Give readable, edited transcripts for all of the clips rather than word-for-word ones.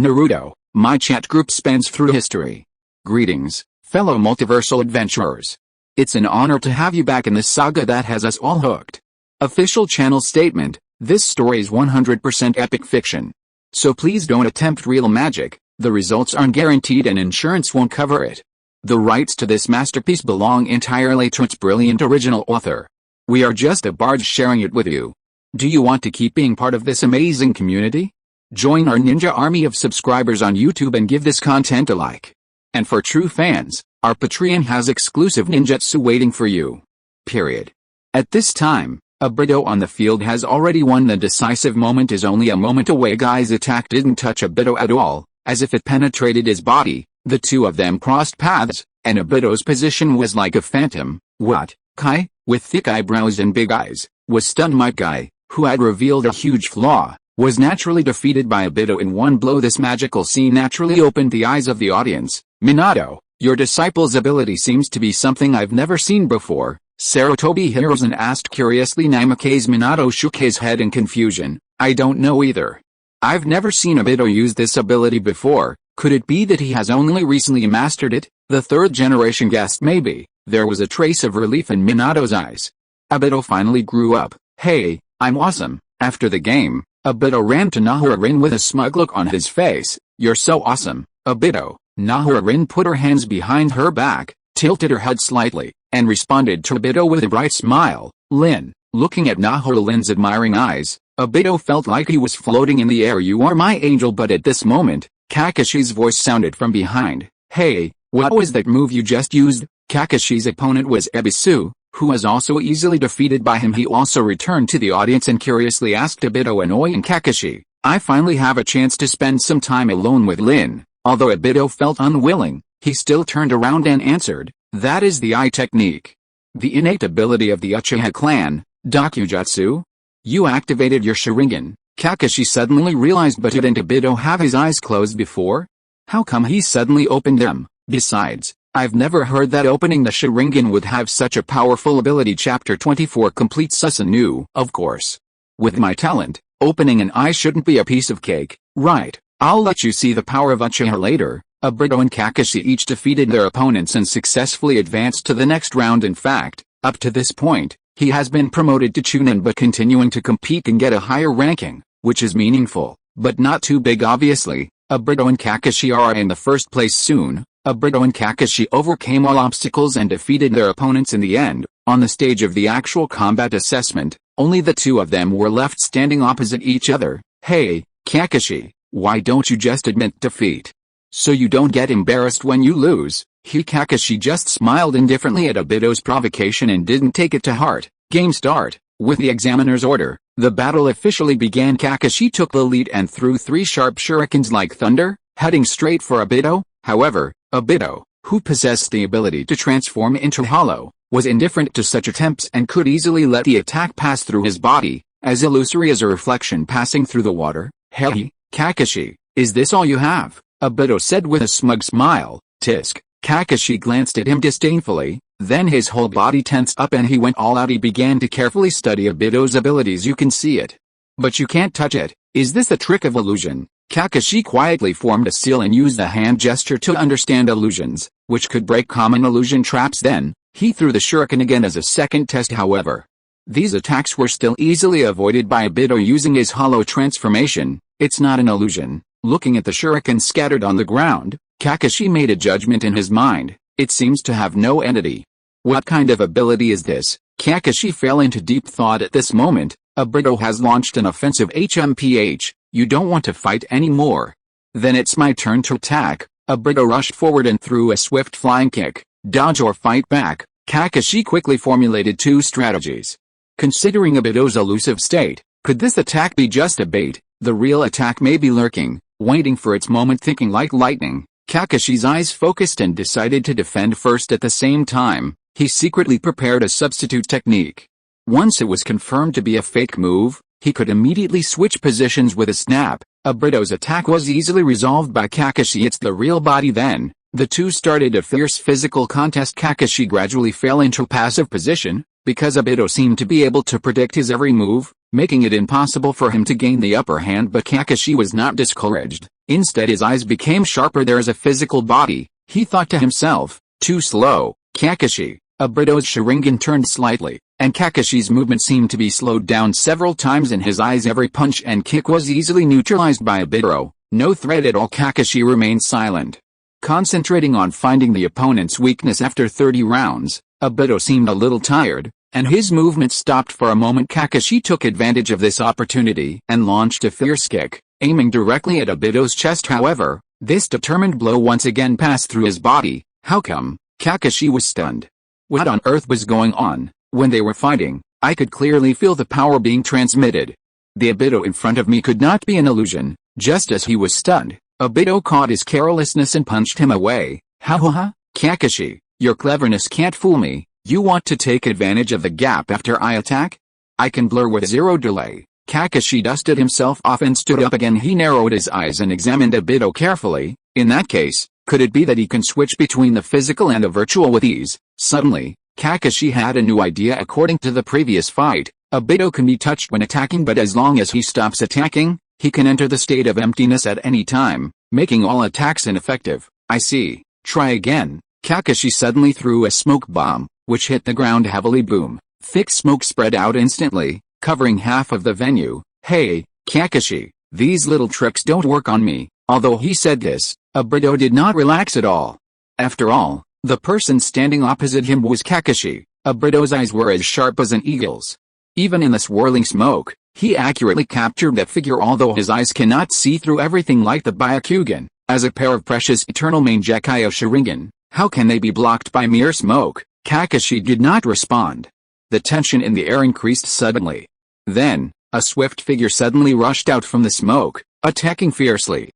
Naruto My chat group spans through history. Greetings, fellow multiversal adventurers. It's an honor to have you back in this saga that has us all hooked. Official channel statement: this story is 100% epic fiction. So please don't attempt real magic, the results aren't guaranteed and insurance won't cover it. The rights to this masterpiece belong entirely to its brilliant original author. We are just a barge sharing it with you. Do you want to keep being part of this amazing community? Join our ninja army of subscribers on YouTube and give this content a like. And for true fans, our Patreon has exclusive ninjutsu waiting for you. Period. At this time, Obito on the field has already won. The decisive moment is only a moment away. Guy's attack didn't touch Obito at all, as if it penetrated his body. The two of them crossed paths, and Obito's position was like a phantom. What? Kai, with thick eyebrows and big eyes, was stunned. My guy, who had revealed a huge flaw, was naturally defeated by Obito in one blow. This magical scene naturally opened the eyes of the audience. Minato, your disciple's ability seems to be something I've never seen before, Sarutobi Hiruzen asked curiously. Namikaze Minato shook his head in confusion. I don't know either. I've never seen Obito use this ability before. Could it be that he has only recently mastered it? The third generation guessed maybe. There was a trace of relief in Minato's eyes. Obito finally grew up. Hey, I'm awesome. After the game, Obito ran to Nahara-rin with a smug look on his face. You're so awesome, Obito. Nahara-rin put her hands behind her back, tilted her head slightly, and responded to Obito with a bright smile. Lin, looking at Nahara-rin's admiring eyes, Obito felt like he was floating in the air. You are my angel. But at this moment, Kakashi's voice sounded from behind. Hey, what was that move you just used? Kakashi's opponent was Ebisu, who was also easily defeated by him. He also returned to the audience and curiously asked Obito, annoying Kakashi, I finally have a chance to spend some time alone with Lin. Although Obito felt unwilling, he still turned around and answered, that is the eye technique. The innate ability of the Uchiha clan, Dakujutsu. You activated your Sharingan. Kakashi suddenly realized, but didn't Obito have his eyes closed before? How come he suddenly opened them? Besides, I've never heard that opening the Sharingan would have such a powerful ability. Chapter 24 complete. Susanoo. Of course. With my talent, opening an eye shouldn't be a piece of cake, right? I'll let you see the power of Uchiha later. Obito and Kakashi each defeated their opponents and successfully advanced to the next round. In fact, up to this point, he has been promoted to Chunin but continuing to compete and get a higher ranking, which is meaningful, but not too big obviously. Obito and Kakashi are in the first place soon. Obito and Kakashi overcame all obstacles and defeated their opponents in the end. On the stage of the actual combat assessment, only the two of them were left standing opposite each other. Hey, Kakashi, why don't you just admit defeat? So you don't get embarrassed when you lose. Kakashi just smiled indifferently at Obito's provocation and didn't take it to heart. Game start. With the examiner's order, the battle officially began. Kakashi took the lead and threw 3 sharp shurikens like thunder, heading straight for Obito. However, Obito, who possessed the ability to transform into hollow, was indifferent to such attempts and could easily let the attack pass through his body, as illusory as a reflection passing through the water. Hey, Kakashi, is this all you have? Obito said with a smug smile. Tisk. Kakashi glanced at him disdainfully, then his whole body tensed up and he went all out. He began to carefully study Obito's abilities. You can see it, but you can't touch it. Is this a trick of illusion? Kakashi quietly formed a seal and used a hand gesture to understand illusions, which could break common illusion traps. Then, he threw the shuriken again as a second test. However, these attacks were still easily avoided by Obito using his hollow transformation. It's not an illusion. Looking at the shuriken scattered on the ground, Kakashi made a judgment in his mind. It seems to have no entity. What kind of ability is this? Kakashi fell into deep thought at this moment. Obito has launched an offensive HMPH. You don't want to fight anymore. Then it's my turn to attack. Obito rushed forward and threw a swift flying kick. Dodge or fight back. Kakashi quickly formulated 2 strategies. Considering Obito's elusive state, could this attack be just a bait? The real attack may be lurking, waiting for its moment. Thinking like lightning, Kakashi's eyes focused and decided to defend first. At the same time, he secretly prepared a substitute technique. Once it was confirmed to be a fake move, he could immediately switch positions with a snap. Obito's attack was easily resolved by Kakashi. It's the real body. Then, the two started a fierce physical contest. Kakashi gradually fell into passive position, because Obito seemed to be able to predict his every move, making it impossible for him to gain the upper hand. But Kakashi was not discouraged. Instead his eyes became sharper. There is a physical body, he thought to himself. Too slow, Kakashi. Obito's Sharingan turned slightly, and Kakashi's movement seemed to be slowed down several times in his eyes. Every punch and kick was easily neutralized by Obito. No threat at all. Kakashi remained silent, concentrating on finding the opponent's weakness. After 30 rounds, Obito seemed a little tired, and his movement stopped for a moment. Kakashi took advantage of this opportunity and launched a fierce kick, aiming directly at Obito's chest. However, this determined blow once again passed through his body. How come? Kakashi was stunned. What on earth was going on? When they were fighting, I could clearly feel the power being transmitted. The Obito in front of me could not be an illusion. Just as he was stunned, Obito caught his carelessness and punched him away. Ha ha ha, Kakashi, your cleverness can't fool me. You want to take advantage of the gap after I attack? I can blur with zero delay. Kakashi dusted himself off and stood up again. He narrowed his eyes and examined Obito carefully. In that case, could it be that he can switch between the physical and the virtual with ease? Suddenly, Kakashi had a new idea. According to the previous fight, Obito can be touched when attacking, but as long as he stops attacking, he can enter the state of emptiness at any time, making all attacks ineffective. I see. Try again. Kakashi suddenly threw a smoke bomb, which hit the ground heavily. Boom. Thick smoke spread out instantly, covering half of the venue. Hey, Kakashi, these little tricks don't work on me. Although he said this, Obito did not relax at all. After all, the person standing opposite him was Kakashi. Obito's eyes were as sharp as an eagle's. Even in the swirling smoke, he accurately captured that figure. Although his eyes cannot see through everything like the Byakugan, as a pair of precious eternal Mangekyou Sharingan, how can they be blocked by mere smoke? Kakashi did not respond. The tension in the air increased suddenly. Then, a swift figure suddenly rushed out from the smoke, attacking fiercely.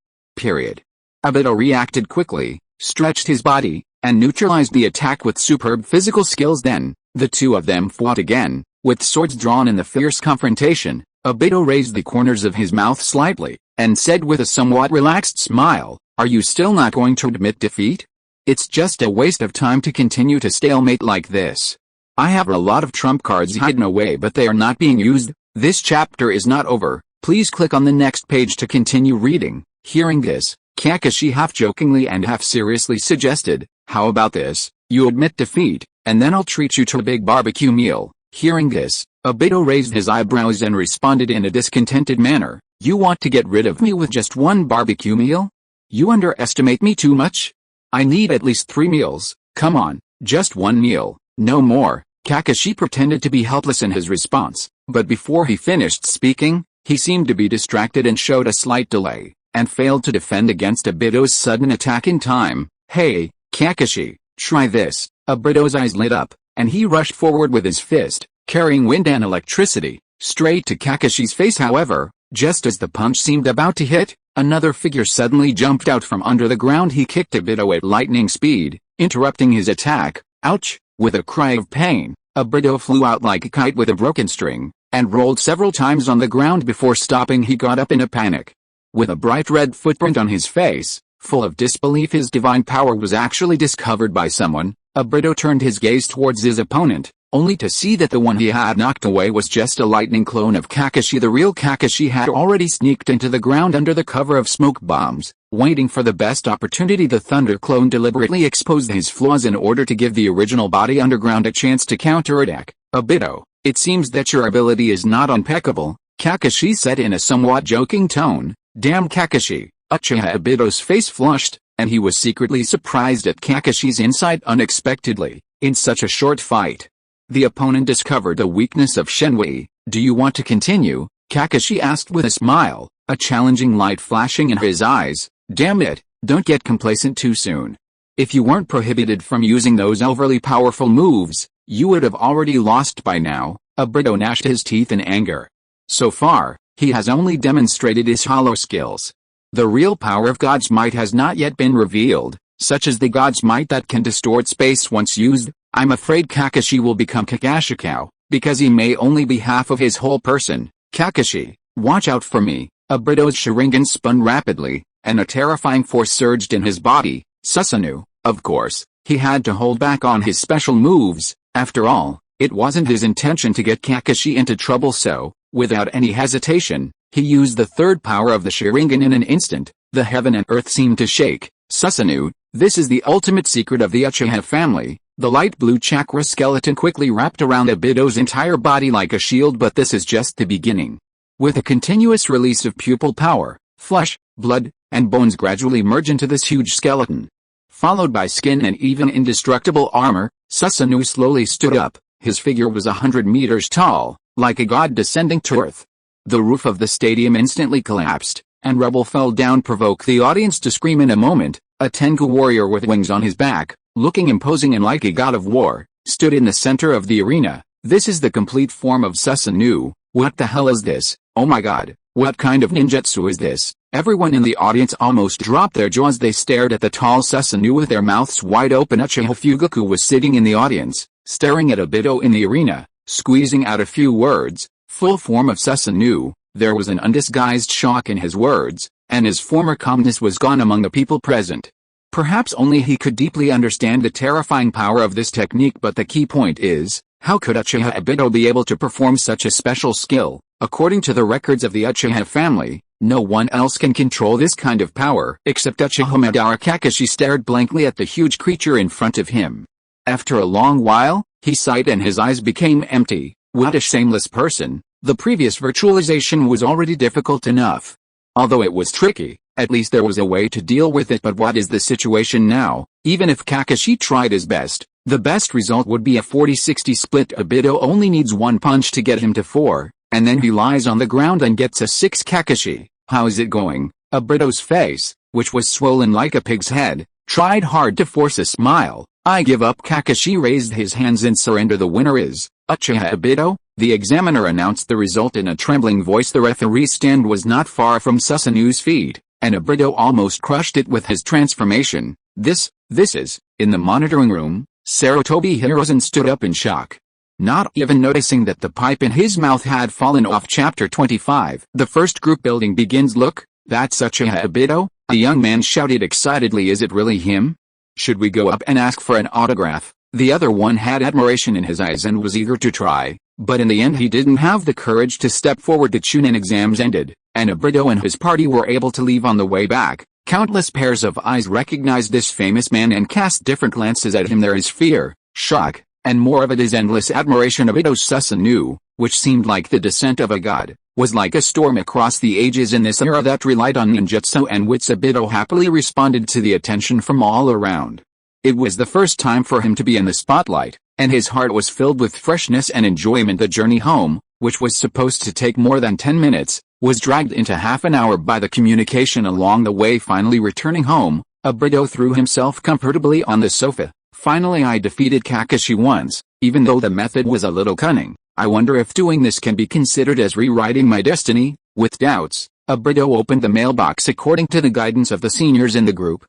Obito reacted quickly, stretched his body, and neutralized the attack with superb physical skills. Then, the two of them fought again, with swords drawn in the fierce confrontation. Obito raised the corners of his mouth slightly, and said with a somewhat relaxed smile, "Are you still not going to admit defeat? It's just a waste of time to continue to stalemate like this. I have a lot of trump cards hidden away, but they are not being used. This chapter is not over. Please click on the next page to continue reading." Hearing this, Kakashi half jokingly and half seriously suggested, "How about this? You admit defeat, and then I'll treat you to a big barbecue meal." Hearing this, Obito raised his eyebrows and responded in a discontented manner, "You want to get rid of me with just one barbecue meal? You underestimate me too much. I need at least 3 meals. Come on, just 1 meal, no more." Kakashi pretended to be helpless in his response, but before he finished speaking, he seemed to be distracted and showed a slight delay, and failed to defend against Obito's sudden attack in time. "Hey, Kakashi, try this." Obito's eyes lit up, and he rushed forward with his fist, carrying wind and electricity, straight to Kakashi's face. However, just as the punch seemed about to hit, another figure suddenly jumped out from under the ground. He kicked Obito at lightning speed, interrupting his attack. Ouch! With a cry of pain, Obito flew out like a kite with a broken string, and rolled several times on the ground before stopping. He got up in a panic. With a bright red footprint on his face, full of disbelief his divine power was actually discovered by someone, Obito turned his gaze towards his opponent, only to see that the one he had knocked away was just a lightning clone of Kakashi. The real Kakashi had already sneaked into the ground under the cover of smoke bombs, waiting for the best opportunity. The Thunder clone deliberately exposed his flaws in order to give the original body underground a chance to counterattack. "Obito, it seems that your ability is not impeccable," Kakashi said in a somewhat joking tone. "Damn Kakashi." Uchiha Obito's face flushed, and he was secretly surprised at Kakashi's insight. Unexpectedly, in such a short fight, the opponent discovered the weakness of Shenhui. "Do you want to continue?" Kakashi asked with a smile, a challenging light flashing in his eyes. "Damn it, don't get complacent too soon. If you weren't prohibited from using those overly powerful moves, you would have already lost by now." Obito gnashed his teeth in anger. So far, he has only demonstrated his hollow skills. The real power of God's might has not yet been revealed, such as the God's might that can distort space once used. I'm afraid Kakashi will become Kakashikao, because he may only be half of his whole person. "Kakashi, watch out for me." Obito's Sharingan spun rapidly, and a terrifying force surged in his body. Susanoo, of course, he had to hold back on his special moves. After all, it wasn't his intention to get Kakashi into trouble, so, without any hesitation, he used the third power of the Sharingan in an instant. The heaven and earth seemed to shake. Susanoo, this is the ultimate secret of the Uchiha family. The light blue chakra skeleton quickly wrapped around Obito's entire body like a shield, but this is just the beginning. With a continuous release of pupil power, flesh, blood, and bones gradually merge into this huge skeleton. Followed by skin and even indestructible armor, Susanoo slowly stood up. His figure was 100 meters tall, like a god descending to earth. The roof of the stadium instantly collapsed, and rubble fell down, provoking the audience to scream. In a moment, a Tengu warrior with wings on his back, looking imposing and like a god of war, stood in the center of the arena. This is the complete form of Susanoo. What the hell is this? Oh my god, what kind of ninjutsu is this? Everyone in the audience almost dropped their jaws. They stared at the tall Susanoo with their mouths wide open. Uchiha Fugaku was sitting in the audience, staring at Obito in the arena, squeezing out a few words. Full form of Susanoo. There was an undisguised shock in his words, and his former calmness was gone among the people present. Perhaps only he could deeply understand the terrifying power of this technique, but the key point is, how could Uchiha Obito be able to perform such a special skill? According to the records of the Uchiha family, no one else can control this kind of power except Uchiha Madara. Kakashi stared blankly at the huge creature in front of him. After a long while, he sighed and his eyes became empty. What a shameless person. The previous virtualization was already difficult enough. Although it was tricky, at least there was a way to deal with it. But what is the situation now? Even if Kakashi tried his best, the best result would be a 40-60 split. Obito only needs one punch to get him to 4, and then he lies on the ground and gets a 6. Kakashi, how is it going? Obito's face, which was swollen like a pig's head, tried hard to force a smile. I give up. Kakashi raised his hands in surrender. The winner is Uchiha Obito. The examiner announced the result in a trembling voice. The referee's stand was not far from Susanoo's feet, and Obito almost crushed it with his transformation. This is, in the monitoring room, Sarutobi Hiruzen stood up in shock, not even noticing that the pipe in his mouth had fallen off. Chapter 25. The first group building begins. Look, that's Uchiha Obito, a young man shouted excitedly. Is it really him? Should we go up and ask for an autograph? The other one had admiration in his eyes and was eager to try, but in the end he didn't have the courage to step forward. The Chunin exams ended, and Obito and his party were able to leave. On the way back, countless pairs of eyes recognized this famous man and cast different glances at him. There is fear, shock, and more of it is endless admiration. Obito's Susanoo, which seemed like the descent of a god, was like a storm across the ages in this era that relied on ninjutsu and wits. Obito happily responded to the attention from all around. It was the first time for him to be in the spotlight, and his heart was filled with freshness and enjoyment. The journey home, which was supposed to take more than 10 minutes, was dragged into half an hour by the communication along the way. Finally returning home, Obito threw himself comfortably on the sofa. Finally, I defeated Kakashi once, even though the method was a little cunning. I wonder if doing this can be considered as rewriting my destiny. With doubts, Obito opened the mailbox. According to the guidance of the seniors in the group,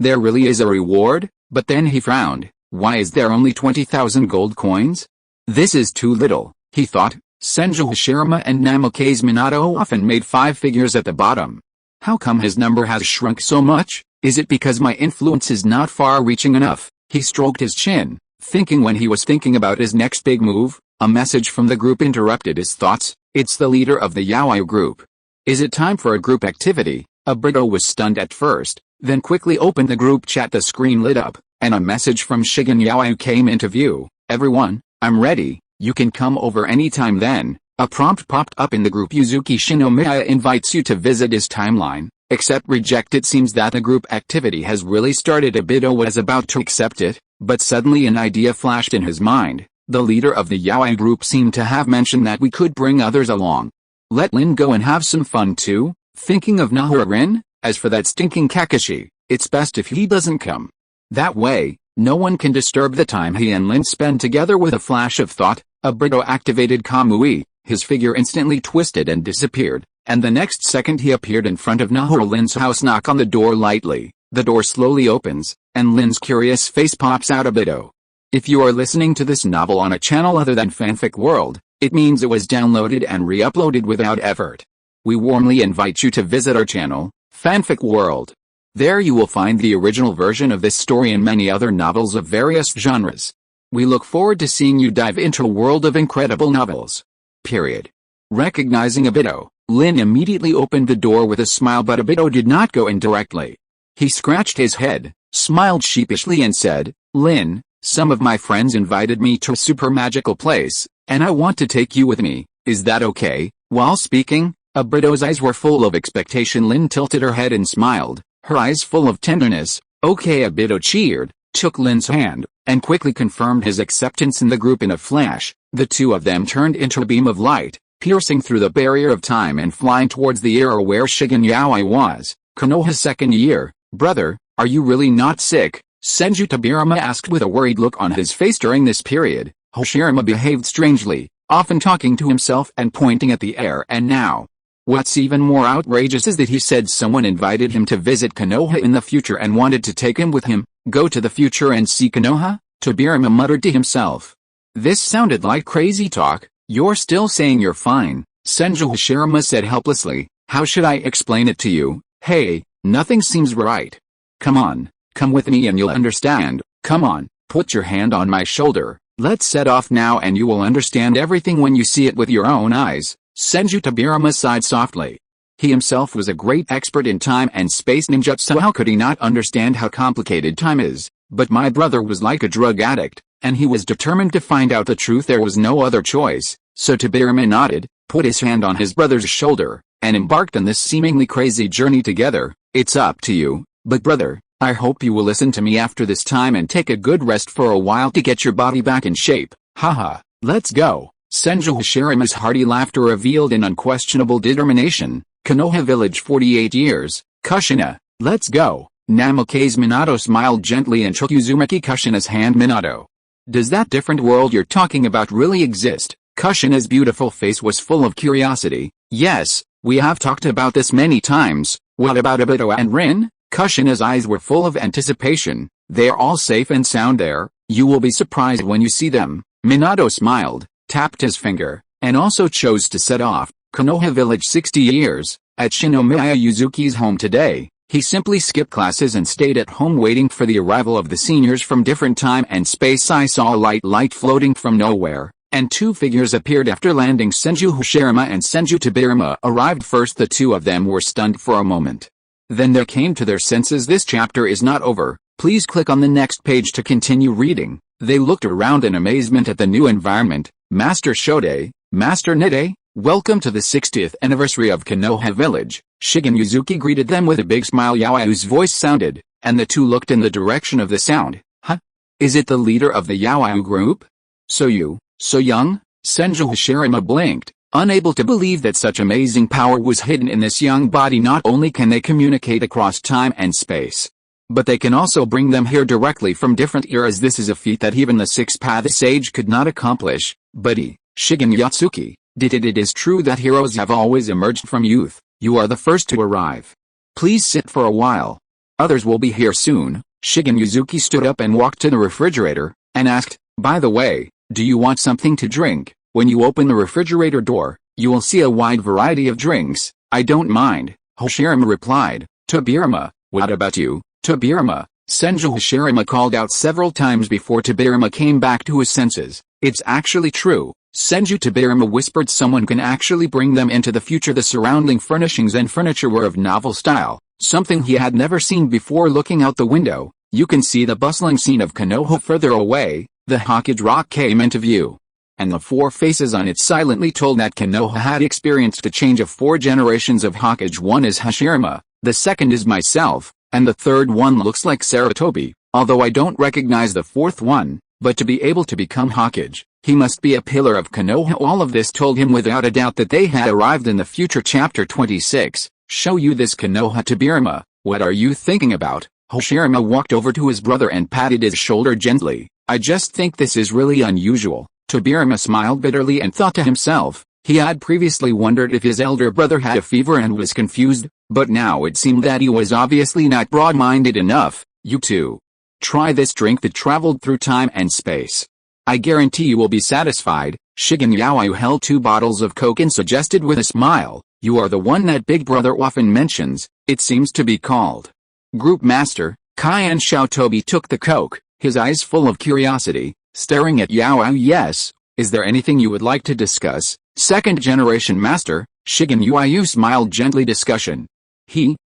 there really is a reward? But then he frowned. Why is there only 20,000 gold coins? This is too little, he thought. Senju Hashirama and Namake's Minato often made 5 figures at the bottom. How come his number has shrunk so much? Is it because my influence is not far-reaching enough? He stroked his chin, thinking. When he was thinking about his next big move, a message from the group interrupted his thoughts. It's the leader of the Yaoi group. Is it time for a group activity? Obito was stunned at first, then quickly opened the group chat. The screen lit up, and a message from Shigen Yaoi came into view. Everyone, I'm ready, you can come over anytime. Then, a prompt popped up in the group. Yuzuki Shinomiya invites you to visit his timeline. Accept, reject. It seems that the group activity has really started. Obito was about to accept it, but suddenly an idea flashed in his mind. The leader of the Yaoi group seemed to have mentioned that we could bring others along. Let Lin go and have some fun too. Thinking of Nahura-rin? As for that stinking Kakashi, it's best if he doesn't come. That way, no one can disturb the time he and Lin spend together. With a flash of thought, Obito activated Kamui. His figure instantly twisted and disappeared, and the next second he appeared in front of Nahura-Lin's house. Knock on the door lightly. The door slowly opens, and Lin's curious face pops out. Obito. If you are listening to this novel on a channel other than Fanfic World, it means it was downloaded and re-uploaded without effort. We warmly invite you to visit our channel, Fanfic World. There you will find the original version of this story and many other novels of various genres. We look forward to seeing you dive into a world of incredible novels. Period. Recognizing Obito, Lin immediately opened the door with a smile, but Obito did not go in directly. He scratched his head, smiled sheepishly and said, "Lin, some of my friends invited me to a super magical place, and I want to take you with me, is that okay?" While speaking, Obito's eyes were full of expectation. Lin tilted her head and smiled, her eyes full of tenderness. "Okay." Obito cheered, took Lin's hand, and quickly confirmed his acceptance in the group. In a flash, the two of them turned into a beam of light, piercing through the barrier of time and flying towards the era where Shinomiya was, Konoha's second year. "Brother, are you really not sick?" Senju Tobirama asked with a worried look on his face. During this period, Hashirama behaved strangely, often talking to himself and pointing at the air. And now, what's even more outrageous is that he said someone invited him to visit Konoha in the future and wanted to take him with him. Go to the future and see Konoha? Tobirama muttered to himself. This sounded like crazy talk. "You're still saying you're fine," Senju Hashirama said helplessly. "How should I explain it to you? Hey, nothing seems right. Come on, come with me and you'll understand. Come on, put your hand on my shoulder. Let's set off now and you will understand everything when you see it with your own eyes." Senju Tobirama sighed softly. He himself was a great expert in time and space ninjutsu. How could he not understand how complicated time is? But my brother was like a drug addict, and he was determined to find out the truth. There was no other choice, so Tobirama nodded, put his hand on his brother's shoulder, and embarked on this seemingly crazy journey together. "It's up to you, but brother, I hope you will listen to me after this time and take a good rest for a while to get your body back in shape. Haha, let's go." Senju Hashirama's hearty laughter revealed an unquestionable determination. "Konoha Village, 48 years, Kushina, let's go." Namake's Minato smiled gently and shook Uzumaki Kushina's hand. "Minato, does that different world you're talking about really exist?" Kushina's beautiful face was full of curiosity. "Yes, we have talked about this many times." "What about Obito and Rin?" Kushina's eyes were full of anticipation. "They're all safe and sound there. You will be surprised when you see them." Minato smiled, tapped his finger, and also chose to set off. Konoha Village, 60 years, at Shinomiya Yuzuki's home today. He simply skipped classes and stayed at home waiting for the arrival of the seniors from different time and space. I saw a light floating from nowhere, and two figures appeared after landing. Senju Hashirama and Senju Tobirama arrived first. The two of them were stunned for a moment. Then they came to their senses. This chapter is not over. Please click on the next page to continue reading. They looked around in amazement at the new environment. "Master Shode, Master Nide, welcome to the 60th anniversary of Konoha Village." Shigen Yuzuki greeted them with a big smile. Yaoyu's voice sounded, and the two looked in the direction of the sound. "Huh? Is it the leader of the Yaoyu group? So young?" Senju Hashirama blinked, unable to believe that such amazing power was hidden in this young body. Not only can they communicate across time and space, but they can also bring them here directly from different eras. This is a feat that even the six-path sage could not accomplish. "Buddy, Shigen Yatsuki, it is true that heroes have always emerged from youth. You are the first to arrive. Please sit for a while. Others will be here soon." Shigen Yuzuki stood up and walked to the refrigerator, and asked, "By the way, do you want something to drink?" When you open the refrigerator door, you will see a wide variety of drinks. "I don't mind," Hashirama replied. "Tobirama, what about you?" "Tobirama," Senju Hashirama called out several times before Tobirama came back to his senses. "It's actually true." Senju Tobirama whispered. Someone can actually bring them into the future. The surrounding furnishings and furniture were of novel style, something he had never seen before. Looking out the window, you can see the bustling scene of Konoha. Further away, the Hokage Rock came into view, and the four faces on it silently told that Konoha had experienced the change of 4 generations of Hokage. One is Hashirama, the second is myself, and the third one looks like Saratobi, although I don't recognize the fourth one. But to be able to become Hokage, he must be a pillar of Konoha. All of this told him without a doubt that they had arrived in the future. Chapter 26, Show you this Konoha. Tobirama, what are you thinking about? Hashirama walked over to his brother and patted his shoulder gently. "I just think this is really unusual." Tobirama smiled bitterly and thought to himself, he had previously wondered if his elder brother had a fever and was confused, but now it seemed that he was obviously not broad-minded enough. "You too. Try this drink that traveled through time and space. I guarantee you will be satisfied." Shigen Yaoyu held 2 bottles of Coke and suggested with a smile, "You are the one that big brother often mentions. It seems to be called Group Master." Kyan Xiaotobi took the Coke, his eyes full of curiosity, staring at Yaoyu. "Yes, is there anything you would like to discuss?" "Second generation master," Shinomiya smiled gently. Discussion.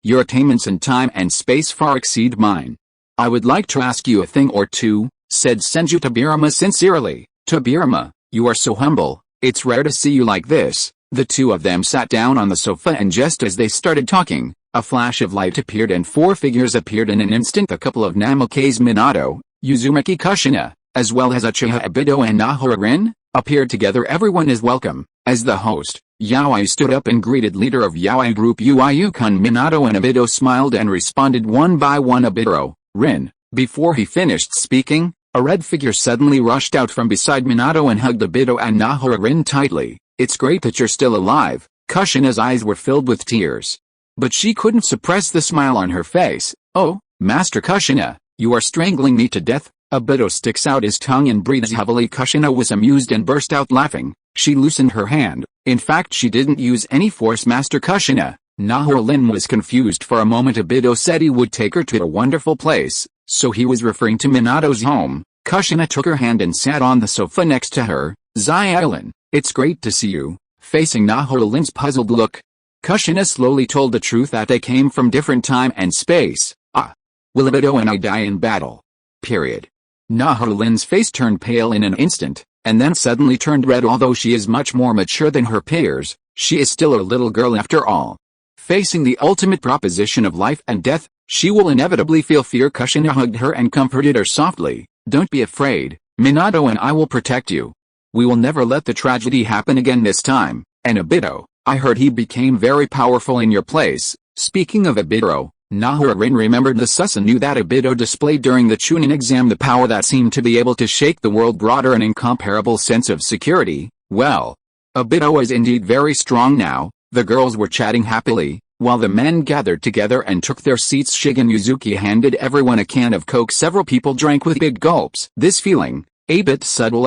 Your attainments in time and space far exceed mine. I would like to ask you a thing or two, said Senju Tobirama sincerely. Tobirama, you are so humble, it's rare to see you like this. The two of them sat down on the sofa, and just as they started talking, a flash of light appeared and four figures appeared in an instant. A couple of Namake's Minato, Uzumaki Kushina, as well as Uchiha Obito and Nahara Rin, appeared together. Everyone is welcome. As the host, Yaoi stood up and greeted leader of Yaoi group Uiyu-kun. Minato and Obito smiled and responded one by one. Obito, Rin. Before he finished speaking, a red figure suddenly rushed out from beside Minato and hugged Obito and Nahara Rin tightly. It's great that you're still alive. Kushina's eyes were filled with tears, but she couldn't suppress the smile on her face. Oh, Master Kushina, you are strangling me to death. Obito sticks out his tongue and breathes heavily. Kushina was amused and burst out laughing. She loosened her hand. In fact, she didn't use any force. Master Kushina. Nahara Rin was confused for a moment. Obito said he would take her to a wonderful place, so he was referring to Minato's home. Kushina took her hand and sat on the sofa next to her. Zyalin, it's great to see you. Facing Nahara Rin's puzzled look, Kushina slowly told the truth that they came from different time and space. Will Obito and I die in battle? Period. Nahara Rin's face turned pale in an instant, and then suddenly turned red. Although she is much more mature than her peers, she is still a little girl after all. Facing the ultimate proposition of life and death, she will inevitably feel fear. Kushina hugged her and comforted her softly. Don't be afraid, Minato and I will protect you. We will never let the tragedy happen again this time. And Obito, I heard he became very powerful in your place. Speaking of Obito, Nahara Rin remembered the Susanoo that Obito displayed during the Chunin exam, the power that seemed to be able to shake the world brought her an incomparable sense of security. Well, Obito is indeed very strong now. The girls were chatting happily, while the men gathered together and took their seats. Shinomiya Yuzuki handed everyone a can of Coke. Several people drank with big gulps. This feeling, a bit subtle.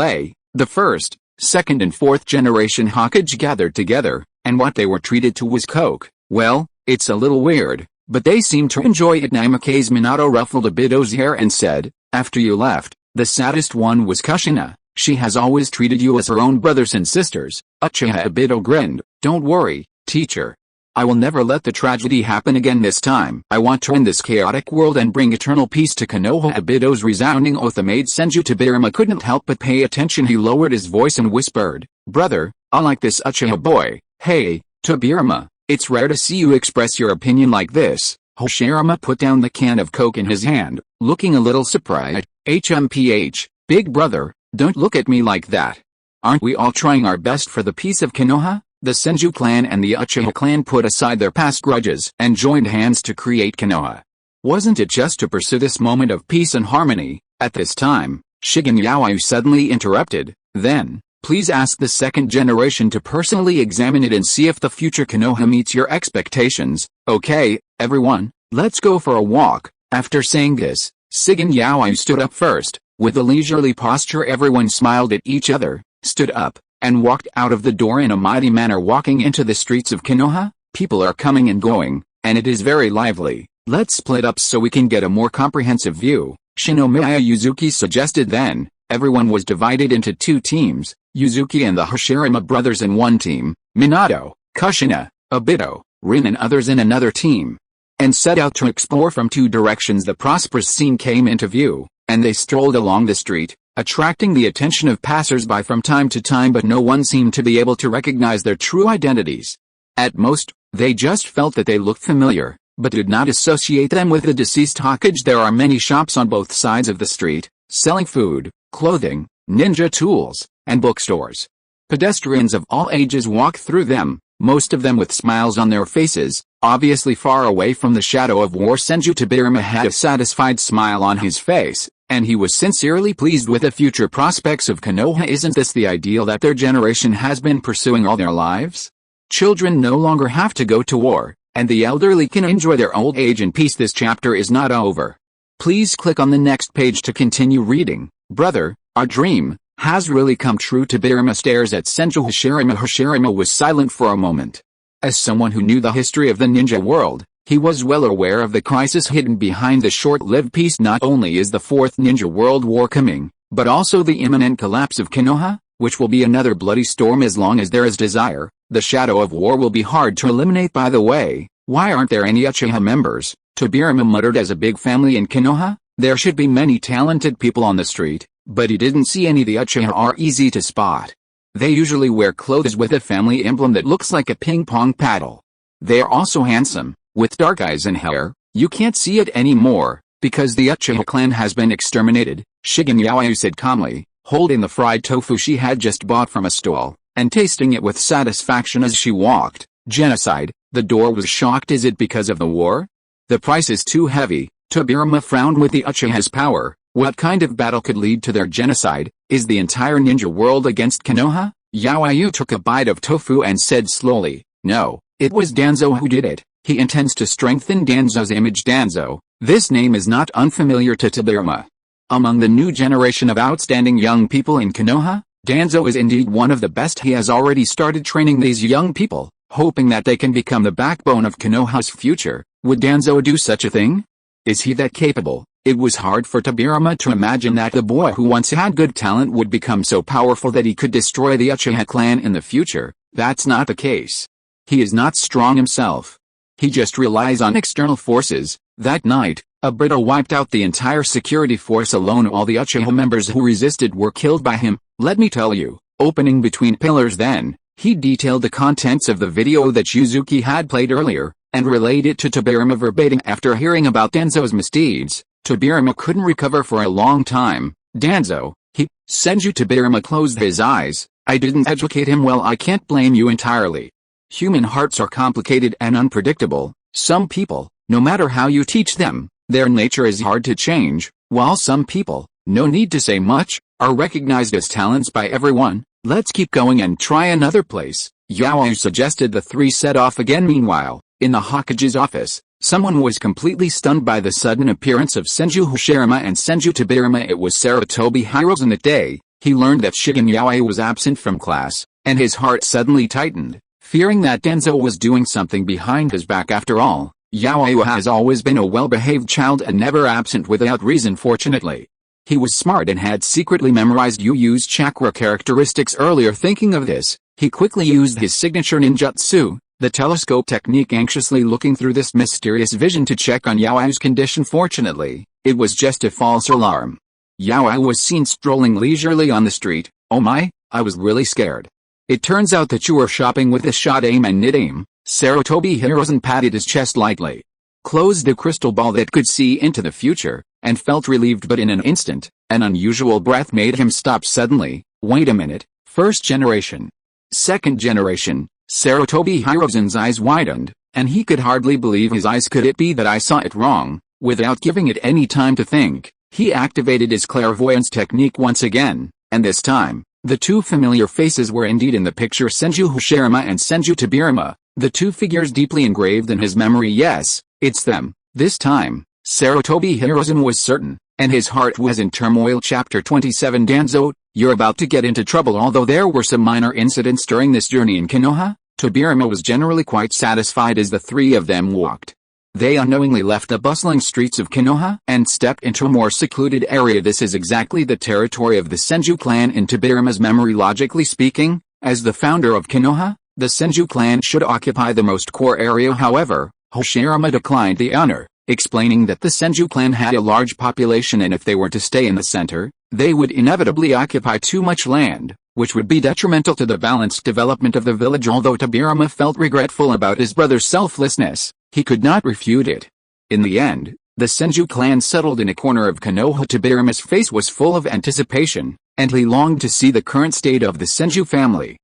The first, second and fourth generation Hokage gathered together, and what they were treated to was Coke. Well, it's a little weird, but they seemed to enjoy it. Namake's Minato ruffled Obito's hair and said, after you left, the saddest one was Kushina. She has always treated you as her own brothers and sisters. Uchiha Obito grinned. Don't worry, teacher. I will never let the tragedy happen again this time. I want to end this chaotic world and bring eternal peace to Konoha. Obito's resounding oath made Senju Tobirama couldn't help but pay attention. He lowered his voice and whispered, brother, I like this Uchiha boy. Hey, Tobirama, it's rare to see you express your opinion like this. Hashirama put down the can of Coke in his hand, looking a little surprised. HMPH, big brother, don't look at me like that. Aren't we all trying our best for the peace of Konoha? The Senju clan and the Uchiha clan put aside their past grudges and joined hands to create Konoha. Wasn't it just to pursue this moment of peace and harmony? At this time, Shinomiya suddenly interrupted. Then, please ask the second generation to personally examine it and see if the future Konoha meets your expectations. Okay, everyone, let's go for a walk. After saying this, Shinomiya stood up first. With a leisurely posture, everyone smiled at each other, stood up, and walked out of the door in a mighty manner. Walking into the streets of Konoha, people are coming and going, and it is very lively. Let's split up so we can get a more comprehensive view, Shinomiya Yuzuki suggested. Then, everyone was divided into two teams, Yuzuki and the Hashirama brothers in one team, Minato, Kushina, Obito, Rin and others in another team, and set out to explore from two directions. The prosperous scene came into view, and they strolled along the street, attracting the attention of passers-by from time to time, but no one seemed to be able to recognize their true identities. At most, they just felt that they looked familiar, but did not associate them with the deceased Hokage. There are many shops on both sides of the street, selling food, clothing, ninja tools, and bookstores. Pedestrians of all ages walk through them, most of them with smiles on their faces, obviously far away from the shadow of war. Senju Tobirama had a satisfied smile on his face, and he was sincerely pleased with the future prospects of Konoha. Isn't this the ideal that their generation has been pursuing all their lives? Children no longer have to go to war, and the elderly can enjoy their old age in peace. This chapter is not over. Please click on the next page to continue reading. Brother, our dream has really come true. Tobirama stares at Senju Hashirama. Hashirama was silent for a moment. As someone who knew the history of the ninja world, he was well aware of the crisis hidden behind the short-lived peace. Not only is the Fourth Ninja World War coming, but also the imminent collapse of Konoha, which will be another bloody storm as long as there is desire. The shadow of war will be hard to eliminate. By the way, why aren't there any Uchiha members? Tobirama muttered. As a big family in Konoha, there should be many talented people on the street, but he didn't see any. The Uchiha are easy to spot. They usually wear clothes with a family emblem that looks like a ping pong paddle. They are also handsome, with dark eyes and hair. You can't see it anymore, because the Uchiha clan has been exterminated, Shinomiya Yuzuki said calmly, holding the fried tofu she had just bought from a stall, and tasting it with satisfaction as she walked. Genocide, the door was shocked. Is it because of the war? The price is too heavy. Tobirama frowned. With the Uchiha's power, what kind of battle could lead to their genocide? Is the entire ninja world against Konoha? Yaoyu took a bite of tofu and said slowly, no, it was Danzo who did it. He intends to strengthen Danzo's image. Danzo, this name is not unfamiliar to Tobirama. Among the new generation of outstanding young people in Konoha, Danzo is indeed one of the best. He has already started training these young people, hoping that they can become the backbone of Konoha's future. Would Danzo do such a thing? Is he that capable? It was hard for Tobirama to imagine that the boy who once had good talent would become so powerful that he could destroy the Uchiha clan in the future. That's not the case. He is not strong himself. He just relies on external forces. That night, Obito wiped out the entire security force alone. All the Uchiha members who resisted were killed by him. Let me tell you, opening between pillars. Then, he detailed the contents of the video that Yuzuki had played earlier, and relayed it to Tobirama verbatim. After hearing about Danzo's misdeeds, Tobirama couldn't recover for a long time. Danzo, he, Senju. Tobirama closed his eyes. I didn't educate him well. I can't blame you entirely. Human hearts are complicated and unpredictable. Some people, no matter how you teach them, their nature is hard to change, while some people, no need to say much, are recognized as talents by everyone. Let's keep going and try another place, Yaoyu suggested. The three set off again. Meanwhile, in the Hokage's office, someone was completely stunned by the sudden appearance of Senju Hashirama and Senju Tobirama. It was Sarutobi Hirozen. That day, he learned that Shinomiya was absent from class, and his heart suddenly tightened, fearing that Danzo was doing something behind his back. After all, Yaoyu has always been a well-behaved child and never absent without reason. Fortunately, he was smart and had secretly memorized Yu's chakra characteristics. Earlier, thinking of this, he quickly used his signature ninjutsu, the telescope technique, anxiously looking through this mysterious vision to check on Yaoyu's condition. Fortunately, it was just a false alarm. Yaoyu was seen strolling leisurely on the street. Oh my, I was really scared. It turns out that you were shopping with a shot aim and nid aim. Sarutobi Hirozen patted his chest lightly, closed the crystal ball that could see into the future, and felt relieved. But in an instant, an unusual breath made him stop suddenly. Wait a minute, first generation. Second generation. Sarutobi Hirozen's eyes widened, and he could hardly believe his eyes. Could it be that I saw it wrong? Without giving it any time to think, he activated his clairvoyance technique once again, and this time, the two familiar faces were indeed in the picture. Senju Hashirama and Senju Tobirama, the two figures deeply engraved in his memory. Yes, it's them. This time, Sarutobi Hirozen was certain, and his heart was in turmoil. Chapter 27. Danzo, you're about to get into trouble. Although there were some minor incidents during this journey in Konoha, Tobirama was generally quite satisfied as the three of them walked. They unknowingly left the bustling streets of Konoha and stepped into a more secluded area. This is exactly the territory of the Senju clan in Tobirama's memory. Logically speaking, as the founder of Konoha, the Senju clan should occupy the most core area. However, Hashirama declined the honor, explaining that the Senju clan had a large population and if they were to stay in the center, they would inevitably occupy too much land, which would be detrimental to the balanced development of the village. Although Tobirama felt regretful about his brother's selflessness, he could not refute it. In the end, the Senju clan settled in a corner of Konoha. Tobirama's face was full of anticipation, and he longed to see the current state of the Senju family.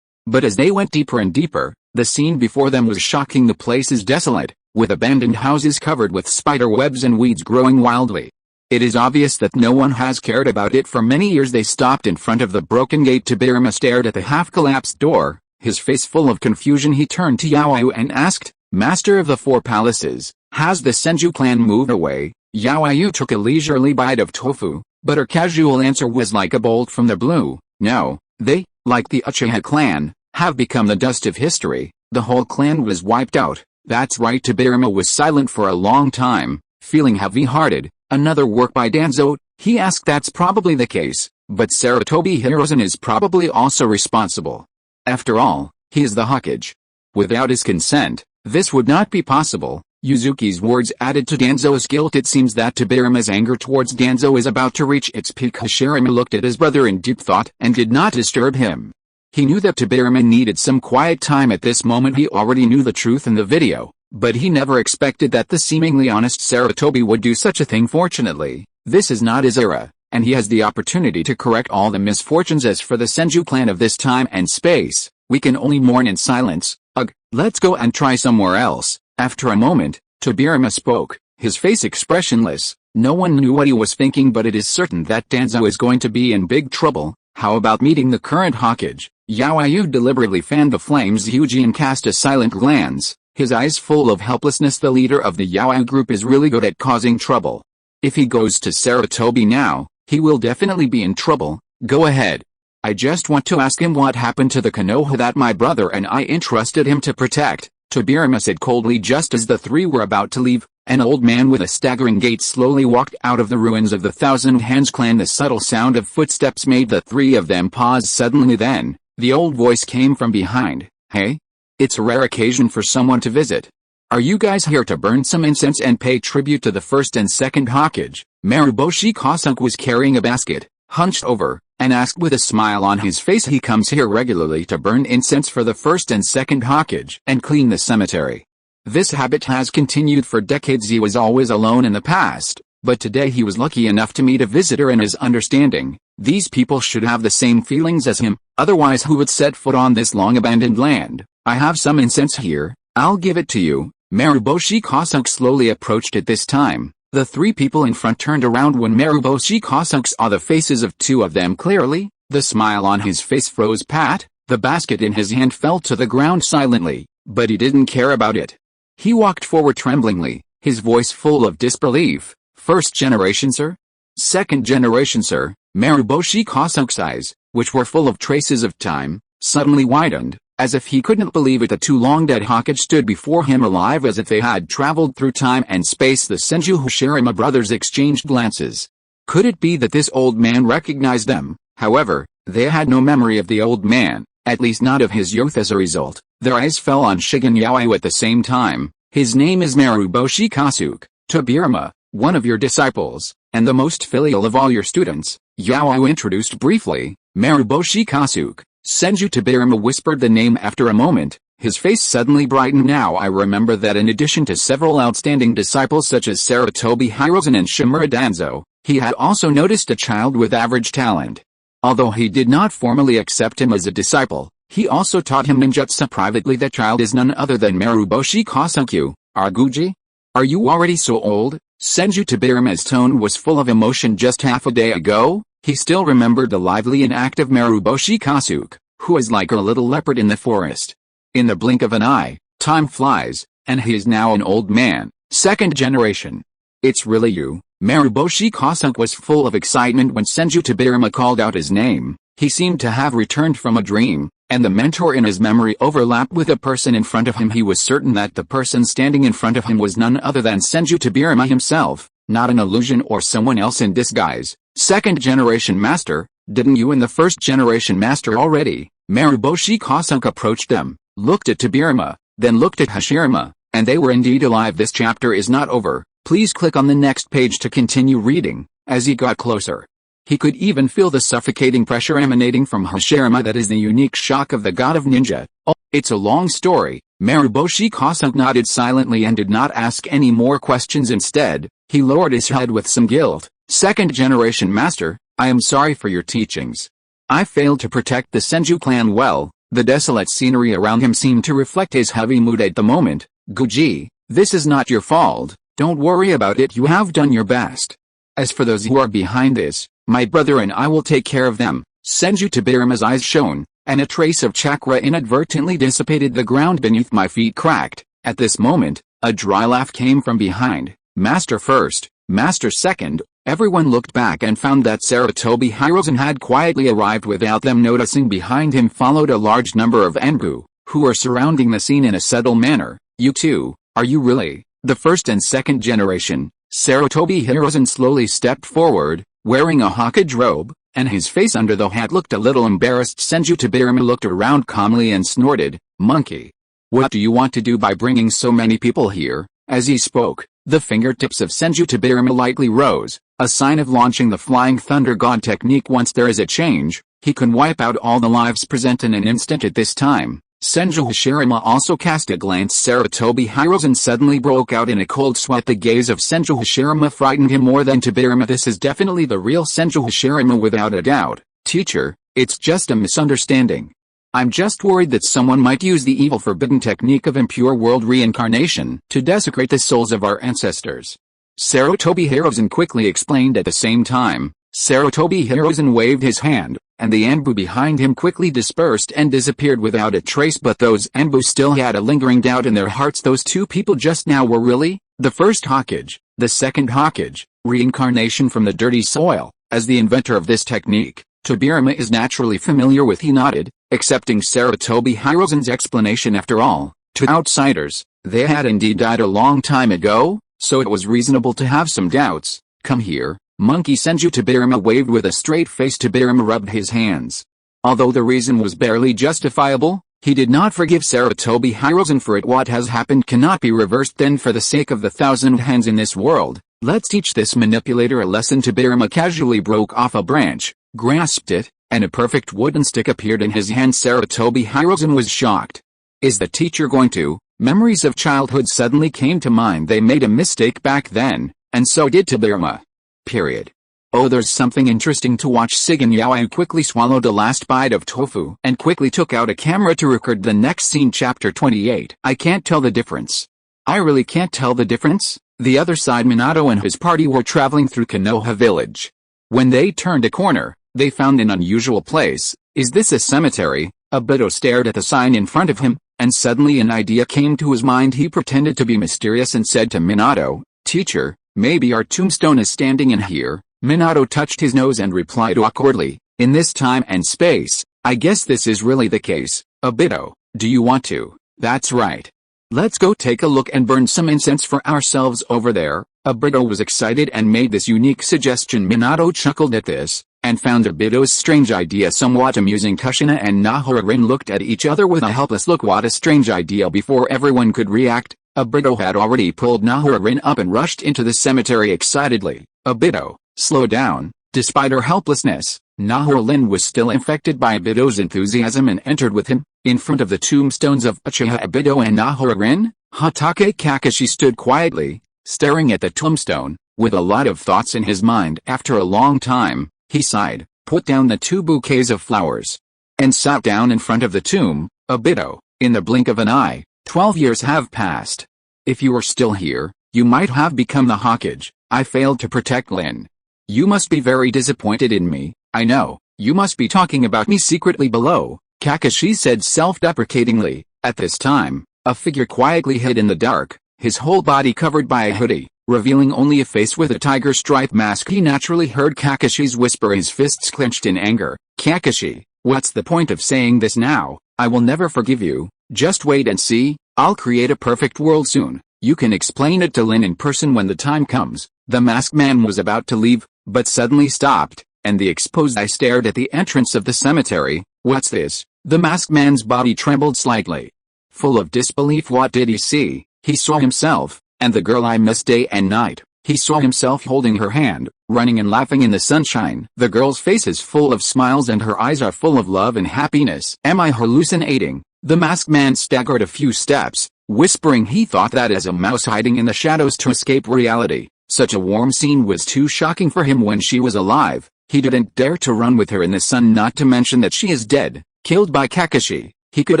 But as they went deeper and deeper, the scene before them was shocking. The place is desolate, with abandoned houses covered with spider webs and weeds growing wildly. It is obvious that no one has cared about it for many years. They stopped in front of the broken gate. Tobirama stared at the half-collapsed door, his face full of confusion. He turned to Yaoyu and asked, Master of the Four Palaces, has the Senju clan moved away? Yaoyu took a leisurely bite of tofu, but her casual answer was like a bolt from the blue. No, they, like the Uchiha clan, have become the dust of history. The whole clan was wiped out. That's right. Tobirama was silent for a long time, feeling heavy-hearted. Another work by Danzo? He asked. That's probably the case, but Sarutobi Hirozen is probably also responsible. After all, He is the Hokage. Without his consent, this would not be possible. Yuzuki's words added to Danzo's guilt. It seems that Tobirama's anger towards Danzo is about to reach its peak. Hashirama looked at his brother in deep thought and did not disturb him. He knew that Tobirama needed some quiet time at this moment. He already knew the truth in the video, but he never expected that the seemingly honest Sarutobi would do such a thing. Fortunately, this is not his era, and he has the opportunity to correct all the misfortunes. As for the Senju clan of this time and space, we can only mourn in silence. Ugh, let's go and try somewhere else. After a moment, Tobirama spoke, his face expressionless. No one knew what he was thinking, but it is certain that Danzo is going to be in big trouble. How about meeting the current Hokage? Yaoyu deliberately fanned the flames. Hyujian cast a silent glance, his eyes full of helplessness. The leader of the Yaoyu group is really good at causing trouble. If he goes to Sarutobi now, he will definitely be in trouble. Go ahead. I just want to ask him what happened to the Konoha that my brother and I entrusted him to protect, Tobirama said coldly. Just as the three were about to leave, an old man with a staggering gait slowly walked out of the ruins of the Thousand Hands clan. The subtle sound of footsteps made the three of them pause suddenly. Then, the old voice came from behind. Hey? It's a rare occasion for someone to visit. Are you guys here to burn some incense and pay tribute to the first and second Hokage? Maruboshi Kasuke was carrying a basket, hunched over, and asked with a smile on his face. He comes here regularly to burn incense for the first and second Hokage and clean the cemetery. This habit has continued for decades. He was always alone in the past, but today he was lucky enough to meet a visitor and his understanding. These people should have the same feelings as him, otherwise who would set foot on this long-abandoned land? I have some incense here, I'll give it to you. Maruboshi Kasuke slowly approached. At this time, the three people in front turned around. When Maruboshi Kasuke saw the faces of two of them clearly, the smile on his face froze. Pat, the basket in his hand fell to the ground silently, but he didn't care about it. He walked forward tremblingly, his voice full of disbelief. First generation, sir? Second generation, sir? Maruboshi Kasuke's eyes, which were full of traces of time, suddenly widened, as if he couldn't believe it. The two long-dead Hokage stood before him alive as if they had traveled through time and space. The Senju Hashirama brothers exchanged glances. Could it be that this old man recognized them? However, they had no memory of the old man, at least not of his youth. As a result, their eyes fell on Shigen Yaoyu at the same time. His name is Maruboshi Kasuke, Tobirama, one of your disciples, and the most filial of all your students, Yaoyu introduced briefly. Maruboshi Kasuke, Senju. Tobirama whispered the name. After a moment, his face suddenly brightened. Now I remember that in addition to several outstanding disciples such as Sarutobi Hiruzen and Shimura Danzo, he had also noticed a child with average talent. Although he did not formally accept him as a disciple, he also taught him ninjutsu privately. That child is none other than Maruboshi Kasuke. Arguji? Are you already so old? Senju. Tobirama's tone was full of emotion. Just half a day ago, he still remembered the lively and active Maruboshi Kasuke, who is like a little leopard in the forest. In the blink of an eye, time flies, and he is now an old man. Second generation. It's really you? Maruboshi Kasuke was full of excitement when Senju Tobirama called out his name. He seemed to have returned from a dream, and the mentor in his memory overlapped with the person in front of him. He was certain that the person standing in front of him was none other than Senju Tobirama himself, not an illusion or someone else in disguise. Second generation master, didn't you and the first generation master already? Maruboshi Kasuke approached them, looked at Tobirama, then looked at Hashirama, and they were indeed alive. This chapter is not over. Please click on the next page to continue reading. As he got closer, he could even feel the suffocating pressure emanating from Hashirama. That is the unique shock of the god of ninja. Oh, it's a long story. Maruboshi Kasuke nodded silently and did not ask any more questions. Instead, he lowered his head with some guilt. Second generation master, I am sorry for your teachings. I failed to protect the Senju clan well. The desolate scenery around him seemed to reflect his heavy mood at the moment. Guji, this is not your fault. Don't worry about it. You have done your best. As for those who are behind this, my brother and I will take care of them. Senju Tobirama's eyes shone, and a trace of chakra inadvertently dissipated. The ground beneath my feet cracked. At this moment, a dry laugh came from behind. Master first, Master second. Everyone looked back and found that Sarutobi Hiruzen had quietly arrived without them noticing. Behind him followed a large number of Enbu, who were surrounding the scene in a subtle manner. You two, are you really the first and second generation? Sarutobi Hiruzen slowly stepped forward, wearing a Hokage robe, and his face under the hat looked a little embarrassed. Senju Tobirama looked around calmly and snorted, "Monkey. What do you want to do by bringing so many people here?" As he spoke, the fingertips of Senju Tobirama lightly rose, a sign of launching the Flying Thunder God technique. Once there is a change, he can wipe out all the lives present in an instant. At this time, Senju Hashirama also cast a glance Sarutobi Hiruzen suddenly broke out in a cold sweat. The gaze of Senju Hashirama frightened him more than Tobirama. This is definitely the real Senju Hashirama without a doubt. "Teacher, it's just a misunderstanding. I'm just worried that someone might use the evil forbidden technique of impure world reincarnation to desecrate the souls of our ancestors." Sarutobi Hiruzen quickly explained. At the same time, Sarutobi Hiruzen waved his hand, and the Anbu behind him quickly dispersed and disappeared without a trace. But those Anbu still had a lingering doubt in their hearts. Those two people just now were really the first Hokage, the second Hokage, reincarnation from the dirty soil. As the inventor of this technique, Tobirama is naturally familiar with. He nodded, accepting Sarutobi Hiruzen's explanation. After all, to outsiders, they had indeed died a long time ago, so it was reasonable to have some doubts. "Come here, monkey." Senju Tobirama waved with a straight face. Tobirama rubbed his hands. Although the reason was barely justifiable, he did not forgive Sarutobi Hiruzen for it. What has happened cannot be reversed. Then for the sake of the thousand hands in this world, let's teach this manipulator a lesson. Tobirama casually broke off a branch, grasped it, and a perfect wooden stick appeared in his hand. Sarutobi Hiruzen was shocked. Is the teacher going to? Memories of childhood suddenly came to mind. They made a mistake back then, and so did Tobirama. Period. Oh, there's something interesting to watch. Sigen Yaoyu quickly swallowed a last bite of tofu and quickly took out a camera to record the next scene. Chapter 28. I can't tell the difference. I really can't tell the difference. The other side. Minato and his party were traveling through Konoha village. When they turned a corner, they found an unusual place. Is this a cemetery? Obito stared at the sign in front of him, and suddenly an idea came to his mind. He pretended to be mysterious and said to Minato, "Teacher, maybe our tombstone is standing in here." Minato touched his nose and replied awkwardly, "In this time and space, I guess this is really the case. Obito, do you want to?" "That's right. Let's go take a look and burn some incense for ourselves over there." Obito was excited and made this unique suggestion. Minato chuckled at this, and found Obito's strange idea somewhat amusing. Kushina and Nahorin looked at each other with a helpless look. What a strange idea! Before everyone could react, Obito had already pulled Nahorin up and rushed into the cemetery excitedly. "Obito, slow down." Despite her helplessness, Nahorin was still infected by Obito's enthusiasm and entered with him. In front of the tombstones of Uchiha Obito and Nahorin, Hatake Kakashi stood quietly, staring at the tombstone, with a lot of thoughts in his mind. After a long time, he sighed, put down the two bouquets of flowers, and sat down in front of the tomb. "Obito, in the blink of an eye, 12 years have passed. If you were still here, you might have become the Hokage. I failed to protect Lin. You must be very disappointed in me. I know, you must be talking about me secretly below," Kakashi said self-deprecatingly. At this time, a figure quietly hid in the dark, his whole body covered by a hoodie, revealing only a face with a tiger stripe mask. He naturally heard Kakashi's whisper, his fists clenched in anger. "Kakashi, what's the point of saying this now? I will never forgive you. Just wait and see. I'll create a perfect world soon. You can explain it to Lin in person when the time comes." The masked man was about to leave, but suddenly stopped, and the exposed eye stared at the entrance of the cemetery. "What's this?" The masked man's body trembled slightly. Full of disbelief, what did he see? He saw himself, and the girl I miss day and night. He saw himself holding her hand, running and laughing in the sunshine. The girl's face is full of smiles and her eyes are full of love and happiness. Am I hallucinating? The masked man staggered a few steps, whispering he thought that as a mouse hiding in the shadows to escape reality. Such a warm scene was too shocking for him when she was alive. He didn't dare to run with her in the sun, not to mention that she is dead, killed by Kakashi. He could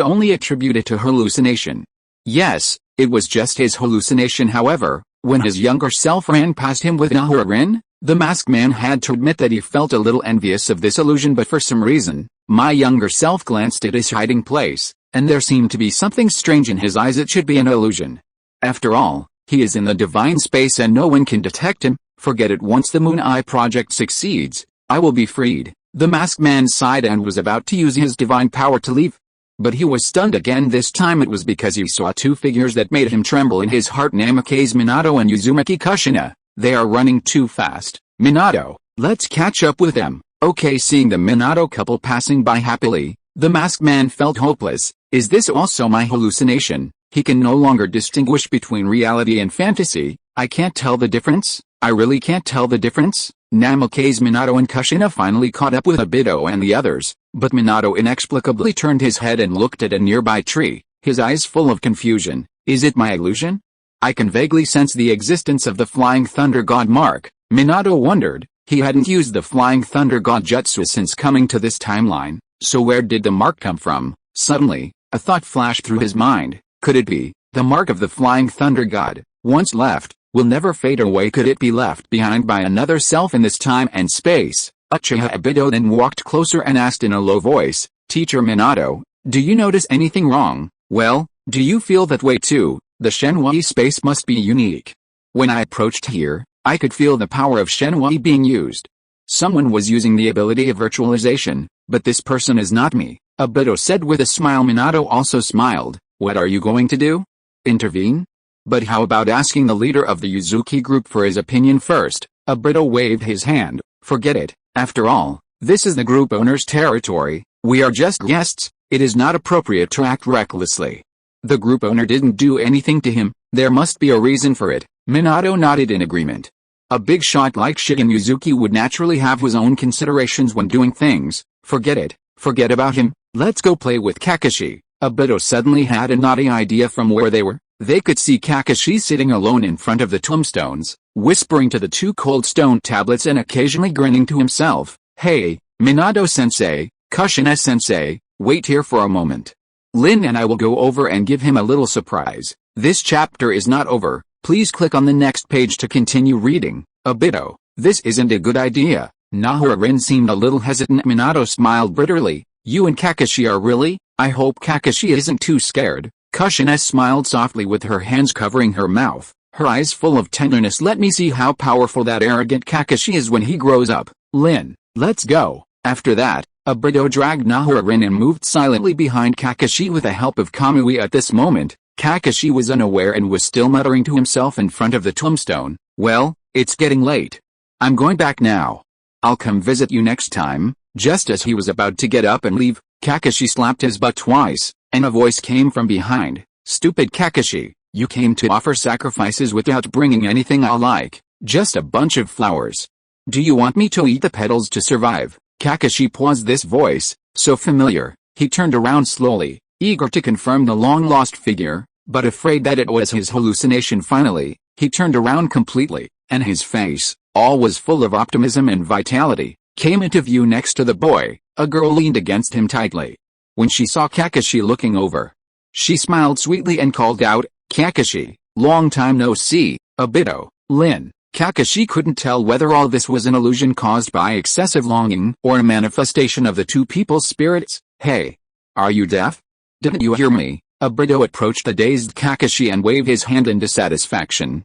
only attribute it to hallucination. Yes, it was just his hallucination. However, when his younger self ran past him with Nahorin, the masked man had to admit that he felt a little envious of this illusion. But for some reason, my younger self glanced at his hiding place, and there seemed to be something strange in his eyes. It should be an illusion. After all, he is in the divine space and no one can detect him. Forget it. Once the Moon Eye project succeeds, I will be freed. The masked man sighed and was about to use his divine power to leave. But he was stunned again. This time it was because he saw two figures that made him tremble in his heart. Namikaze Minato and Uzumaki Kushina. They are running too fast. Minato, let's catch up with them. Okay, seeing the Minato couple passing by happily, the masked man felt hopeless. Is this also my hallucination? He can no longer distinguish between reality and fantasy. I can't tell the difference. I really can't tell the difference. Namikaze, Minato and Kushina finally caught up with Obito and the others, but Minato inexplicably turned his head and looked at a nearby tree, his eyes full of confusion. Is it my illusion? I can vaguely sense the existence of the Flying Thunder God mark. Minato wondered. He hadn't used the Flying Thunder God jutsu since coming to this timeline, so where did the mark come from? Suddenly, a thought flashed through his mind. Could it be the mark of the Flying Thunder God? Once left, will never fade away. Could it be left behind by another self in this time and space? Uchiha Obito then walked closer and asked in a low voice, Teacher Minato, do you notice anything wrong? Well, do you feel that way too? The Shenwei space must be unique. When I approached here, I could feel the power of Shenwei being used. Someone was using the ability of virtualization, but this person is not me, Obito said with a smile. Minato also smiled. What are you going to do? Intervene? But how about asking the leader of the Yuzuki group for his opinion first? Obito waved his hand. Forget it. After all, this is the group owner's territory. We are just guests. It is not appropriate to act recklessly. The group owner didn't do anything to him. There must be a reason for it. Minato nodded in agreement. A big shot like Shinomiya Yuzuki would naturally have his own considerations when doing things. Forget it. Forget about him. Let's go play with Kakashi. Obito suddenly had a naughty idea. From where they were, they could see Kakashi sitting alone in front of the tombstones, whispering to the two cold stone tablets and occasionally grinning to himself. Hey, Minato-sensei, Kushina-sensei, wait here for a moment. Lin and I will go over and give him a little surprise. This chapter is not over. Please click on the next page to continue reading. Obito, this isn't a good idea. Nahara-rin seemed a little hesitant. Minato smiled bitterly. You and Kakashi are really? I hope Kakashi isn't too scared. Kushina smiled softly with her hands covering her mouth, her eyes full of tenderness. Let me see how powerful that arrogant Kakashi is when he grows up. Lin, let's go. After that, Obito dragged Nahara-rin and moved silently behind Kakashi with the help of Kamui. At this moment, Kakashi was unaware and was still muttering to himself in front of the tombstone. Well, it's getting late. I'm going back now. I'll come visit you next time. Just as he was about to get up and leave, Kakashi slapped his butt twice, and a voice came from behind. Stupid Kakashi, you came to offer sacrifices without bringing anything I like, just a bunch of flowers. Do you want me to eat the petals to survive? Kakashi paused. This voice, so familiar. He turned around slowly, eager to confirm the long-lost figure, but afraid that it was his hallucination. Finally, he turned around completely, and his face, all was full of optimism and vitality, came into view. Next to the boy, a girl leaned against him tightly. When she saw Kakashi looking over, she smiled sweetly and called out, Kakashi, long time no see. Obito, Lin. Kakashi couldn't tell whether all this was an illusion caused by excessive longing or a manifestation of the two people's spirits. Hey, are you deaf? Didn't you hear me? Obito approached the dazed Kakashi and waved his hand in dissatisfaction.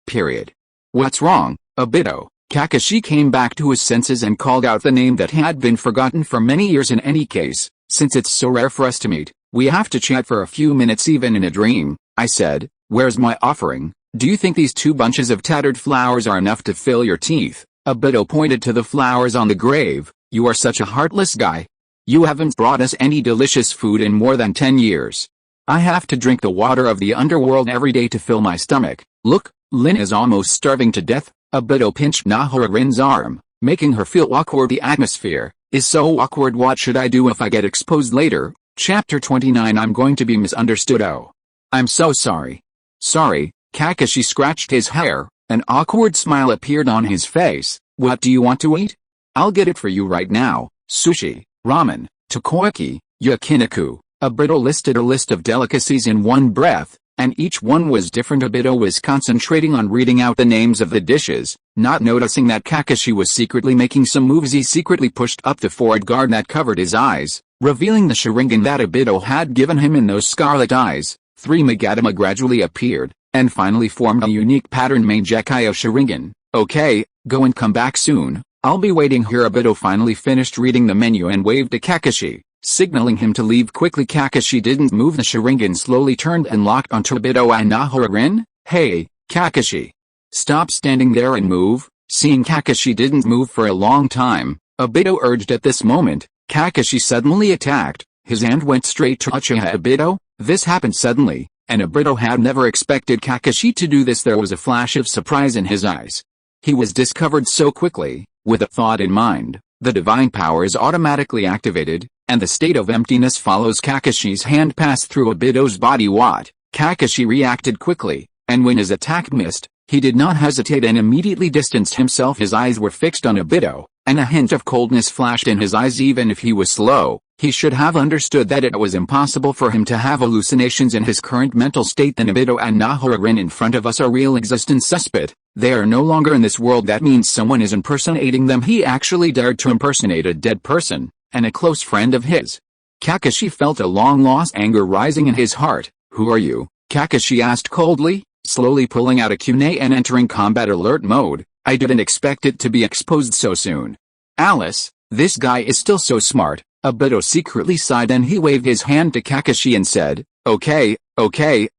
Period. What's wrong, Obito? Kakashi came back to his senses and called out the name that had been forgotten for many years. In any case, since it's so rare for us to meet, we have to chat for a few minutes even in a dream. I said, where's my offering? Do you think these two bunches of tattered flowers are enough to fill your teeth? Obito pointed to the flowers on the grave. You are such a heartless guy. You haven't brought us any delicious food in more than 10 years. I have to drink the water of the underworld every day to fill my stomach. Look, Lin is almost starving to death. Obito pinched Nahara-rin's arm, making her feel awkward. The atmosphere is so awkward. What should I do if I get exposed later? Chapter 29. I'm going to be misunderstood. Oh. I'm so sorry. Sorry. Kakashi scratched his hair. An awkward smile appeared on his face. What do you want to eat? I'll get it for you right now. Sushi, ramen, takoyaki, yakiniku. Obito listed a list of delicacies in one breath, and each one was different. Obito was concentrating on reading out the names of the dishes, not noticing that Kakashi was secretly making some moves. He secretly pushed up the forehead guard that covered his eyes, revealing the Sharingan that Obito had given him in those scarlet eyes. 3 Magatama gradually appeared, and finally formed a unique pattern Mangekyo Sharingan. Okay, go and come back soon. I'll be waiting here. Obito finally finished reading the menu and waved to Kakashi, signaling him to leave quickly. Kakashi didn't move. The Sharingan slowly turned and locked onto Obito and Nahara-rin. Hey, Kakashi. Stop standing there and move. Seeing Kakashi didn't move for a long time, Obito urged at this moment. Kakashi suddenly attacked. His hand went straight to Uchiha Obito. This happened suddenly, and Obito had never expected Kakashi to do this. There was a flash of surprise in his eyes. He was discovered so quickly. With a thought in mind, the divine power is automatically activated, and the state of emptiness follows Kakashi's hand pass through Obito's body. What? Kakashi reacted quickly, and when his attack missed, he did not hesitate and immediately distanced himself. His eyes were fixed on Obito, and a hint of coldness flashed in his eyes. Even if he was slow, he should have understood that it was impossible for him to have hallucinations in his current mental state. Then Obito and Nahorin in front of us are real existence suspect. They are no longer in this world. That means someone is impersonating them. He actually dared to impersonate a dead person, and a close friend of his. Kakashi felt a long-lost anger rising in his heart. Who are you? Kakashi asked coldly, slowly pulling out a kunai and entering combat alert mode. I didn't expect it to be exposed so soon. Alice, this guy is still so smart. Obito secretly sighed and he waved his hand to Kakashi and said, okay,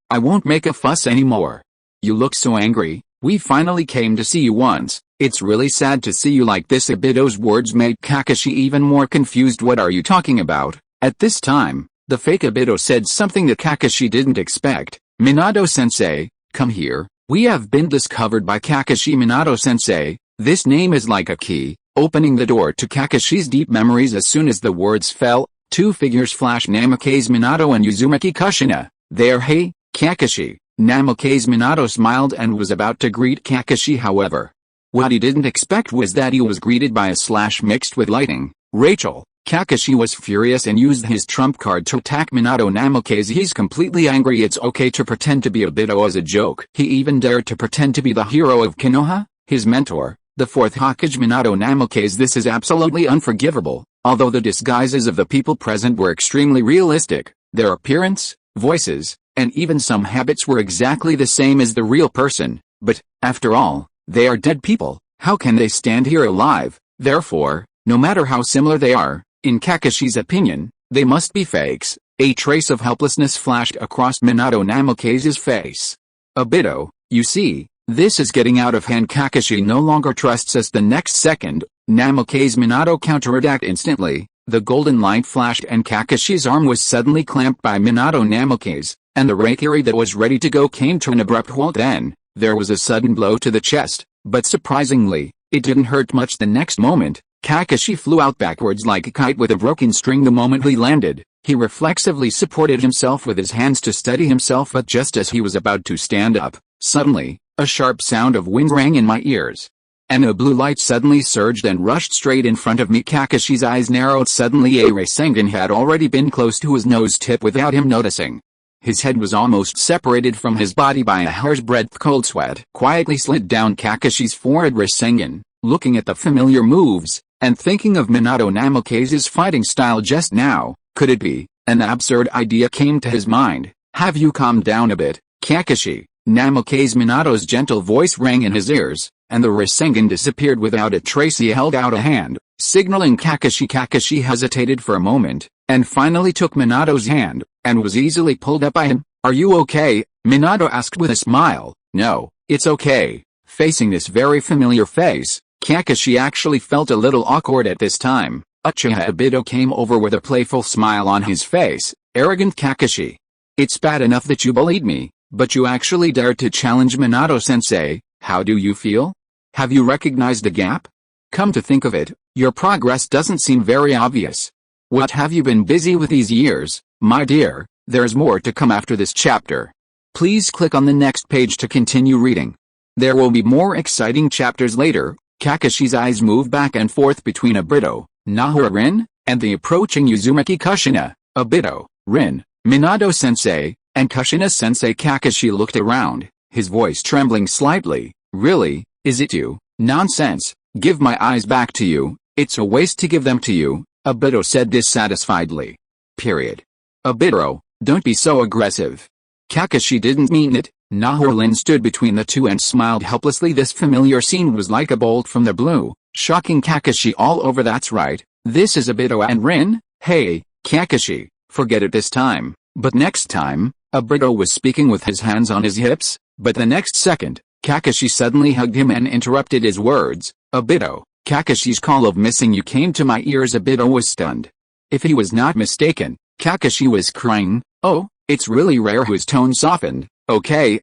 I won't make a fuss anymore. You look so angry. We finally came to see you once. It's really sad to see you like this. Obito's words made Kakashi even more confused. What are you talking about? At this time, the fake Obito said something that Kakashi didn't expect. Minato-sensei, come here. We have been discovered by Kakashi. Minato-sensei, this name is like a key, opening the door to Kakashi's deep memories. As soon as the words fell, two figures flashed. Namikaze Minato and Uzumaki Kushina. There. Hey, Kakashi. Namikaze Minato smiled and was about to greet Kakashi. However, what he didn't expect was that he was greeted by a slash mixed with lightning. Rachel. Kakashi was furious and used his trump card to attack Minato. Namikaze, he's completely angry. It's okay to pretend to be Obito as a joke. He even dared to pretend to be the hero of Konoha, his mentor, the fourth Hokage. Minato. Namikaze, this is absolutely unforgivable. Although the disguises of the people present were extremely realistic, their appearance, voices, and even some habits were exactly the same as the real person. But, after all, they are dead people. How can they stand here alive? Therefore, no matter how similar they are, in Kakashi's opinion, they must be fakes. A trace of helplessness flashed across Minato Namikaze's face. Obito, you see, this is getting out of hand. Kakashi no longer trusts us. The next second, Namikaze Minato counterattacked instantly. The golden light flashed and Kakashi's arm was suddenly clamped by Minato Namikaze, and the Raikiri that was ready to go came to an abrupt halt. Then, there was a sudden blow to the chest, but surprisingly, it didn't hurt much. The next moment, Kakashi flew out backwards like a kite with a broken string. The moment he landed, he reflexively supported himself with his hands to steady himself, but just as he was about to stand up, suddenly, a sharp sound of wind rang in my ears. And a blue light suddenly surged and rushed straight in front of me. Kakashi's eyes narrowed. Suddenly a Rasengan had already been close to his nose tip without him noticing. His head was almost separated from his body by a hair's breadth. Cold sweat quietly slid down Kakashi's forehead. Rasengan, looking at the familiar moves, and thinking of Minato Namikaze's fighting style just now, could it be? An absurd idea came to his mind. Have you calmed down a bit, Kakashi? Namikaze Minato's gentle voice rang in his ears, and the Rasengan disappeared without a trace. He held out a hand, signaling Kakashi. Kakashi hesitated for a moment, and finally took Minato's hand, and was easily pulled up by him. Are you okay? Minato asked with a smile. No, it's okay. Facing this very familiar face, Kakashi actually felt a little awkward at this time. Uchiha Obito came over with a playful smile on his face. Arrogant Kakashi. It's bad enough that you bullied me, but you actually dared to challenge Minato-sensei. How do you feel? Have you recognized the gap? Come to think of it, your progress doesn't seem very obvious. What have you been busy with these years, my dear? There's more to come after this chapter. Please click on the next page to continue reading. There will be more exciting chapters later. Kakashi's eyes moved back and forth between Obito, Nahorin, and the approaching Uzumaki Kushina. Obito, Rin, Minato-sensei, and Kushina-sensei. Kakashi looked around, his voice trembling slightly. Really, is it you? Nonsense, give my eyes back to you. It's a waste to give them to you, Obito said dissatisfiedly. Period. Obito, don't be so aggressive. Kakashi didn't mean it. Nahorin stood between the two and smiled helplessly. This familiar scene was like a bolt from the blue, shocking Kakashi all over. That's right, this is Obito and Rin. Hey, Kakashi, forget it this time, but next time. Obito was speaking with his hands on his hips, but the next second, Kakashi suddenly hugged him and interrupted his words. Obito, Kakashi's call of missing you came to my ears. Obito was stunned. If he was not mistaken, Kakashi was crying. Oh, it's really rare. His tone softened. Okay,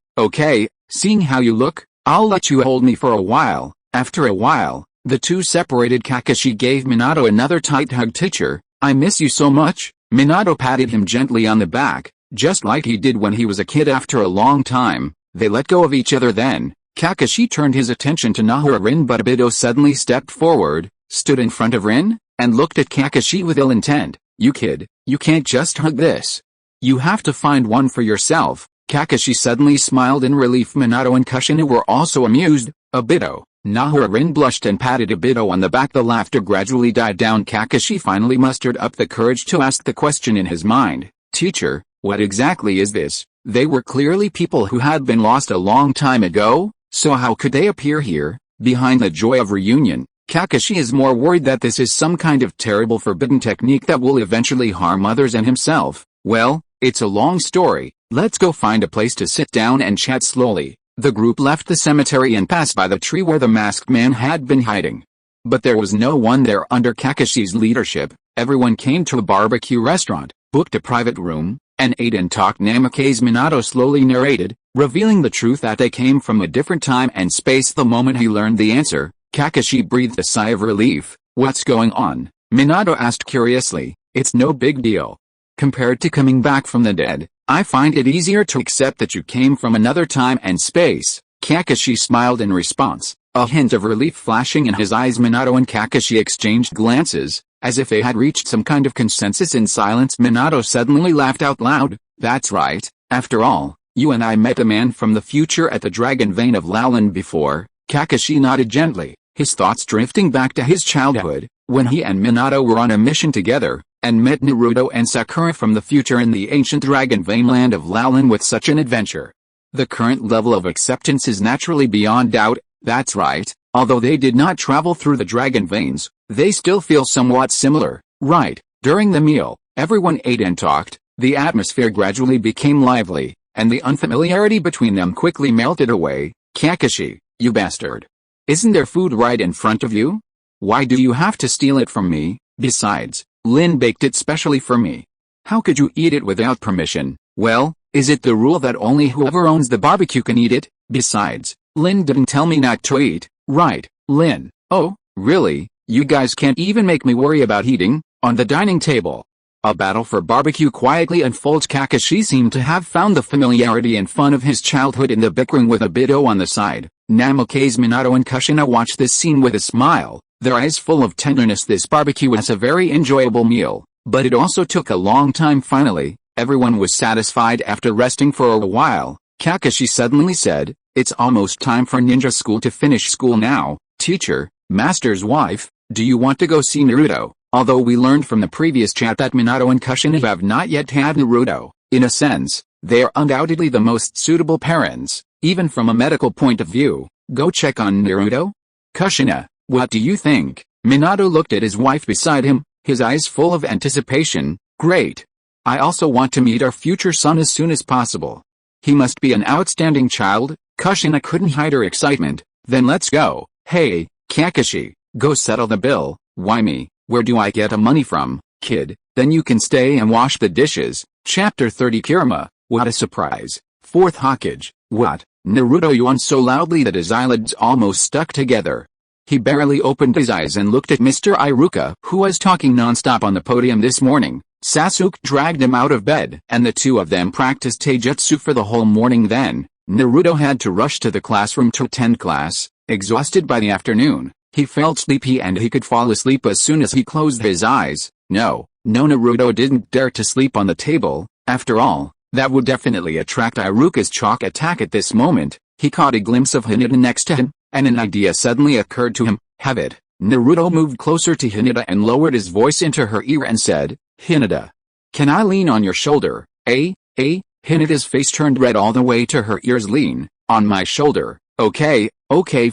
seeing how you look, I'll let you hold me for a while. After a while, the two separated. Kakashi gave Minato another tight hug. Teacher, I miss you so much. Minato patted him gently on the back, just like he did when he was a kid. After a long time, they let go of each other. Then, Kakashi turned his attention to Nahara Rin, but Obito suddenly stepped forward, stood in front of Rin, and looked at Kakashi with ill intent. You kid, you can't just hug this. You have to find one for yourself. Kakashi suddenly smiled in relief. Minato and Kushina were also amused. Obito. Nahara Rin blushed and patted Obito on the back. The laughter gradually died down. Kakashi finally mustered up the courage to ask the question in his mind. Teacher, what exactly is this? They were clearly people who had been lost a long time ago, so how could they appear here, behind the joy of reunion? Kakashi is more worried that this is some kind of terrible forbidden technique that will eventually harm others and himself. Well, it's a long story. Let's go find a place to sit down and chat. Slowly, the group left the cemetery and passed by the tree where the masked man had been hiding. But there was no one there. Under Kakashi's leadership, everyone came to a barbecue restaurant, booked a private room, and ate and talked. Namikaze Minato slowly narrated, revealing the truth that they came from a different time and space. The moment he learned the answer, Kakashi breathed a sigh of relief. What's going on? Minato asked curiously. It's no big deal. Compared to coming back from the dead, I find it easier to accept that you came from another time and space. Kakashi smiled in response, a hint of relief flashing in his eyes. Minato and Kakashi exchanged glances, as if they had reached some kind of consensus. In silence, Minato suddenly laughed out loud. That's right, after all, you and I met a man from the future at the Dragon Vein of Lowland before. Kakashi nodded gently, his thoughts drifting back to his childhood, when he and Minato were on a mission together, and met Naruto and Sakura from the future in the ancient Dragon Vein land of Lowland. With such an adventure, the current level of acceptance is naturally beyond doubt. That's right, although they did not travel through the Dragon Veins, they still feel somewhat similar, right? During the meal, everyone ate and talked, the atmosphere gradually became lively, and the unfamiliarity between them quickly melted away. Kakashi, you bastard. Isn't there food right in front of you? Why do you have to steal it from me? Besides, Lin baked it specially for me. How could you eat it without permission? Well, is it the rule that only whoever owns the barbecue can eat it? Besides, Lin didn't tell me not to eat, right, Lin? Oh, really? You guys can't even make me worry about eating? On the dining table, a battle for barbecue quietly unfolds. Kakashi seemed to have found the familiarity and fun of his childhood in the bickering with Obito on the side. Namikaze Minato and Kushina watched this scene with a smile, their eyes full of tenderness. This barbecue was a very enjoyable meal, but it also took a long time. Finally, everyone was satisfied. After resting for a while, Kakashi suddenly said, it's almost time for ninja school to finish school now. Teacher, master's wife, do you want to go see Naruto? Although we learned from the previous chat that Minato and Kushina have not yet had Naruto, in a sense, they are undoubtedly the most suitable parents, even from a medical point of view. Go check on Naruto? Kushina, what do you think? Minato looked at his wife beside him, his eyes full of anticipation. Great. I also want to meet our future son as soon as possible. He must be an outstanding child. Kushina couldn't hide her excitement. Then let's go. Hey, Kakashi, go settle the bill. Why me? Where do I get the money from, kid? Then you can stay and wash the dishes. Chapter 30. Kirama, what a surprise. Fourth Hokage. What? Naruto yawned so loudly that his eyelids almost stuck together. He barely opened his eyes and looked at Mr. Iruka, who was talking non-stop on the podium this morning. Sasuke dragged him out of bed, and the two of them practiced taijutsu for the whole morning. Then, Naruto had to rush to the classroom to attend class. Exhausted by the afternoon, he felt sleepy and he could fall asleep as soon as he closed his eyes. No, Naruto didn't dare to sleep on the table. After all, that would definitely attract Iruka's chalk attack. At this moment, he caught a glimpse of Hinata next to him, and an idea suddenly occurred to him. Have it. Naruto moved closer to Hinata and lowered his voice into her ear and said, Hinata, can I lean on your shoulder? Hinata's face turned red all the way to her ears. Lean on my shoulder. Okay.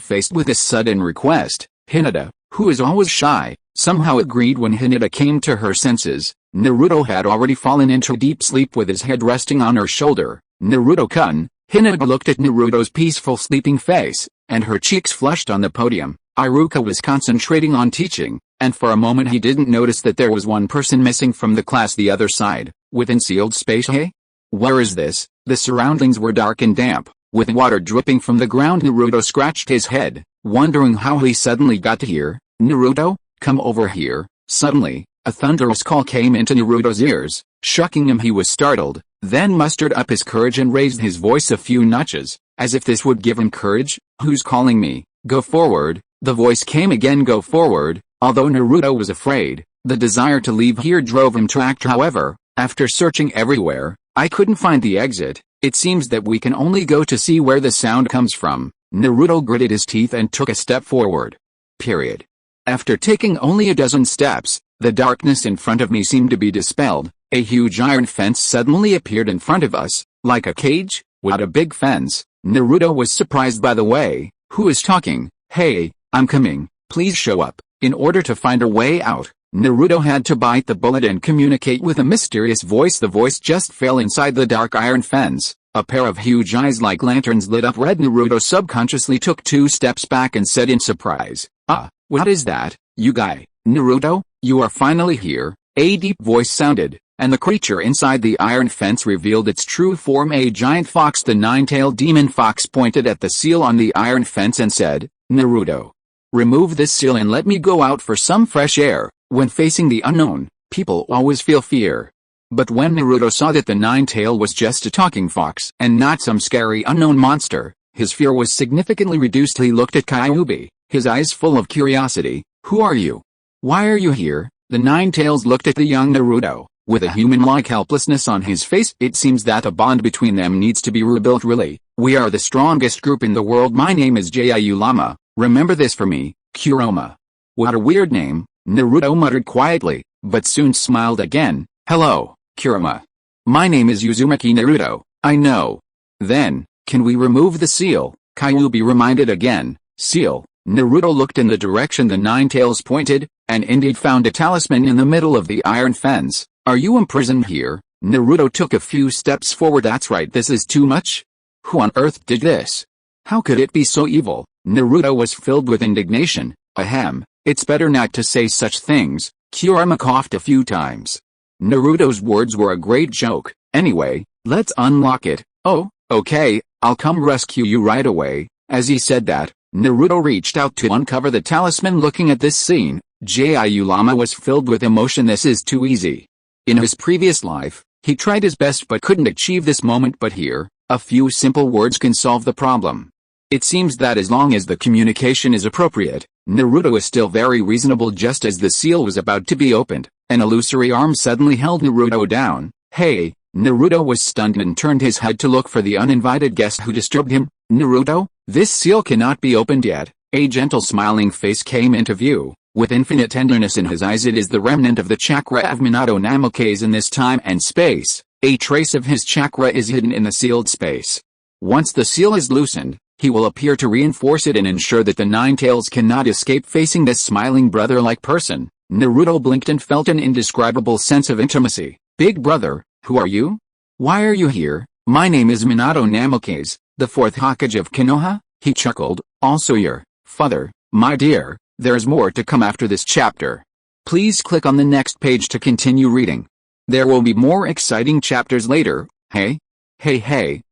Faced with this sudden request, Hinata, who is always shy, somehow agreed. When Hinata came to her senses, Naruto had already fallen into deep sleep with his head resting on her shoulder. Naruto-kun. Hinata looked at Naruto's peaceful sleeping face, and her cheeks flushed on the podium. Iruka was concentrating on teaching, and for a moment he didn't notice that there was one person missing from the class the other side, within sealed space. Hey? Where is this? The surroundings were dark and damp, with water dripping from the ground. Naruto scratched his head, wondering how he suddenly got here. Naruto, come over here. Suddenly, a thunderous call came into Naruto's ears, shocking him. He was startled, then mustered up his courage and raised his voice a few notches, as if this would give him courage. Who's calling me? Go forward. The voice came again. Go forward. Although Naruto was afraid, the desire to leave here drove him to act. However, after searching everywhere, I couldn't find the exit. It seems that we can only go to see where the sound comes from. Naruto gritted his teeth and took a step forward. Period. After taking only a dozen steps, the darkness in front of me seemed to be dispelled. A huge iron fence suddenly appeared in front of us, like a cage. What a big fence! Naruto was surprised by the way. Who is talking? Hey, I'm coming, please show up. In order to find a way out, Naruto had to bite the bullet and communicate with a mysterious voice. The voice just fell inside the dark iron fence. A pair of huge eyes like lanterns lit up red. Naruto subconsciously took 2 steps back and said in surprise, what is that, you guy? Naruto, you are finally here. A deep voice sounded, and the creature inside the iron fence revealed its true form, a giant fox. The 9-tailed demon fox pointed at the seal on the iron fence and said, Naruto, remove this seal and let me go out for some fresh air. When facing the unknown, people always feel fear. But when Naruto saw that the 9-tail was just a talking fox and not some scary unknown monster, his fear was significantly reduced. He looked at Kyuubi, his eyes full of curiosity. Who are you? Why are you here? The 9-tails looked at the young Naruto, with a human-like helplessness on his face. It seems that a bond between them needs to be rebuilt. Really, we are the strongest group in the world. My name is Jiu Remember this for me, Kuroma. What a weird name, Naruto muttered quietly, but soon smiled again. Hello, Kurama. My name is Uzumaki Naruto. I know. Then, can we remove the seal? Kyuubi reminded again. Seal. Naruto looked in the direction the 9-tails pointed, and indeed found a talisman in the middle of the iron fence. Are you imprisoned here? Naruto took a few steps forward. That's right, this is too much. Who on earth did this? How could it be so evil? Naruto was filled with indignation. Ahem, it's better not to say such things. Kurama coughed a few times. Naruto's words were a great joke. Anyway, let's unlock it. Oh, okay, I'll come rescue you right away. As he said that, Naruto reached out to uncover the talisman. Looking at this scene, Jiu was filled with emotion. This is too easy. In his previous life, he tried his best but couldn't achieve this moment. But here, a few simple words can solve the problem. It seems that as long as the communication is appropriate, Naruto is still very reasonable. Just as the seal was about to be opened, an illusory arm suddenly held Naruto down. Hey! Naruto was stunned and turned his head to look for the uninvited guest who disturbed him. Naruto, this seal cannot be opened yet. A gentle smiling face came into view, with infinite tenderness in his eyes. It is the remnant of the chakra of Minato Namikaze. In this time and space, a trace of his chakra is hidden in the sealed space. Once the seal is loosened, he will appear to reinforce it and ensure that the 9-tails cannot escape. Facing this smiling brother-like person, Naruto blinked and felt an indescribable sense of intimacy. Big brother, who are you? Why are you here? My name is Minato Namikaze, the 4th Hokage of Konoha. He chuckled. Also your father, my dear. There's more to come after this chapter. Please click on the next page to continue reading. There will be more exciting chapters later. Hey,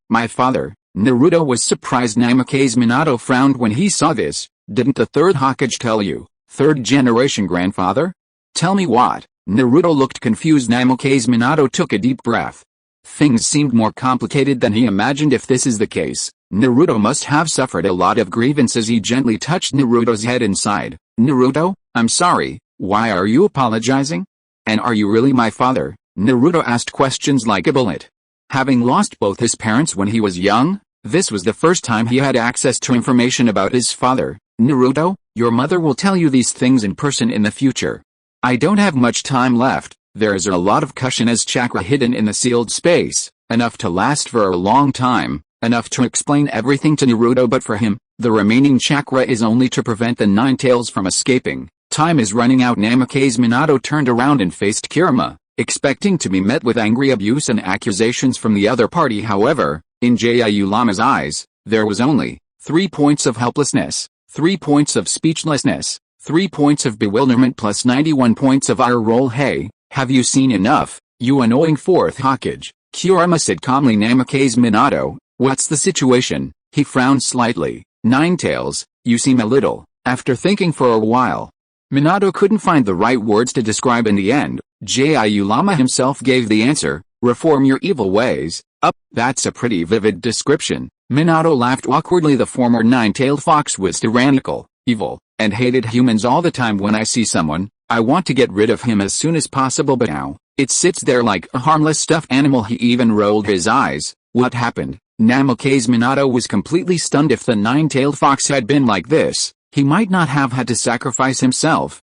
my father. Naruto was surprised. Namikaze Minato frowned when he saw this. Didn't the 3rd Hokage tell you? 3rd generation grandfather? Tell me what? Naruto looked confused. Namikaze Minato took a deep breath. Things seemed more complicated than he imagined. If this is the case, Naruto must have suffered a lot of grievances. He gently touched Naruto's head and sighed. Naruto, I'm sorry, why are you apologizing? And are you really my father? Naruto asked questions like a bullet. Having lost both his parents when he was young, this was the first time he had access to information about his father. Naruto, your mother will tell you these things in person in the future. I don't have much time left. There is a lot of Kushina's chakra hidden in the sealed space, enough to last for a long time, enough to explain everything to Naruto. But for him, the remaining chakra is only to prevent the 9-tails from escaping. Time is running out. Namikaze Minato turned around and faced Kurama, expecting to be met with angry abuse and accusations from the other party. However, in Jiu eyes, there was only 3 points of helplessness. 3 points of speechlessness, 3 points of bewilderment plus 91 points of eye roll. Hey, have you seen enough, you annoying fourth Hokage? Kurama said calmly. Namikaze Minato, what's the situation? He frowned slightly. Ninetales, you seem a little. After thinking for a while, Minato couldn't find the right words to describe in the end. Uzama himself gave the answer, reform your evil ways. That's a pretty vivid description. Minato laughed awkwardly. The former nine-tailed fox was tyrannical, evil, and hated humans all the time. When I see someone, I want to get rid of him as soon as possible, but now, it sits there like a harmless stuffed animal. He even rolled his eyes. What happened? Namikaze Minato was completely stunned. If the nine-tailed fox had been like this, he might not have had to sacrifice himself.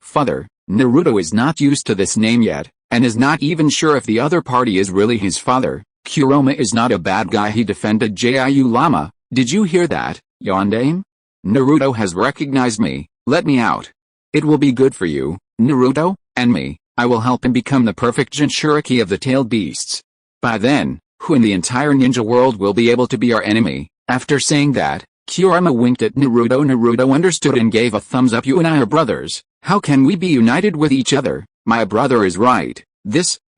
Father, Naruto is not used to this name yet, and is not even sure if the other party is really his father. Kurama is not a bad guy, he defended. Uzama, did you hear that, Yondaime? Naruto has recognized me, let me out. It will be good for you, Naruto, and me. I will help him become the perfect Jinchuriki of the tailed beasts. By then, who in the entire ninja world will be able to be our enemy? After saying that, Kurama winked at Naruto. Naruto understood and gave a thumbs up. You and I are brothers. How can we be united with each other? My brother is right.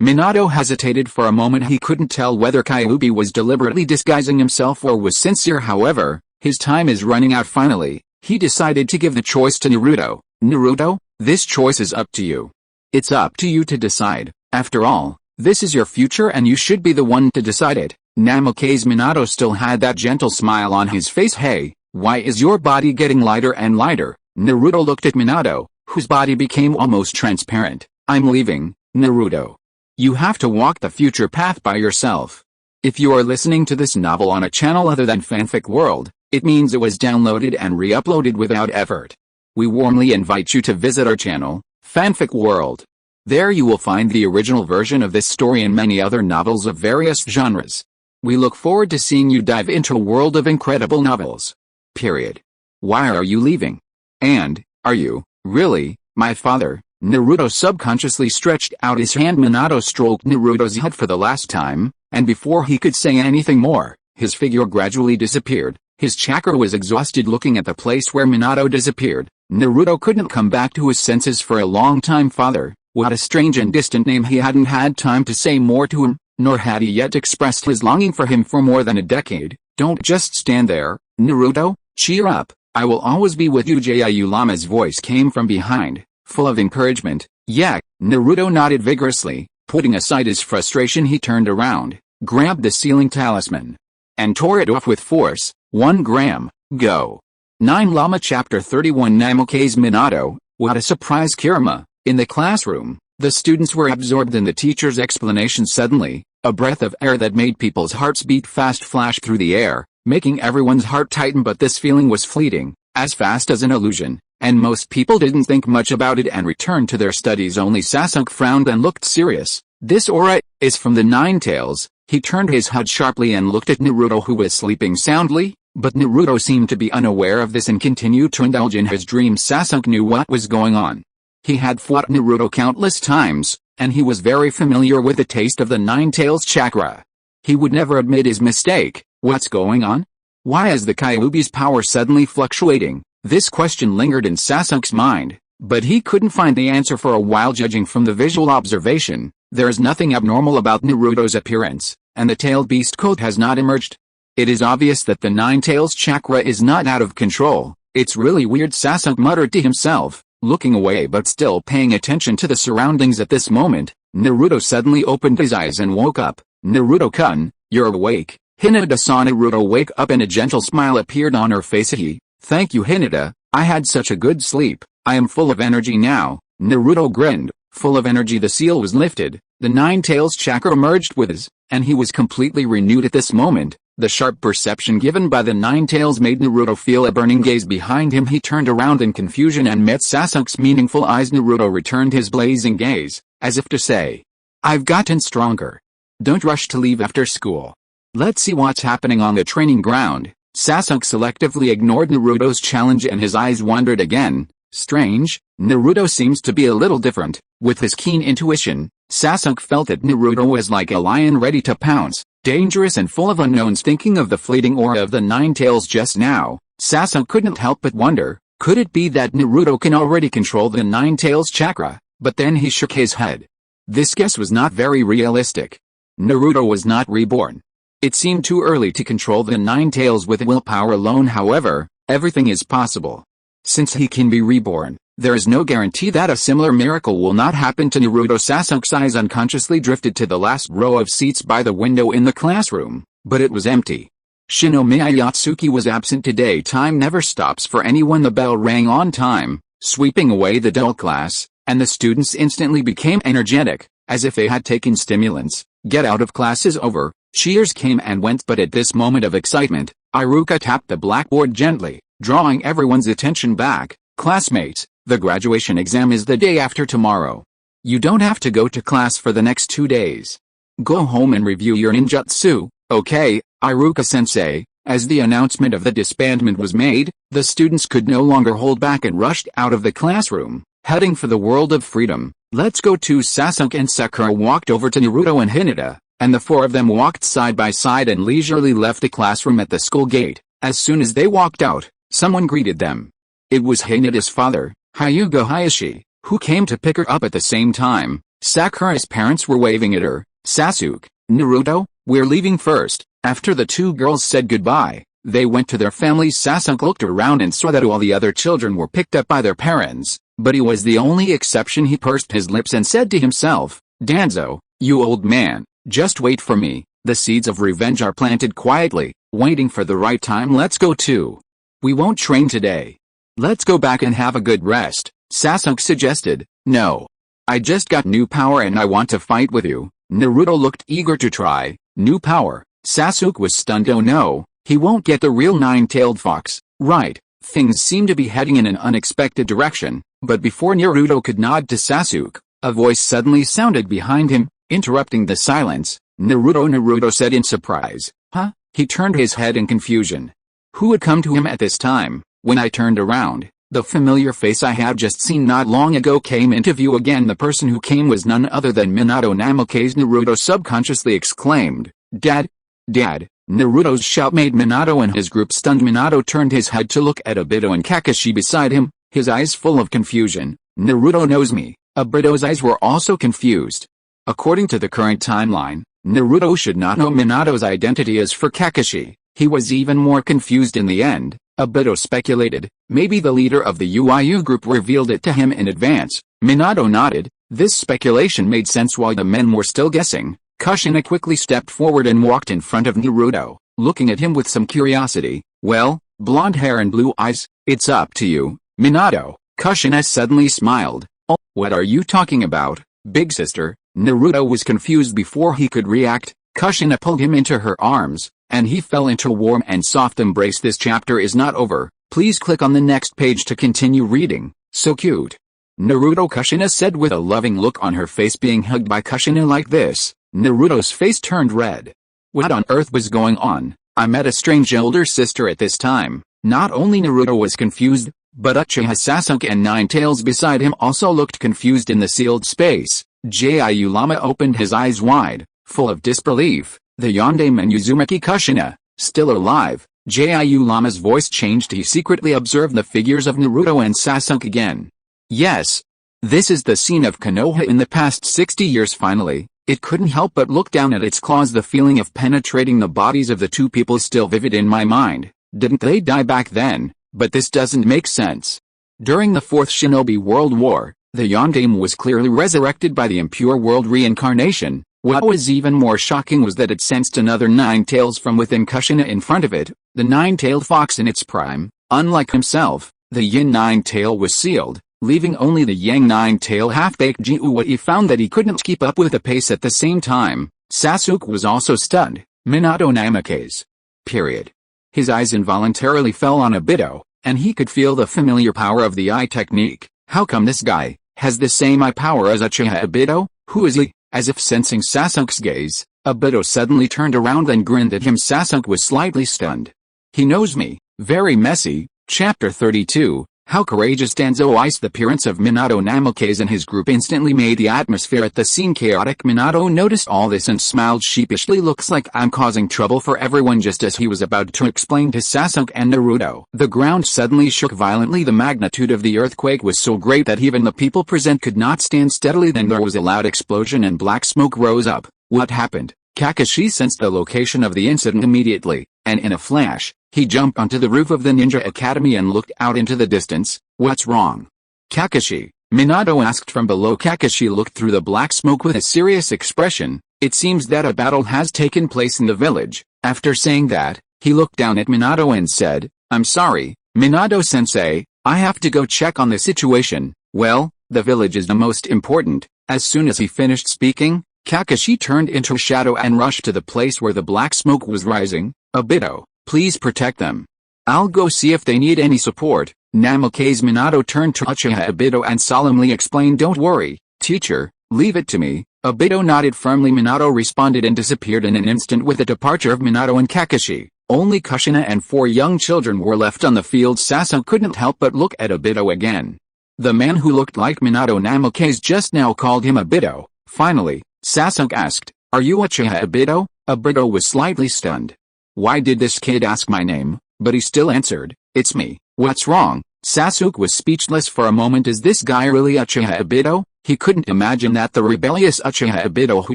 Minato hesitated for a moment. He couldn't tell whether Kyuubi was deliberately disguising himself or was sincere. However, his time is running out. Finally, he decided to give the choice to Naruto. Naruto, this choice is up to you. It's up to you to decide. After all, this is your future and you should be the one to decide it. Namikaze Minato still had that gentle smile on his face. Hey, why is your body getting lighter and lighter? Naruto looked at Minato, whose body became almost transparent. I'm leaving, Naruto. You have to walk the future path by yourself. If you are listening to this novel on a channel other than Fanfic World, it means it was downloaded and re-uploaded without effort. We warmly invite you to visit our channel, Fanfic World. There you will find the original version of this story and many other novels of various genres. We look forward to seeing you dive into a world of incredible novels. Period. Why are you leaving? And, are you, really, my father? Naruto subconsciously stretched out his hand. Minato stroked Naruto's head for the last time, and before he could say anything more, his figure gradually disappeared. His chakra was exhausted. Looking at the place where Minato disappeared, Naruto couldn't come back to his senses for a long time. Father, what a strange and distant name. He hadn't had time to say more to him, nor had he yet expressed his longing for him for more than a decade. Don't just stand there, Naruto, cheer up, I will always be with you. Uzama's voice came from behind, full of encouragement. Yeah, Naruto nodded vigorously. Putting aside his frustration, he turned around, grabbed the ceiling talisman, and tore it off with force. 1 gram, go. 9 Llama Chapter 31 Namikaze Minato, what a surprise. Kurama, in the classroom, the students were absorbed in the teacher's explanation. Suddenly, a breath of air that made people's hearts beat fast flashed through the air, making everyone's heart tighten. But this feeling was fleeting, as fast as an illusion, and most people didn't think much about it and returned to their studies. Only Sasuke frowned and looked serious. This aura is from the Nine Tails. He turned his head sharply and looked at Naruto, who was sleeping soundly, but Naruto seemed to be unaware of this and continued to indulge in his dreams. Sasuke knew what was going on. He had fought Naruto countless times, and he was very familiar with the taste of the Nine Tails chakra. He would never admit his mistake. What's going on? Why is the Kyuubi's power suddenly fluctuating? This question lingered in Sasuke's mind, but he couldn't find the answer for a while. Judging from the visual observation, there is nothing abnormal about Naruto's appearance, and the tailed beast coat has not emerged. It is obvious that the Nine Tails chakra is not out of control. It's really weird, Sasuke muttered to himself, looking away but still paying attention to the surroundings. At this moment, Naruto suddenly opened his eyes and woke up. Naruto-kun, you're awake. Hinata saw Naruto wake up and a gentle smile appeared on her face. Thank you, Hinata, I had such a good sleep. I am full of energy now. Naruto grinned, full of energy. The seal was lifted, the Nine Tails chakra merged with his, and he was completely renewed at this moment. The sharp perception given by the Nine Tails made Naruto feel a burning gaze behind him. He turned around in confusion and met Sasuke's meaningful eyes. Naruto returned his blazing gaze, as if to say, I've gotten stronger. Don't rush to leave after school. Let's see what's happening on the training ground. Sasuke selectively ignored Naruto's challenge and his eyes wandered again. Strange, Naruto seems to be a little different. With his keen intuition, Sasuke felt that Naruto was like a lion ready to pounce, dangerous and full of unknowns. Thinking of the fleeting aura of the Nine Tails just now, Sasuke couldn't help but wonder, could it be that Naruto can already control the Nine Tails chakra? But then he shook his head. This guess was not very realistic. Naruto was not reborn. It seemed too early to control the Nine Tails with willpower alone. However, everything is possible. Since he can be reborn, there is no guarantee that a similar miracle will not happen to Naruto. Sasuke's eyes unconsciously drifted to the last row of seats by the window in the classroom, but it was empty. Shinomiya Yuzuki was absent today. Time never stops for anyone. The bell rang on time, sweeping away the dull class, and the students instantly became energetic, as if they had taken stimulants. Get out of class is over. Cheers came and went, but at this moment of excitement, Iruka tapped the blackboard gently, drawing everyone's attention back. Classmates, the graduation exam is the day after tomorrow. You don't have to go to class for the next 2 days. Go home and review your ninjutsu, okay, Iruka-sensei. As the announcement of the disbandment was made, the students could no longer hold back and rushed out of the classroom, heading for the world of freedom. Let's go to Sasuke and Sakura walked over to Naruto and Hinata, and the four of them walked side by side and leisurely left the classroom at the school gate. As soon as they walked out, someone greeted them. It was Hinata's father, Hyuga Hayashi, who came to pick her up at the same time. Sakura's parents were waving at her. Sasuke, Naruto, we're leaving first. After the two girls said goodbye, they went to their families. Sasuke looked around and saw that all the other children were picked up by their parents, but he was the only exception. He pursed his lips and said to himself, Danzo, you old man, just wait for me. The seeds of revenge are planted quietly, waiting for the right time. Let's go too. We won't train today. Let's go back and have a good rest, Sasuke suggested. No. I just got new power and I want to fight with you. Naruto looked eager to try. New power? Sasuke was stunned. Oh no, he won't get the real nine-tailed fox, right? Things seem to be heading in an unexpected direction, but before Naruto could nod to Sasuke, a voice suddenly sounded behind him, interrupting the silence. Naruto said in surprise. Huh? He turned his head in confusion. Who had come to him at this time? When I turned around, the familiar face I had just seen not long ago came into view again. The person who came was none other than Minato Namikaze. Naruto subconsciously exclaimed, Dad! Dad! Naruto's shout made Minato and his group stunned. Minato turned his head to look at Obito and Kakashi beside him, his eyes full of confusion. Naruto knows me. Obito's eyes were also confused. According to the current timeline, Naruto should not know Minato's identity. As for Kakashi, he was even more confused in the end. Obito speculated, maybe the leader of the UIU group revealed it to him in advance. Minato nodded. This speculation made sense. While the men were still guessing, Kushina quickly stepped forward and walked in front of Naruto, looking at him with some curiosity. Well, blonde hair and blue eyes, it's up to you, Minato. Kushina suddenly smiled. Oh, what are you talking about, big sister? Naruto was confused before he could react. Kushina pulled him into her arms, and he fell into a warm and soft embrace. This chapter is not over. Please click on the next page to continue reading. So cute. Naruto, Kushina said with a loving look on her face. Being hugged by Kushina like this, Naruto's face turned red. What on earth was going on? I met a strange older sister at this time. Not only Naruto was confused, but Uchiha Sasuke and Nine Tails beside him also looked confused. In the sealed space, Jiu Lama opened his eyes wide, full of disbelief. The Yondaime and Uzumaki. Kushina, still alive. Jiu Lama's voice changed. He secretly observed the figures of Naruto and Sasuke again. Yes. This is the scene of Konoha in the past 60 years. Finally, it couldn't help but look down at its claws. The feeling of penetrating the bodies of the two people is still vivid in my mind. Didn't they die back then? But this doesn't make sense. During the Fourth Shinobi World War, the Yondaime was clearly resurrected by the impure world reincarnation. What was even more shocking was that it sensed another Nine Tails from within Kushina in front of it, the nine-tailed fox in its prime. Unlike himself, the Yin Nine-Tail was sealed, leaving only the Yang Nine-Tail half-baked. He found that he couldn't keep up with the pace at the same time. Sasuke was also stunned. Minato Namikaze. Period. His eyes involuntarily fell on Obito, and he could feel the familiar power of the eye technique. How come this guy has the same eye power as Uchiha Obito? Who is he? As if sensing Sasuke's gaze, Obito suddenly turned around and grinned at him. Sasuke was slightly stunned. He knows me. Very messy. Chapter 32. How courageous Danzo iced. The appearance of Minato Namikaze and his group instantly made the atmosphere at the scene chaotic. Minato noticed all this and smiled sheepishly. Looks like I'm causing trouble for everyone. Just as he was about to explain to Sasuke and Naruto, the ground suddenly shook violently. The magnitude of the earthquake was so great that even the people present could not stand steadily. Then there was a loud explosion and black smoke rose up. What happened? Kakashi sensed the location of the incident immediately, and in a flash, he jumped onto the roof of the Ninja Academy and looked out into the distance. What's wrong? Kakashi, Minato asked from below. Kakashi looked through the black smoke with a serious expression. It seems that a battle has taken place in the village. After saying that, he looked down at Minato and said, I'm sorry, Minato-sensei, I have to go check on the situation. Well, the village is the most important. As soon as he finished speaking, Kakashi turned into a shadow and rushed to the place where the black smoke was rising. Obito, please protect them. I'll go see if they need any support. Namikaze. Minato turned to Uchiha Obito and solemnly explained, don't worry, teacher, leave it to me. Obito nodded firmly. Minato responded and disappeared in an instant. With the departure of Minato and Kakashi, only Kushina and 4 young children were left on the field. Sasuke couldn't help but look at Obito again. The man who looked like Minato Namikaze just now called him Obito. Finally, Sasuke asked, are you Uchiha Obito? Obito was slightly stunned. Why did this kid ask my name? But he still answered, it's me. What's wrong? Sasuke was speechless for a moment. Is this guy really Uchiha Obito? He couldn't imagine that the rebellious Uchiha Obito who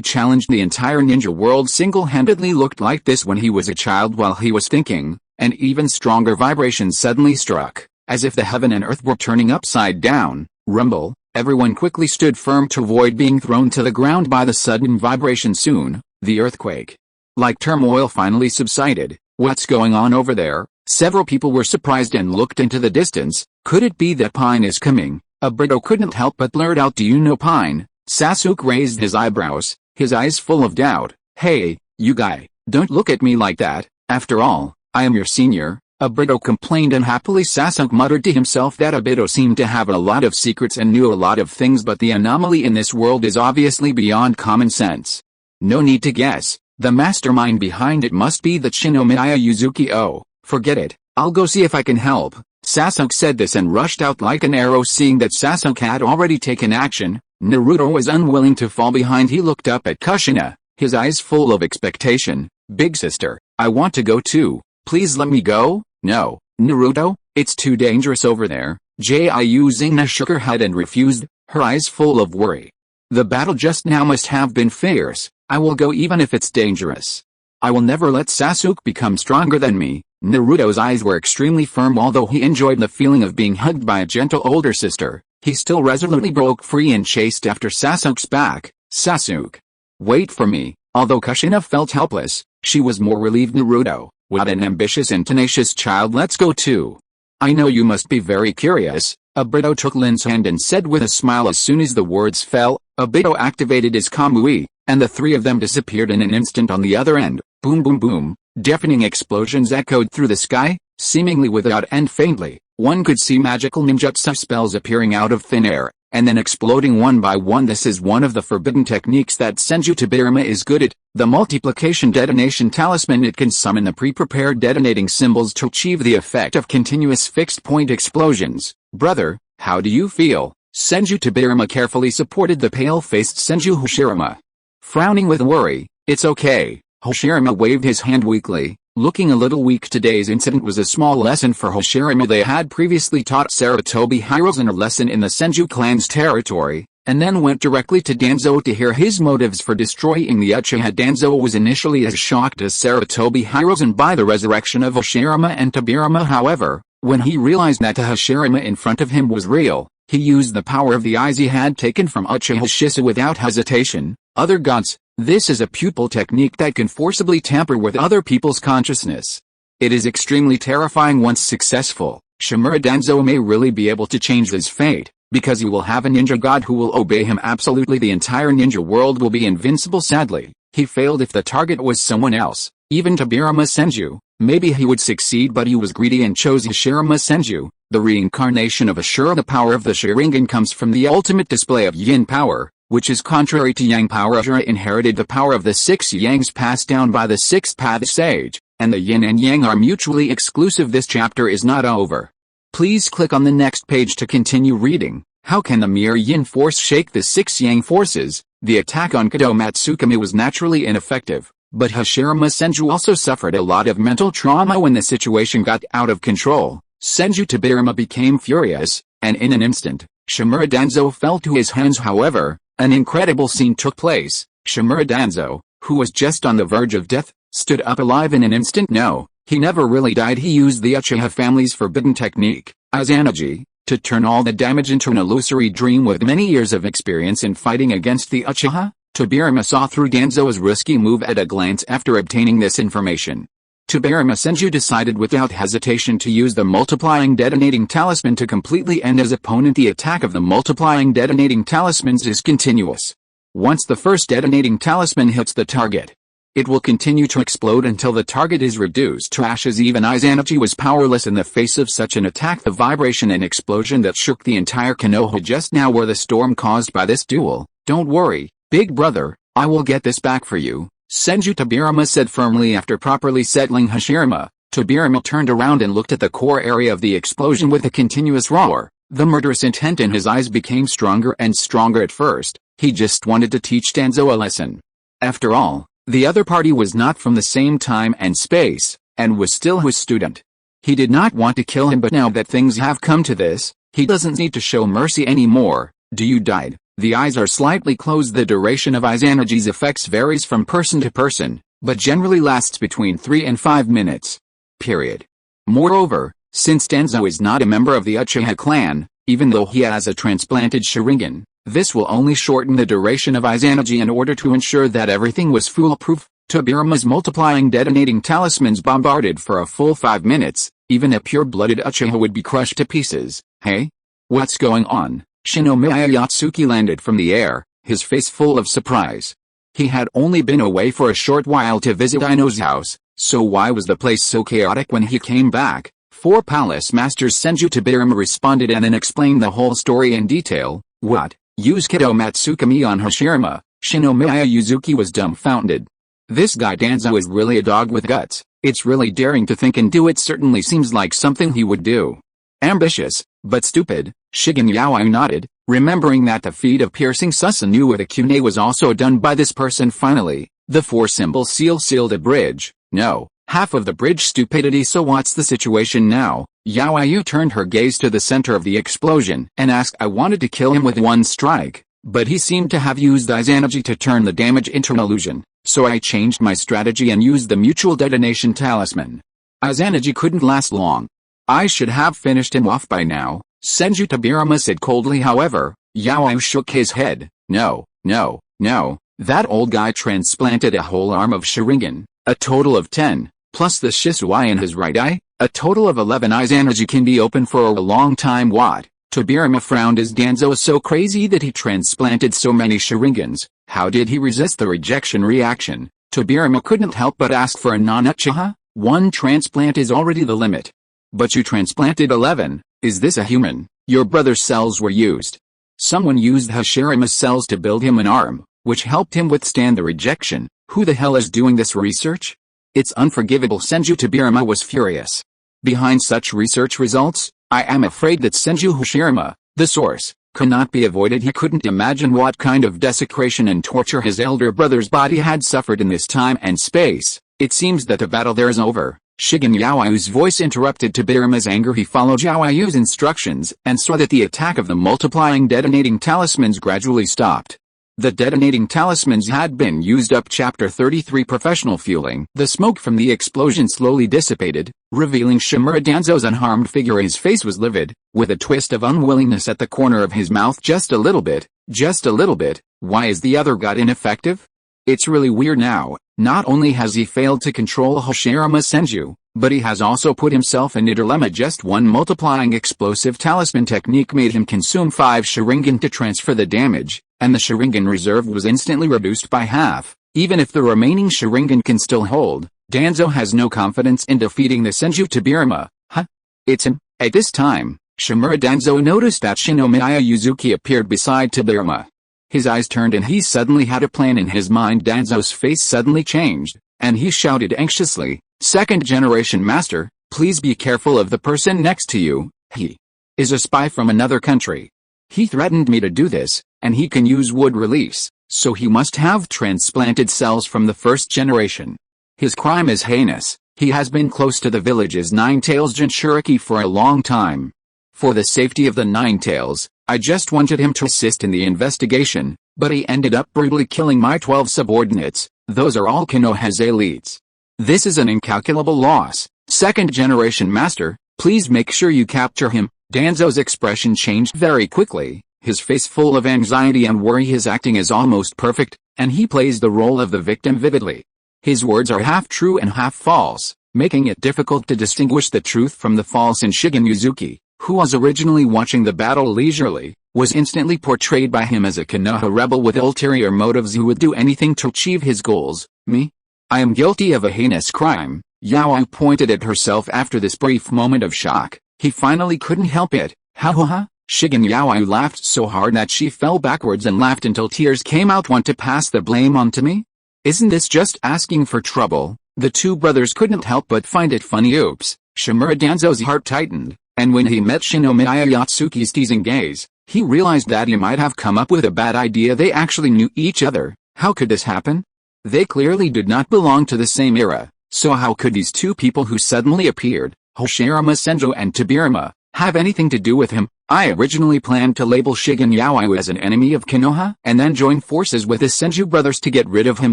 challenged the entire ninja world single-handedly looked like this when he was a child. While he was thinking, an even stronger vibration suddenly struck, as if the heaven and earth were turning upside down. Rumble. Everyone quickly stood firm to avoid being thrown to the ground by the sudden vibration. Soon, the earthquake, like turmoil, finally subsided. What's going on over there? Several people were surprised and looked into the distance. Could it be that Pine is coming? Obito couldn't help but blurt out, do you know Pine? Sasuke raised his eyebrows, his eyes full of doubt. Hey, you guy, don't look at me like that. After all, I am your senior. Obito complained unhappily. Sasuke muttered to himself that Obito seemed to have a lot of secrets and knew a lot of things, but the anomaly in this world is obviously beyond common sense. No need to guess. The mastermind behind it must be the Shinomiya Yuzuki. Oh, forget it. I'll go see if I can help. Sasuke said this and rushed out like an arrow. Seeing that Sasuke had already taken action, Naruto was unwilling to fall behind. He looked up at Kushina, his eyes full of expectation. Big sister, I want to go too. Please let me go. No, Naruto, it's too dangerous over there. Zina shook her head and refused, her eyes full of worry. The battle just now must have been fierce. I will go even if it's dangerous. I will never let Sasuke become stronger than me. Naruto's eyes were extremely firm. Although he enjoyed the feeling of being hugged by a gentle older sister, he still resolutely broke free and chased after Sasuke's back. Sasuke, wait for me. Although Kushina felt helpless, she was more relieved. Naruto, what an ambitious and tenacious child. Let's go too. I know you must be very curious. Obito took Lin's hand and said with a smile. As soon as the words fell, Obito activated his Kamui, and the 3 of them disappeared in an instant on the other end. Boom boom boom. Deafening explosions echoed through the sky, seemingly without end. Faintly, one could see magical ninjutsu spells appearing out of thin air, and then exploding one by one. This is one of the forbidden techniques that Senju Tobirama is good at, the multiplication detonation talisman. It can summon the pre-prepared detonating symbols to achieve the effect of continuous fixed-point explosions. Brother, how do you feel? Senju Tobirama carefully supported the pale-faced Senju Hashirama, frowning with worry. It's okay. Hashirama waved his hand weakly, looking a little weak. Today's incident was a small lesson for Hashirama. They had previously taught Sarutobi Hiruzen a lesson in the Senju clan's territory, and then went directly to Danzo to hear his motives for destroying the Uchiha. Danzo was initially as shocked as Sarutobi Hiruzen by the resurrection of Hashirama and Tobirama. However, when he realized that the Hashirama in front of him was real, he used the power of the eyes he had taken from Uchiha Shisa without hesitation. Other gods. This is a pupil technique that can forcibly tamper with other people's consciousness. It is extremely terrifying once successful. Shimura Danzo may really be able to change his fate, because he will have a ninja god who will obey him absolutely. The entire ninja world will be invincible. Sadly, he failed. If the target was someone else, even Tobirama Senju, maybe he would succeed, but he was greedy and chose Hashirama Senju, the reincarnation of Ashura. The power of the Sharingan comes from the ultimate display of yin power, which is contrary to yang power. Ashura inherited the power of the 6 yangs passed down by the 6th path sage, and the yin and yang are mutually exclusive. This chapter is not over. Please click on the next page to continue reading. How can the mere yin force shake the 6 yang forces? The attack on Kado Matsukami was naturally ineffective, but Hashirama Senju also suffered a lot of mental trauma when the situation got out of control. Senju Tobirama became furious, and in an instant, Shimura Danzo fell to his hands. However, an incredible scene took place. Shimura Danzo, who was just on the verge of death, stood up alive in an instant. No, he never really died. He used the Uchiha family's forbidden technique, Izanagi, to turn all the damage into an illusory dream. With many years of experience in fighting against the Uchiha, Tobirama saw through Danzo's risky move at a glance. After obtaining this information, Tobirama Senju decided without hesitation to use the multiplying detonating talisman to completely end his opponent. The attack of the multiplying detonating talismans is continuous. Once the first detonating talisman hits the target, it will continue to explode until the target is reduced to ashes. Even Izanagi was powerless in the face of such an attack. The vibration and explosion that shook the entire Konoha just now were the storm caused by this duel. Don't worry, big brother, I will get this back for you, Senju Tobirama said firmly. After properly settling Hashirama, Tobirama turned around and looked at the core area of the explosion with a continuous roar. The murderous intent in his eyes became stronger and stronger. At first, he just wanted to teach Danzo a lesson. After all, the other party was not from the same time and space, and was still his student. He did not want to kill him, but now that things have come to this, he doesn't need to show mercy anymore. Do you died? The eyes are slightly closed. The duration of Izanagi's effects varies from person to person, but generally lasts between 3 and 5 minutes. Period. Moreover, since Danzo is not a member of the Uchiha clan, even though he has a transplanted Sharingan, this will only shorten the duration of Izanagi. In order to ensure that everything was foolproof, Tobirama's multiplying detonating talismans bombarded for a full 5 minutes. Even a pure-blooded Uchiha would be crushed to pieces. Hey? What's going on? Shinomiya Yuzuki landed from the air, his face full of surprise. He had only been away for a short while to visit Ino's house, so why was the place so chaotic when he came back? 4 palace masters Senju Tobirama responded and then explained the whole story in detail. What? Use Kado Matsukami on Hashirama? Shinomiya Yuzuki was dumbfounded. This guy Danzo is really a dog with guts. It's really daring to think and do. It certainly seems like something he would do. Ambitious, but stupid, Shigen Yaoi nodded, remembering that the feat of piercing Susanoo with a kunai was also done by this person. Finally, the 4-symbol seal sealed a bridge. No, half of the bridge stupidity. So what's the situation now? Yaoyu turned her gaze to the center of the explosion and asked. I wanted to kill him with one strike, but he seemed to have used Izanagi to turn the damage into an illusion, so I changed my strategy and used the mutual detonation talisman. Izanagi couldn't last long. I should have finished him off by now, Senju Tobirama said coldly. However, Yaoyu shook his head. No, no, no, that old guy transplanted a whole arm of Sharingan, a total of 10, plus the Shisui in his right eye. A total of 11 Izanagi can be open for a long time. What? Tobirama frowned. Is Danzo so crazy that he transplanted so many Sharingans? How did he resist the rejection reaction? Tobirama couldn't help but ask for a non-Uchiha. 1 transplant is already the limit. But you transplanted 11. Is this a human? Your brother's cells were used. Someone used Hashirama's cells to build him an arm, which helped him withstand the rejection. Who the hell is doing this research? It's unforgivable. Senju Tobirama was furious. Behind such research results, I am afraid that Senju Hashirama, the source, cannot be avoided. He couldn't imagine what kind of desecration and torture his elder brother's body had suffered in this time and space. It seems that the battle there is over. Shigen Yaoyu's voice interrupted Tobirama's anger. He followed Yaoyu's instructions and saw that the attack of the multiplying detonating talismans gradually stopped. The detonating talismans had been used up. Chapter 33 Professional Fueling. The smoke from the explosion slowly dissipated, revealing Shimura Danzo's unharmed figure. His face was livid, with a twist of unwillingness at the corner of his mouth. Just a little bit, just a little bit. Why is the other god ineffective? It's really weird now. Not only has he failed to control Hashirama Senju, but he has also put himself in a dilemma. Just one multiplying explosive talisman technique made him consume 5 Sharingan to transfer the damage, and the Sharingan reserve was instantly reduced by half. Even if the remaining Sharingan can still hold, Danzo has no confidence in defeating the Senju Tobirama. Huh? It's him. At this time, Shimura Danzo noticed that Shinomiya Yuzuki appeared beside Tobirama. His eyes turned and he suddenly had a plan in his mind. Danzo's face suddenly changed, and he shouted anxiously, "Second generation master, please be careful of the person next to you." He is a spy from another country. He threatened me to do this, and he can use wood release, so he must have transplanted cells from the first generation. His crime is heinous. He has been close to the village's Nine-Tails Jinchuriki for a long time. For the safety of the Nine-Tails, I just wanted him to assist in the investigation, but he ended up brutally killing my 12 subordinates. Those are all Konoha's elites. This is an incalculable loss. Second generation master, please make sure you capture him. Danzo's expression changed very quickly, his face full of anxiety and worry. His acting is almost perfect, and he plays the role of the victim vividly. His words are half true and half false, making it difficult to distinguish the truth from the false. And Shinomiya Yuzuki, who was originally watching the battle leisurely, was instantly portrayed by him as a Konoha rebel with ulterior motives who would do anything to achieve his goals. Me? I am guilty of a heinous crime, Yaoi pointed at herself after this brief moment of shock. He finally couldn't help it. Ha ha ha. Shinomiya Yuzuki laughed so hard that she fell backwards and laughed until tears came out. Want to pass the blame on to me? Isn't this just asking for trouble? The two brothers couldn't help but find it funny. Oops. Shimura Danzo's heart tightened, and when he met Shinomiya Yuzuki's teasing gaze, he realized that he might have come up with a bad idea. They actually knew each other. How could this happen? They clearly did not belong to the same era, so how could these two people who suddenly appeared, Hashirama Senju and Tobirama, have anything to do with him? I originally planned to label Shinomiya Yuzuki as an enemy of Konoha and then join forces with the Senju brothers to get rid of him.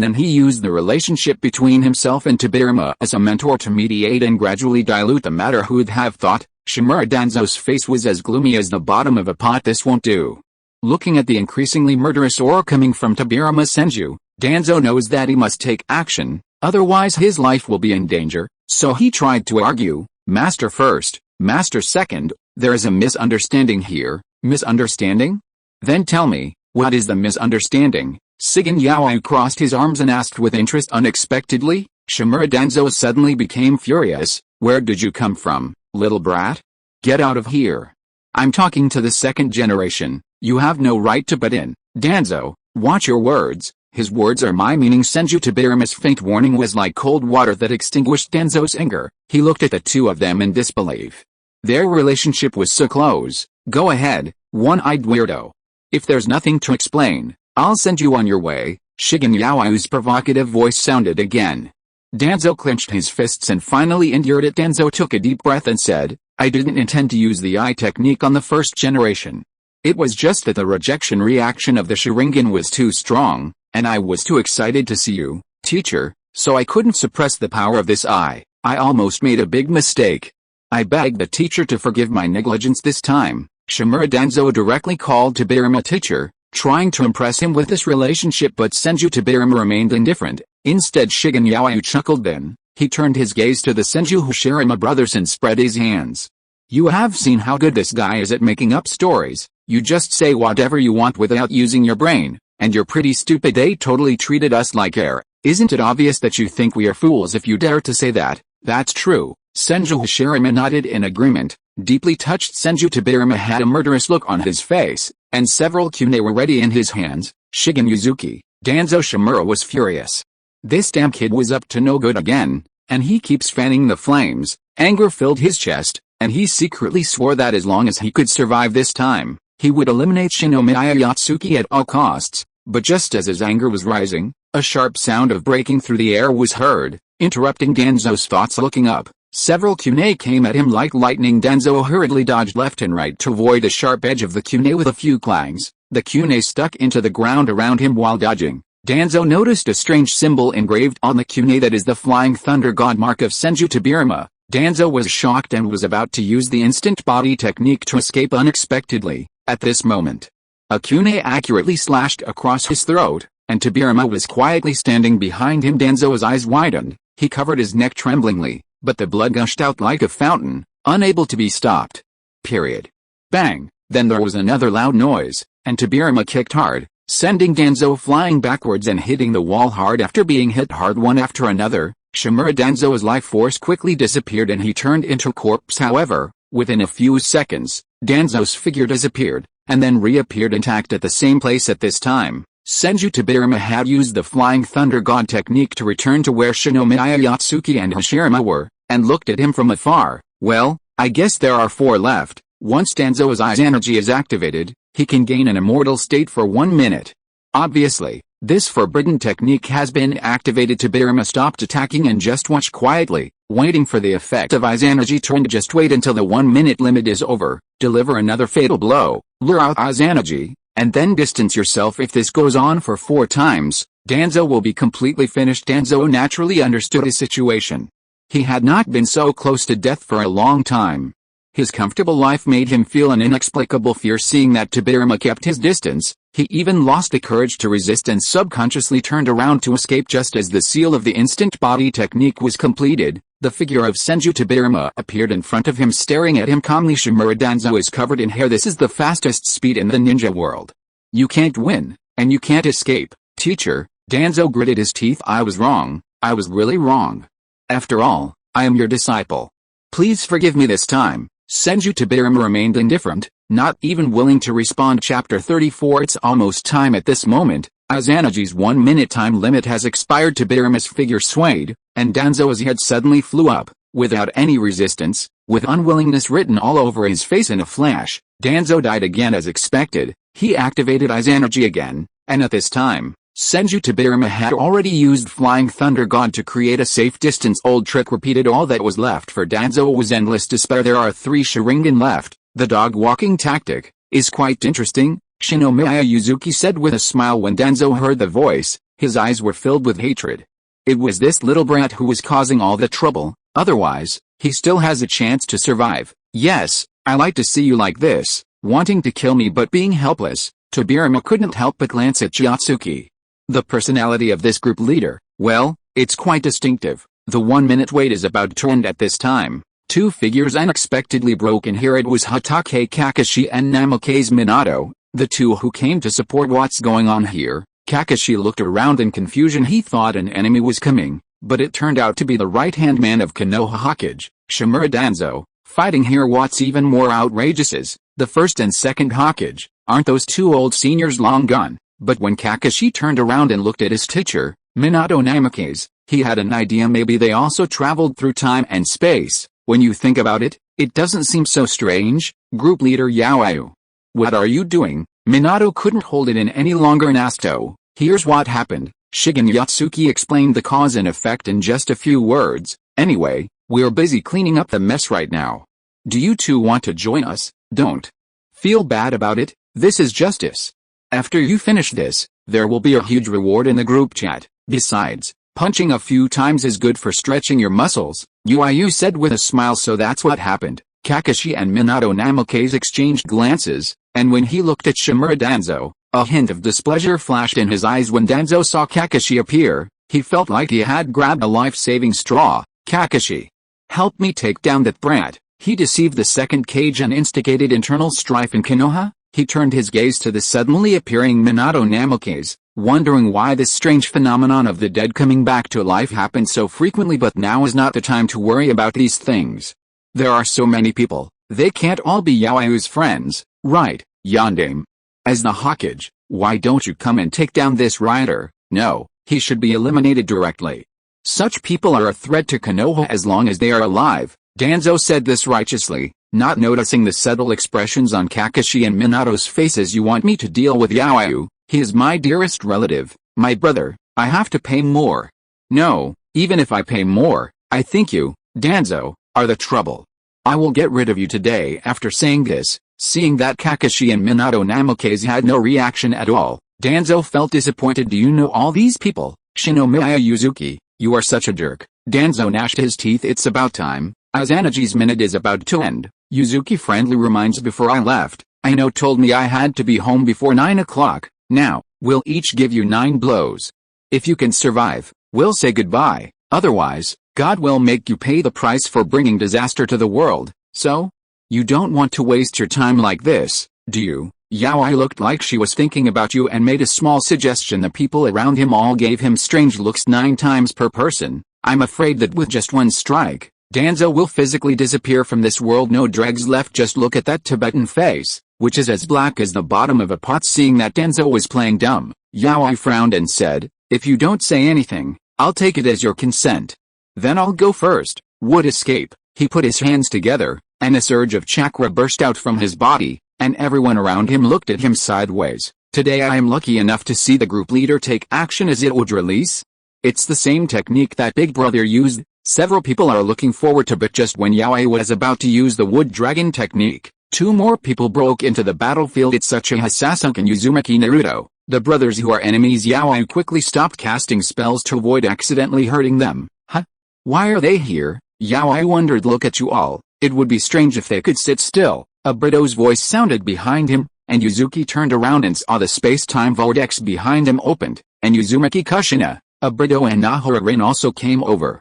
Then he used the relationship between himself and Tobirama as a mentor to mediate and gradually dilute the matter. Who'd have thought? Shimura Danzo's face was as gloomy as the bottom of a pot. This won't do. Looking at the increasingly murderous aura coming from Tobirama Senju, Danzo knows that he must take action, otherwise his life will be in danger, so he tried to argue, Master first, Master second. There is a misunderstanding here. Misunderstanding? Then tell me, what is the misunderstanding? Shinomiya Yuzuki crossed his arms and asked with interest. Unexpectedly, Shimura Danzo suddenly became furious. Where did you come from, little brat? Get out of here. I'm talking to the second generation. You have no right to butt in. Danzo, watch your words. His words are my meaning. Senju Tobirama's faint warning was like cold water that extinguished Danzo's anger. He looked at the two of them in disbelief. Their relationship was so close. Go ahead, one-eyed weirdo. If there's nothing to explain, I'll send you on your way. Shinomiya Yuzuki's provocative voice sounded again. Danzo clenched his fists and finally endured it. Danzo took a deep breath and said, I didn't intend to use the eye technique on the first generation. It was just that the rejection reaction of the Sharingan was too strong, and I was too excited to see you, teacher, so I couldn't suppress the power of this eye. I almost made a big mistake. I begged the teacher to forgive my negligence this time. Shimura Danzo directly called Tobirama teacher, trying to impress him with this relationship, but Senju Tobirama remained indifferent. Instead Shinomiya Yuzuki chuckled. Then, he turned his gaze to the Senju Hashirama brothers and spread his hands. You have seen how good this guy is at making up stories. You just say whatever you want without using your brain, and you're pretty stupid. They totally treated us like air. Isn't it obvious that you think we are fools if you dare to say that? That's true. Senju Hashirama nodded in agreement. Deeply touched, Senju Tobirama had a murderous look on his face, and several kunai were ready in his hands. Shinomiya Yuzuki, Danzo Shimura was furious. This damn kid was up to no good again, and he keeps fanning the flames. Anger filled his chest, and he secretly swore that as long as he could survive this time, he would eliminate Shinomiya Yuzuki at all costs. But just as his anger was rising, a sharp sound of breaking through the air was heard, interrupting Danzo's thoughts. Looking up, several kunai came at him like lightning. Danzo hurriedly dodged left and right to avoid the sharp edge of the kunai. With a few clangs, the kunai stuck into the ground around him. While dodging, Danzo noticed a strange symbol engraved on the kunai that is the flying thunder god mark of Senju Tobirama. Danzo was shocked and was about to use the instant body technique to escape unexpectedly. At this moment, a kunai accurately slashed across his throat, and Tobirama was quietly standing behind him. Danzo's eyes widened. He covered his neck tremblingly, but the blood gushed out like a fountain, unable to be stopped. Period. Bang! Then there was another loud noise, and Tobirama kicked hard, sending Danzo flying backwards and hitting the wall hard. After being hit hard one after another, Shimura Danzo's life force quickly disappeared and he turned into a corpse. However, within a few seconds, Danzo's figure disappeared, and then reappeared intact at the same place. At this time, Senju Tobirama had used the Flying Thunder God technique to return to where Shinomiya Yuzuki and Hashirama were, and looked at him from afar. Well, I guess there are 4 left. Once Danzo's eyes energy is activated, he can gain an immortal state for 1 minute. Obviously, this forbidden technique has been activated. Tobirama stopped attacking and just watched quietly, waiting for the effect of Ai's energy turn. Just wait until the 1 minute limit is over, deliver another fatal blow, lure out Ai's energy, and then distance yourself. If this goes on for 4 times, Danzo will be completely finished. Danzo naturally understood his situation. He had not been so close to death for a long time. His comfortable life made him feel an inexplicable fear. Seeing that Tobirama kept his distance, he even lost the courage to resist and subconsciously turned around to escape. Just as the seal of the instant body technique was completed, the figure of Senju Tobirama appeared in front of him, staring at him calmly. Shimura Danzo is covered in hair. This is the fastest speed in the ninja world. You can't win, and you can't escape, teacher. Danzo gritted his teeth. I was wrong, I was really wrong. After all, I am your disciple. Please forgive me this time. Senju Tobirama remained indifferent, not even willing to respond. Chapter 34. It's almost time. At this moment, Izanagi's 1 minute time limit has expired. Tobirama's figure swayed, and Danzo's head suddenly flew up, without any resistance, with unwillingness written all over his face. In a flash, Danzo died again as expected. He activated Izanagi again, and at this time, Senju Tobirama had already used Flying Thunder God to create a safe distance. Old trick repeated. All that was left for Danzo was endless despair. There are 3 Sharingan left. The dog walking tactic is quite interesting, Shinomiya Yuzuki said with a smile when Danzo heard the voice. His eyes were filled with hatred. It was this little brat who was causing all the trouble, otherwise, he still has a chance to survive. Yes, I like to see you like this, wanting to kill me but being helpless. Tobirama couldn't help but glance at Otsutsuki. The personality of this group leader, well, it's quite distinctive. The 1 minute wait is about to end. At this time, 2 figures unexpectedly broke in. Here it was Hatake Kakashi and Namake's Minato, the 2 who came to support. What's going on here? Kakashi looked around in confusion. He thought an enemy was coming, but it turned out to be the right-hand man of Konoha Hokage, Shimura Danzo, fighting here. What's even more outrageous is, the first and second Hokage, aren't those 2 old seniors long gone? But when Kakashi turned around and looked at his teacher, Minato Namake's, he had an idea. Maybe they also traveled through time and space. When you think about it, it doesn't seem so strange. Group leader Yaoyu. What are you doing? Minato couldn't hold it in any longer and asked. Oh, here's what happened. Shigen Yotsuki explained the cause and effect in just a few words. Anyway, we're busy cleaning up the mess right now. Do you 2 want to join us? Don't feel bad about it, this is justice. After you finish this, there will be a huge reward in the group chat. Besides, punching a few times is good for stretching your muscles, Yaoyu said with a smile. So that's what happened. Kakashi and Minato Namake's exchanged glances, and when he looked at Shimura Danzo, a hint of displeasure flashed in his eyes. When Danzo saw Kakashi appear, he felt like he had grabbed a life-saving straw. Kakashi, help me take down that brat. He deceived the second cage and instigated internal strife in Konoha. He turned his gaze to the suddenly appearing Minato Namake's, wondering why this strange phenomenon of the dead coming back to life happened so frequently. But now is not the time to worry about these things. There are so many people, they can't all be Yaoyu's friends, right, Yandame? As the Hokage, why don't you come and take down this rider? No, he should be eliminated directly. Such people are a threat to Konoha as long as they are alive. Danzo said this righteously, not noticing the subtle expressions on Kakashi and Minato's faces. You want me to deal with Yaoyu? He is my dearest relative, my brother. I have to pay more. No, even if I pay more, I think you, Danzo, are the trouble. I will get rid of you today. After saying this, seeing that Kakashi and Minato Namake's had no reaction at all, Danzo felt disappointed. Do you know all these people? Shinomiya Yuzuki, you are such a jerk. Danzo gnashed his teeth. It's about time. Izanagi's minute is about to end. Yuzuki friendly reminds. Before I left, Ino told me I had to be home before 9 o'clock. Now, we'll each give you 9 blows. If you can survive, we'll say goodbye. Otherwise, God will make you pay the price for bringing disaster to the world. So? You don't want to waste your time like this, do you? Yaoi looked like she was thinking about you and made a small suggestion. The people around him all gave him strange looks. 9 times per person. I'm afraid that with just one strike, Danzo will physically disappear from this world. No dregs left. Just look at that Tibetan face, which is as black as the bottom of a pot. Seeing that Danzo was playing dumb, Yaoi frowned and said, if you don't say anything, I'll take it as your consent. Then I'll go first. Would escape. He put his hands together, and a surge of chakra burst out from his body, and everyone around him looked at him sideways. Today I am lucky enough to see the group leader take action as it would release. It's the same technique that Big Brother used. Several people are looking forward to, but just when Yaoi was about to use the wood dragon technique, two more people broke into the battlefield. It's Uchiha Sasuke and Uzumaki Naruto, the brothers who are enemies. Yaoi quickly stopped casting spells to avoid accidentally hurting them. Huh? Why are they here? Yaoi wondered. Look at you all, it would be strange if they could sit still. Obito's voice sounded behind him, and Yuzuki turned around and saw the space-time vortex behind him opened, and Uzumaki Kushina, Obito and Nahara also came over.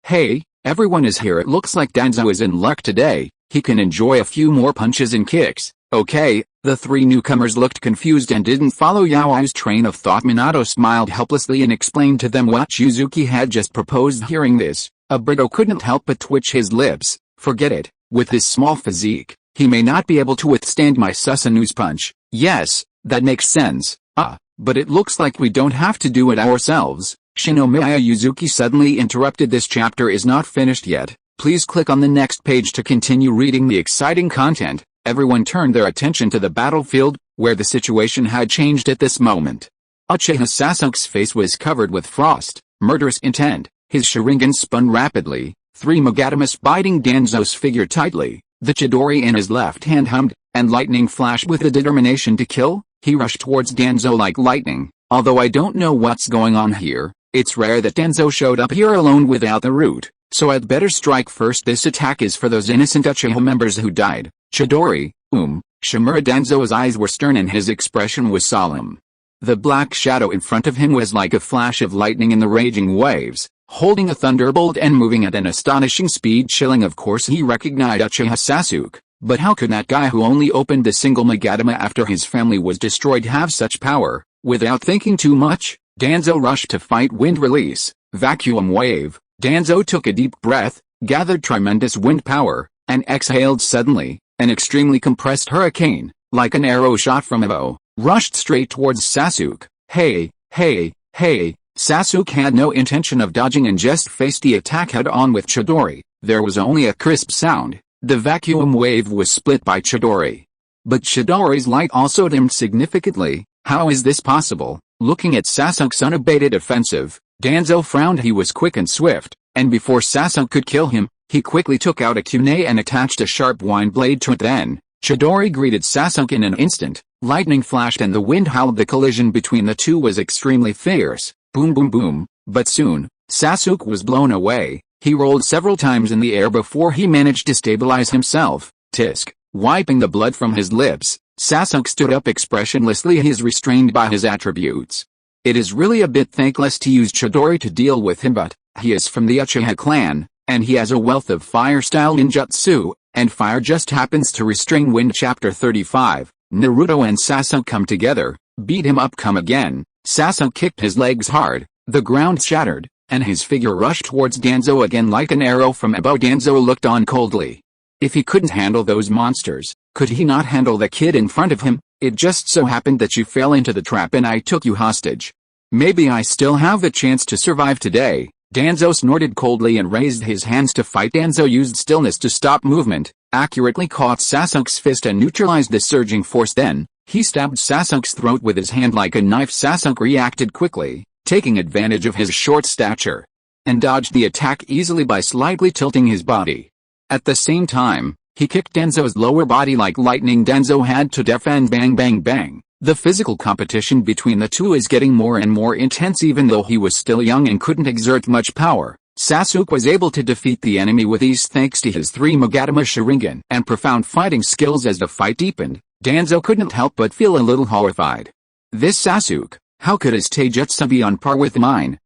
Hey, everyone is here. It looks like Danzo is in luck today. He can enjoy a few more punches and kicks. Okay, the three newcomers looked confused and didn't follow Yaoi's train of thought. Minato smiled helplessly and explained to them what Yuzuki had just proposed. Hearing this, Obito couldn't help but twitch his lips. Forget it, with his small physique, he may not be able to withstand my Susanu's punch. Yes, that makes sense. But it looks like we don't have to do it ourselves. Shinomiya Yuzuki suddenly interrupted. This chapter is not finished yet. Please click on the next page to continue reading the exciting content. Everyone turned their attention to the battlefield, where the situation had changed at this moment. Uchiha Sasuke's face was covered with frost, murderous intent. His Sharingan spun rapidly, three Megatamas biting Danzo's figure tightly. The Chidori in his left hand hummed, and lightning flashed with the determination to kill. He rushed towards Danzo like lightning. Although I don't know what's going on here, it's rare that Danzo showed up here alone without the root, so I'd better strike first. This attack is for those innocent Uchiha members who died. Chidori, Shimura. Danzo's eyes were stern and his expression was solemn. The black shadow in front of him was like a flash of lightning in the raging waves, holding a thunderbolt and moving at an astonishing speed. Chilling. Of course he recognized Uchiha Sasuke, but how could that guy who only opened the single Megatama after his family was destroyed have such power? Without thinking too much, Danzo rushed to fight. Wind release, vacuum wave. Danzo took a deep breath, gathered tremendous wind power, and exhaled suddenly. An extremely compressed hurricane, like an arrow shot from a bow, rushed straight towards Sasuke. Hey! Sasuke had no intention of dodging and just faced the attack head-on with Chidori. There was only a crisp sound. The vacuum wave was split by Chidori. But Chidori's light also dimmed significantly. How is this possible? Looking at Sasuke's unabated offensive, Danzo frowned. He was quick and swift, and before Sasuke could kill him, he quickly took out a kunai and attached a sharp wind blade to it. Then, Chidori greeted Sasuke in an instant. Lightning flashed and the wind howled. The collision between the two was extremely fierce. Boom boom boom. But soon, Sasuke was blown away. He rolled several times in the air before he managed to stabilize himself. Tisk. Wiping the blood from his lips, Sasuke stood up expressionlessly. He is restrained by his attributes. It is really a bit thankless to use Chidori to deal with him, but he is from the Uchiha clan, and he has a wealth of fire-style ninjutsu, and fire just happens to restrain wind. Chapter 35. Naruto and Sasuke come together. Beat him up. Come again. Sasuke kicked his legs hard, the ground shattered, and his figure rushed towards Danzo again like an arrow from a bow. Danzo looked on coldly. If he couldn't handle those monsters, could he not handle the kid in front of him? It just so happened that you fell into the trap and I took you hostage. Maybe I still have the chance to survive today. Danzo snorted coldly and raised his hands to fight. Danzo used stillness to stop movement, accurately caught Sasuke's fist and neutralized the surging force. Then, he stabbed Sasuke's throat with his hand like a knife. Sasuke reacted quickly, taking advantage of his short stature, and dodged the attack easily by slightly tilting his body. At the same time, he kicked Danzo's lower body like lightning. Danzo had to defend. Bang bang bang. The physical competition between the two is getting more and more intense. Even though he was still young and couldn't exert much power, Sasuke was able to defeat the enemy with ease thanks to his 3 Megatama Sharingan and profound fighting skills. As the fight deepened, Danzo couldn't help but feel a little horrified. This Sasuke, how could his taijutsu be on par with mine?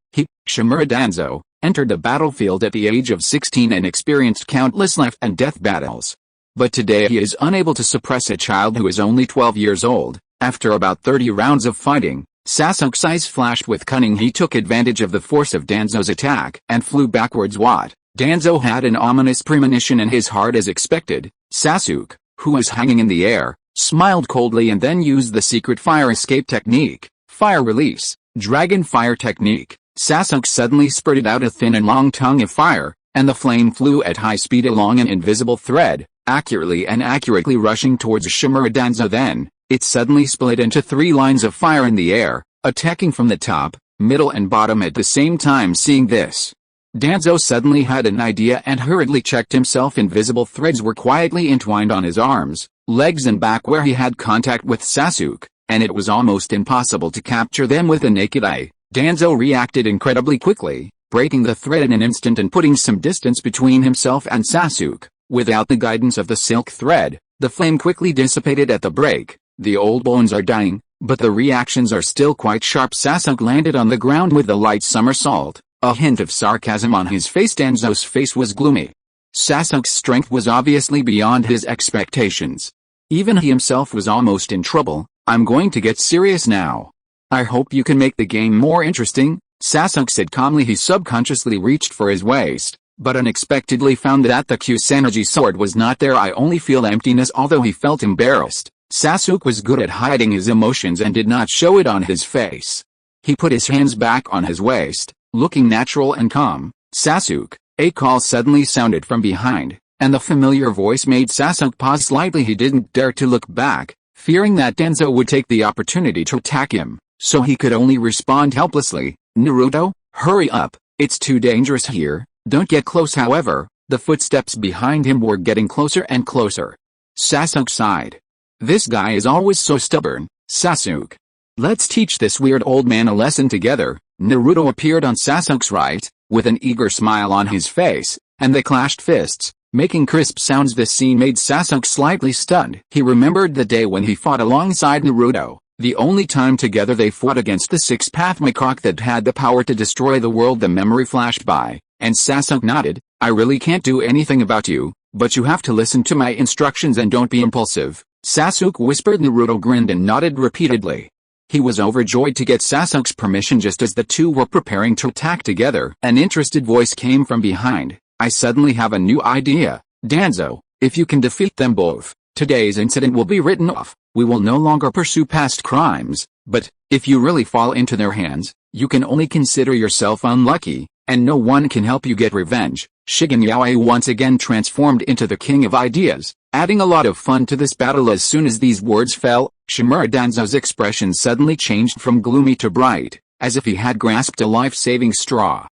Shimura. Danzo entered the battlefield at the age of 16 and experienced countless life and death battles. But today he is unable to suppress a child who is only 12 years old. After about 30 rounds of fighting, Sasuke's eyes flashed with cunning. He took advantage of the force of Danzo's attack and flew backwards. What? Danzo had an ominous premonition in his heart. As expected, Sasuke, who was hanging in the air, smiled coldly and then used the secret fire escape technique, fire release, dragon fire technique. Sasuke suddenly spurted out a thin and long tongue of fire, and the flame flew at high speed along an invisible thread, accurately rushing towards Shinomiya Danzo. Then, it suddenly split into 3 lines of fire in the air, attacking from the top, middle and bottom at the same time. Seeing this, Danzo suddenly had an idea and hurriedly checked himself. Invisible threads were quietly entwined on his arms, legs and back where he had contact with Sasuke, and it was almost impossible to capture them with the naked eye. Danzo reacted incredibly quickly, breaking the thread in an instant and putting some distance between himself and Sasuke. Without the guidance of the silk thread, the flame quickly dissipated at the break. The old bones are dying, but the reactions are still quite sharp. Sasuke landed on the ground with a light somersault, a hint of sarcasm on his face. Danzo's face was gloomy. Sasuke's strength was obviously beyond his expectations. Even he himself was almost in trouble. I'm going to get serious now. I hope you can make the game more interesting, Sasuke said calmly. He subconsciously reached for his waist, but unexpectedly found that the Kusanagi sword was not there. I only feel emptiness. Although he felt embarrassed, Sasuke was good at hiding his emotions and did not show it on his face. He put his hands back on his waist, looking natural and calm. Sasuke, a call suddenly sounded from behind, and the familiar voice made Sasuke pause slightly. He didn't dare to look back, fearing that Danzo would take the opportunity to attack him, so he could only respond helplessly, Naruto, hurry up, it's too dangerous here, don't get close. However, the footsteps behind him were getting closer and closer. Sasuke sighed. This guy is always so stubborn, Sasuke. Let's teach this weird old man a lesson together. Naruto appeared on Sasuke's right, with an eager smile on his face, and they clashed fists, making crisp sounds. This scene made Sasuke slightly stunned. He remembered the day when he fought alongside Naruto, the only time together they fought against the six-path macaque that had the power to destroy the world. The memory flashed by, and Sasuke nodded. I really can't do anything about you, but you have to listen to my instructions and don't be impulsive, Sasuke whispered. Naruto grinned and nodded repeatedly. He was overjoyed to get Sasuke's permission. Just as the two were preparing to attack together, an interested voice came from behind. I suddenly have a new idea, Danzo. If you can defeat them both, today's incident will be written off. We will no longer pursue past crimes, but, if you really fall into their hands, you can only consider yourself unlucky, and no one can help you get revenge. Shinomiya once again transformed into the king of ideas, adding a lot of fun to this battle. As soon as these words fell, Shinomiya Danzo's expression suddenly changed from gloomy to bright, as if he had grasped a life-saving straw.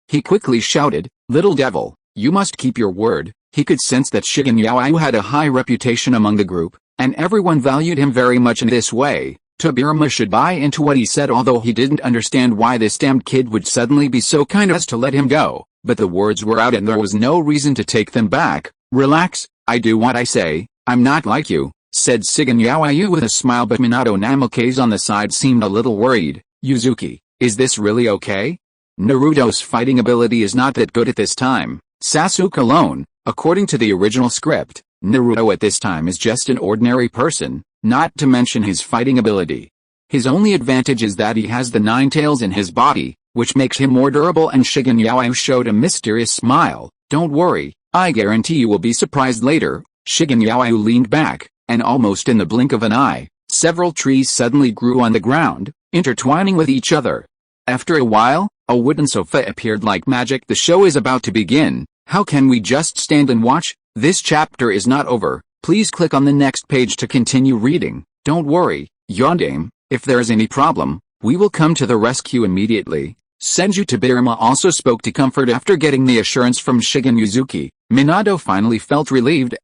He quickly shouted, little devil, you must keep your word. He could sense that Shinomiya had a high reputation among the group, and everyone valued him very much. In this way, Tobirama should buy into what he said. Although he didn't understand why this damned kid would suddenly be so kind as to let him go, but the words were out and there was no reason to take them back. Relax, I do what I say, I'm not like you, said Shinomiya with a smile. But Minato Namikaze on the side seemed a little worried. Yuzuki, is this really okay? Naruto's fighting ability is not that good at this time. Sasuke alone, according to the original script, Naruto at this time is just an ordinary person, not to mention his fighting ability. His only advantage is that he has the 9 tails in his body, which makes him more durable. And Shinomiya showed a mysterious smile. Don't worry, I guarantee you will be surprised later. Shinomiya leaned back, and almost in the blink of an eye, several trees suddenly grew on the ground, intertwining with each other. After a while, a wooden sofa appeared like magic. The show is about to begin. How can we just stand and watch? This chapter is not over. Please click on the next page to continue reading. Don't worry, Yondaime, if there is any problem, we will come to the rescue immediately. Senju Tobirama also spoke to comfort after getting the assurance from Shinomiya Yuzuki. Minato finally felt relieved.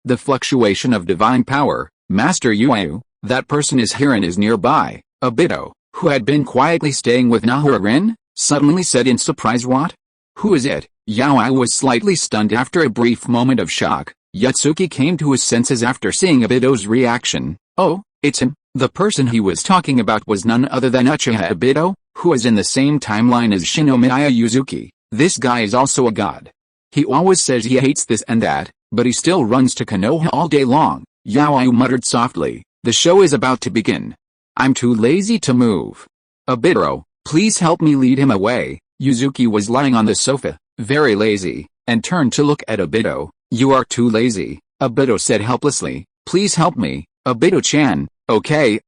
The fluctuation of divine power, Master Yuyu, that person is here and is nearby. Obito, who had been quietly staying with Nahorin, suddenly said in surprise. What? Who is it? Yaoi was slightly stunned. After a brief moment of shock, Yatsuki came to his senses after seeing Obito's reaction. Oh, it's him. The person he was talking about was none other than Uchiha Obito, who is in the same timeline as Shinomiya Yuzuki. This guy is also a god. He always says he hates this and that, but he still runs to Konoha all day long. Yaoi muttered softly. The show is about to begin. I'm too lazy to move. Obito, please help me lead him away. Yuzuki was lying on the sofa, very lazy, and turned to look at Obito. You are too lazy, Obito said helplessly. Please help me, Obito-chan. Okay.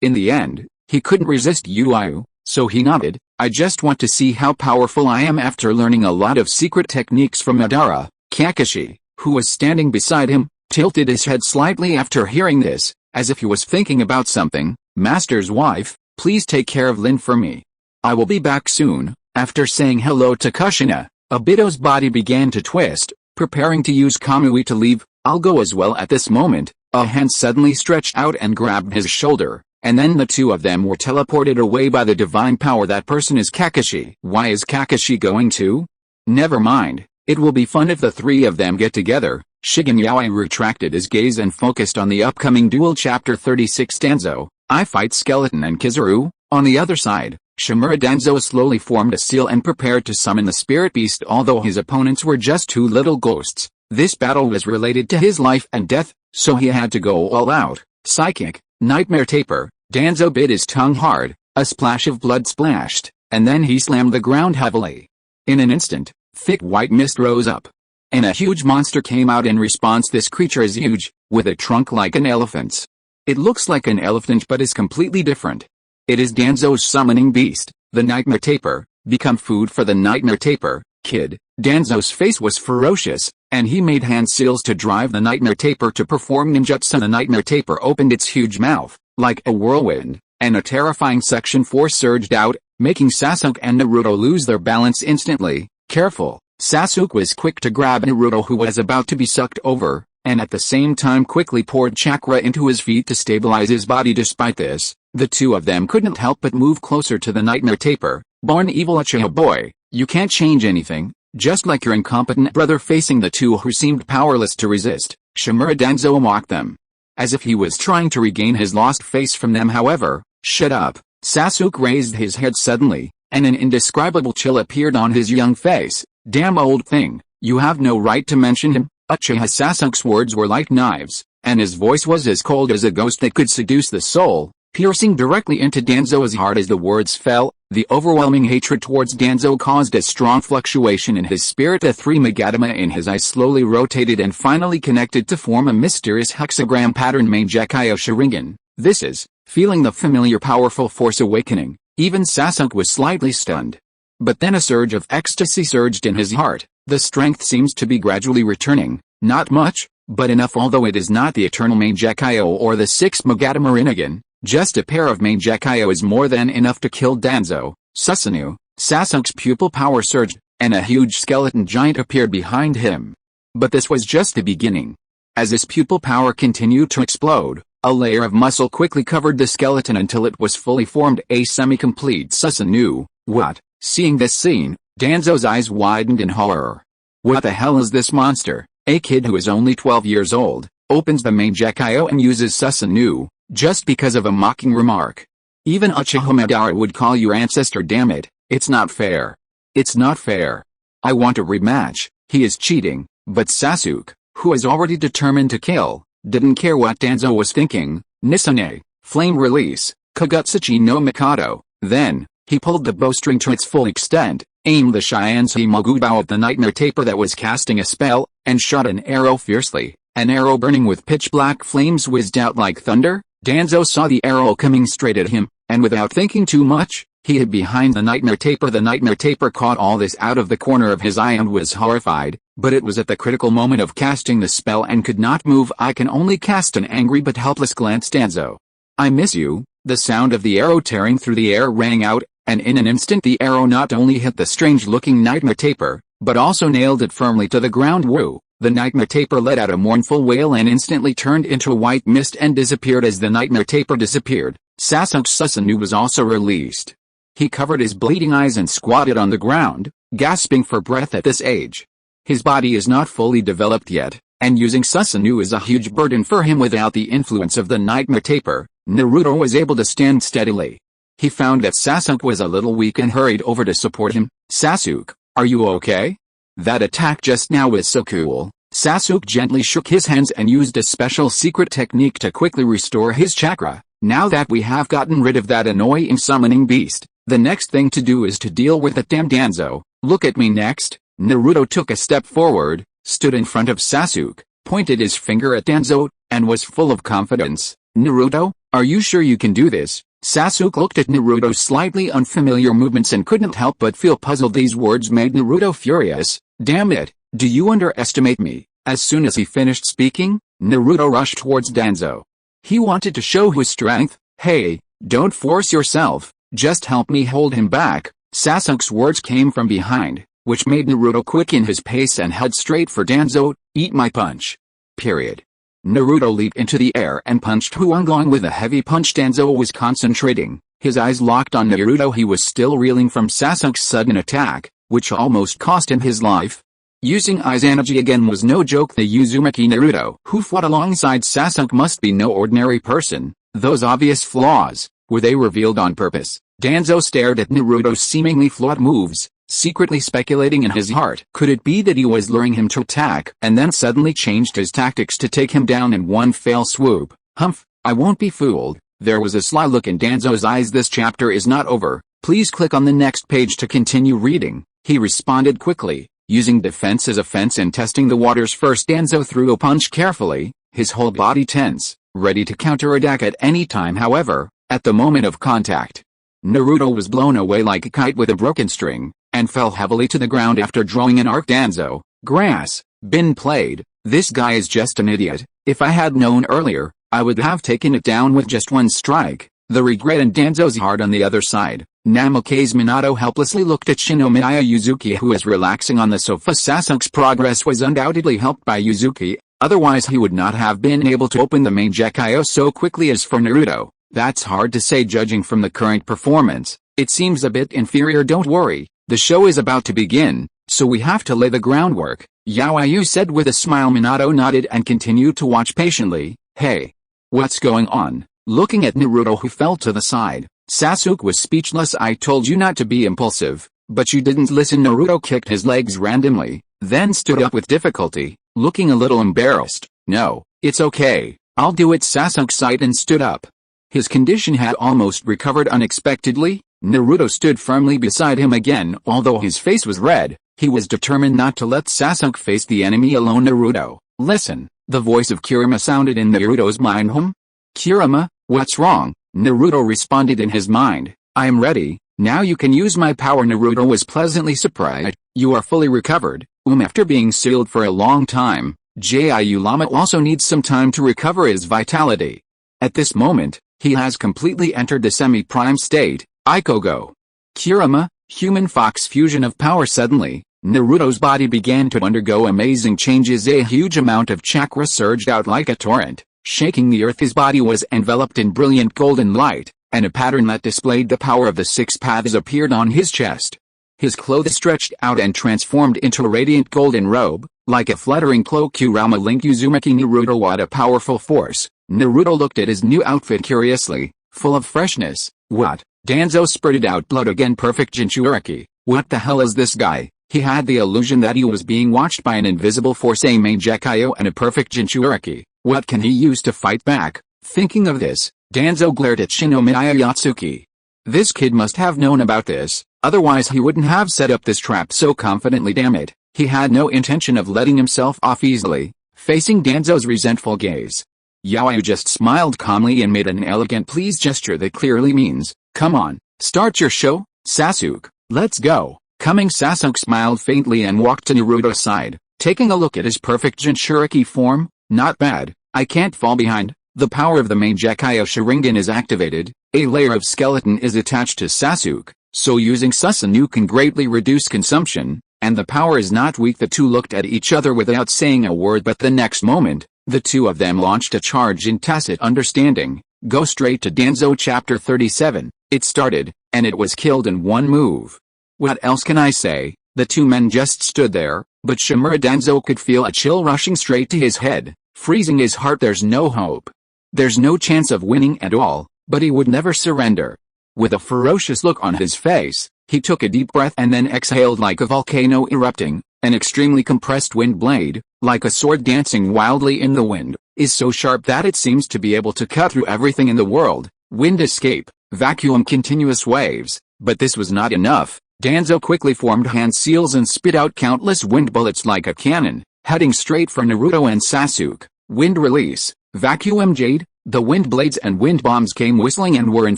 In the end, he couldn't resist Yuyu, So he nodded. I just want to see how powerful I am. After learning a lot of secret techniques from Madara, Kakashi, who was standing beside him, tilted his head slightly after hearing this, as if he was thinking about something. Master's wife, please take care of Lin for me. I will be back soon. After saying hello to Kushina, Obito's body began to twist, preparing to use Kamui to leave. I'll go as well. At this moment, a hand suddenly stretched out and grabbed his shoulder, and then the two of them were teleported away by the divine power. That person is Kakashi. Why is Kakashi going too? Never mind, it will be fun if the three of them get together. Shigenaga retracted his gaze and focused on the upcoming duel. Chapter 36 Danzo, I fight Skeleton and Kizaru. On the other side, Shimura Danzo slowly formed a seal and prepared to summon the spirit beast. Although his opponents were just two little ghosts, this battle was related to his life and death, so he had to go all out. Psychic, Nightmare Taper. Danzo bit his tongue hard, a splash of blood splashed, and then he slammed the ground heavily. In an instant, thick white mist rose up, and a huge monster came out in response. This creature is huge, with a trunk like an elephant's. It looks like an elephant but is completely different. It is Danzo's summoning beast, the Nightmare Taper. Become food for the Nightmare Taper, kid. Danzo's face was ferocious, and he made hand seals to drive the Nightmare Taper to perform ninjutsu. The Nightmare Taper opened its huge mouth, like a whirlwind, and a terrifying Section 4 surged out, making Sasuke and Naruto lose their balance instantly. Careful! Sasuke was quick to grab Naruto, who was about to be sucked over, and at the same time quickly poured chakra into his feet to stabilize his body. Despite this, the two of them couldn't help but move closer to the Nightmare Taper. Born evil Uchiha boy, you can't change anything, just like your incompetent brother. Facing the two who seemed powerless to resist, Shimura Danzo mocked them, as if he was trying to regain his lost face from them. However, shut up! Sasuke raised his head suddenly, and an indescribable chill appeared on his young face. Damn old thing, you have no right to mention him. Uchiha Sasuke's words were like knives, and his voice was as cold as a ghost that could seduce the soul, piercing directly into Danzo's heart. As the words fell, the overwhelming hatred towards Danzo caused a strong fluctuation in his spirit. The three Magatama in his eyes slowly rotated and finally connected to form a mysterious hexagram pattern. Mangekyou Sharingan. This is, feeling the familiar powerful force awakening, even Sasuke was slightly stunned. But then a surge of ecstasy surged in his heart. The strength seems to be gradually returning, not much, but enough. Although it is not the eternal Mangekyou or the 6 Magatama Rinnegan, just a pair of Mangekyou is more than enough to kill Danzo. Susanoo. Sasuke's pupil power surged, and a huge skeleton giant appeared behind him. But this was just the beginning. As his pupil power continued to explode, a layer of muscle quickly covered the skeleton until it was fully formed, a semi-complete Susanoo. What? Seeing this scene, Danzo's eyes widened in horror. What the hell is this monster? A kid who is only 12 years old, opens the Mangekyou and uses Susanoo, just because of a mocking remark. Even Uchiha Madara would call you ancestor. Damn it, it's not fair. It's not fair. I want a rematch. He is cheating. But Sasuke, who was already determined to kill, didn't care what Danzo was thinking. Nisane, flame release, Kagutsuchi no Mikado. Then, he pulled the bowstring to its full extent, aimed the Shiansei Mogubao at the Nightmare Taper that was casting a spell, and shot an arrow fiercely. An arrow burning with pitch-black flames whizzed out like thunder. Danzo saw the arrow coming straight at him, and without thinking too much, he hid behind the Nightmare Taper. The Nightmare Taper caught all this out of the corner of his eye and was horrified, but it was at the critical moment of casting the spell and could not move. I can only cast an angry but helpless glance. Danzo, I miss you. The sound of the arrow tearing through the air rang out, and in an instant the arrow not only hit the strange-looking Nightmare Taper, but also nailed it firmly to the ground. Woo! The Nightmare Taper let out a mournful wail and instantly turned into a white mist and disappeared. As the Nightmare Taper disappeared, Sasuke's Susanoo was also released. He covered his bleeding eyes and squatted on the ground, gasping for breath. At this age, his body is not fully developed yet, and using Susanoo is a huge burden for him. Without the influence of the Nightmare Taper, Naruto was able to stand steadily. He found that Sasuke was a little weak and hurried over to support him. Sasuke, are you okay? That attack just now was so cool. Sasuke gently shook his hands and used a special secret technique to quickly restore his chakra. Now that we have gotten rid of that annoying summoning beast, the next thing to do is to deal with that damn Danzo. Look at me next. Naruto took a step forward, stood in front of Sasuke, pointed his finger at Danzo, and was full of confidence. Naruto, are you sure you can do this? Sasuke looked at Naruto's slightly unfamiliar movements and couldn't help but feel puzzled. These words made Naruto furious. Damn it, do you underestimate me? As soon as he finished speaking, Naruto rushed towards Danzo. He wanted to show his strength. Hey, don't force yourself, just help me hold him back. Sasuke's words came from behind, which made Naruto quicken his pace and head straight for Danzo. Eat my punch. Period. Naruto leaped into the air and punched Huanglang with a heavy punch. Danzo was concentrating, his eyes locked on Naruto. He was still reeling from Sasuke's sudden attack, which almost cost him his life. Using Izanagi again was no joke. The Uzumaki Naruto who fought alongside Sasuke must be no ordinary person. Those obvious flaws, were they revealed on purpose? Danzo stared at Naruto's seemingly flawed moves, secretly speculating in his heart. Could it be that he was luring him to attack and then suddenly changed his tactics to take him down in one fell swoop? Humph, I won't be fooled. There was a sly look in Danzo's eyes. This chapter is not over. Please click on the next page to continue reading. He responded quickly, using defense as offense and testing the waters first. Danzo threw a punch carefully, his whole body tense, ready to counterattack at any time. However, at the moment of contact, Naruto was blown away like a kite with a broken string, and fell heavily to the ground after drawing an arc. Danzo, grass, been played. This guy is just an idiot. If I had known earlier, I would have taken it down with just one strike. The regret in Danzo's heart. On the other side, Namake's Minato helplessly looked at Shinomiya Yuzuki, who was relaxing on the sofa. Sasuke's progress was undoubtedly helped by Yuzuki, otherwise he would not have been able to open the Mangekyou so quickly. As for Naruto, that's hard to say judging from the current performance. It seems a bit inferior. Don't worry, the show is about to begin, so we have to lay the groundwork, Yaoyu said with a smile. Minato nodded and continued to watch patiently. Hey, what's going on? Looking at Naruto, who fell to the side, Sasuke was speechless. I told you not to be impulsive, but you didn't listen. Naruto kicked his legs randomly, then stood up with difficulty, looking a little embarrassed. No, it's okay, I'll do it. Sasuke sighed and stood up. His condition had almost recovered unexpectedly. Naruto stood firmly beside him again. Although his face was red, he was determined not to let Sasuke face the enemy alone. Naruto, listen. The voice of Kurama sounded in Naruto's mind. Kurama, what's wrong? Naruto responded in his mind. I am ready, now you can use my power. Naruto was pleasantly surprised. You are fully recovered. After being sealed for a long time, Jayu-lama also needs some time to recover his vitality. At this moment, he has completely entered the semi-prime state. Ikogo. Kurama, human fox fusion of power. Suddenly, Naruto's body began to undergo amazing changes. A huge amount of chakra surged out like a torrent, shaking the earth. His body was enveloped in brilliant golden light, and a pattern that displayed the power of the six paths appeared on his chest. His clothes stretched out and transformed into a radiant golden robe, like a fluttering cloak. Kurama linked Uzumaki. Naruto, what a powerful force. Naruto looked at his new outfit curiously, full of freshness. What? Danzo spurted out blood again. Perfect Jinchuriki. What the hell is this guy? He had the illusion that he was being watched by an invisible force. A Mangekyou and a perfect Jinchuriki. What can he use to fight back? Thinking of this, Danzo glared at Shinomiya Yuzuki. This kid must have known about this, otherwise he wouldn't have set up this trap so confidently. Damn it, he had no intention of letting himself off easily. Facing Danzo's resentful gaze, Yaoyu just smiled calmly and made an elegant please gesture that clearly means, come on, start your show, Sasuke, let's go. Coming. Sasuke smiled faintly and walked to Naruto's side, taking a look at his perfect Jinchuriki form. Not bad, I can't fall behind. The power of the Mangekyou Sharingan is activated, a layer of skeleton is attached to Sasuke, so using Susanoo can greatly reduce consumption, and the power is not weak. The two looked at each other without saying a word, but the next moment, the two of them launched a charge in tacit understanding. Go straight to Danzo. Chapter 37, it started, and it was killed in one move. What else can I say? The two men just stood there, but Shimura Danzo could feel a chill rushing straight to his head, freezing his heart. There's no hope. There's no chance of winning at all, but he would never surrender. With a ferocious look on his face, he took a deep breath and then exhaled like a volcano erupting. An extremely compressed wind blade, like a sword dancing wildly in the wind, is so sharp that it seems to be able to cut through everything in the world. Wind escape, vacuum, continuous waves, but this was not enough. Danzo quickly formed hand seals and spit out countless wind bullets like a cannon, heading straight for Naruto and Sasuke. Wind release, vacuum jade, The wind blades and wind bombs came whistling and were in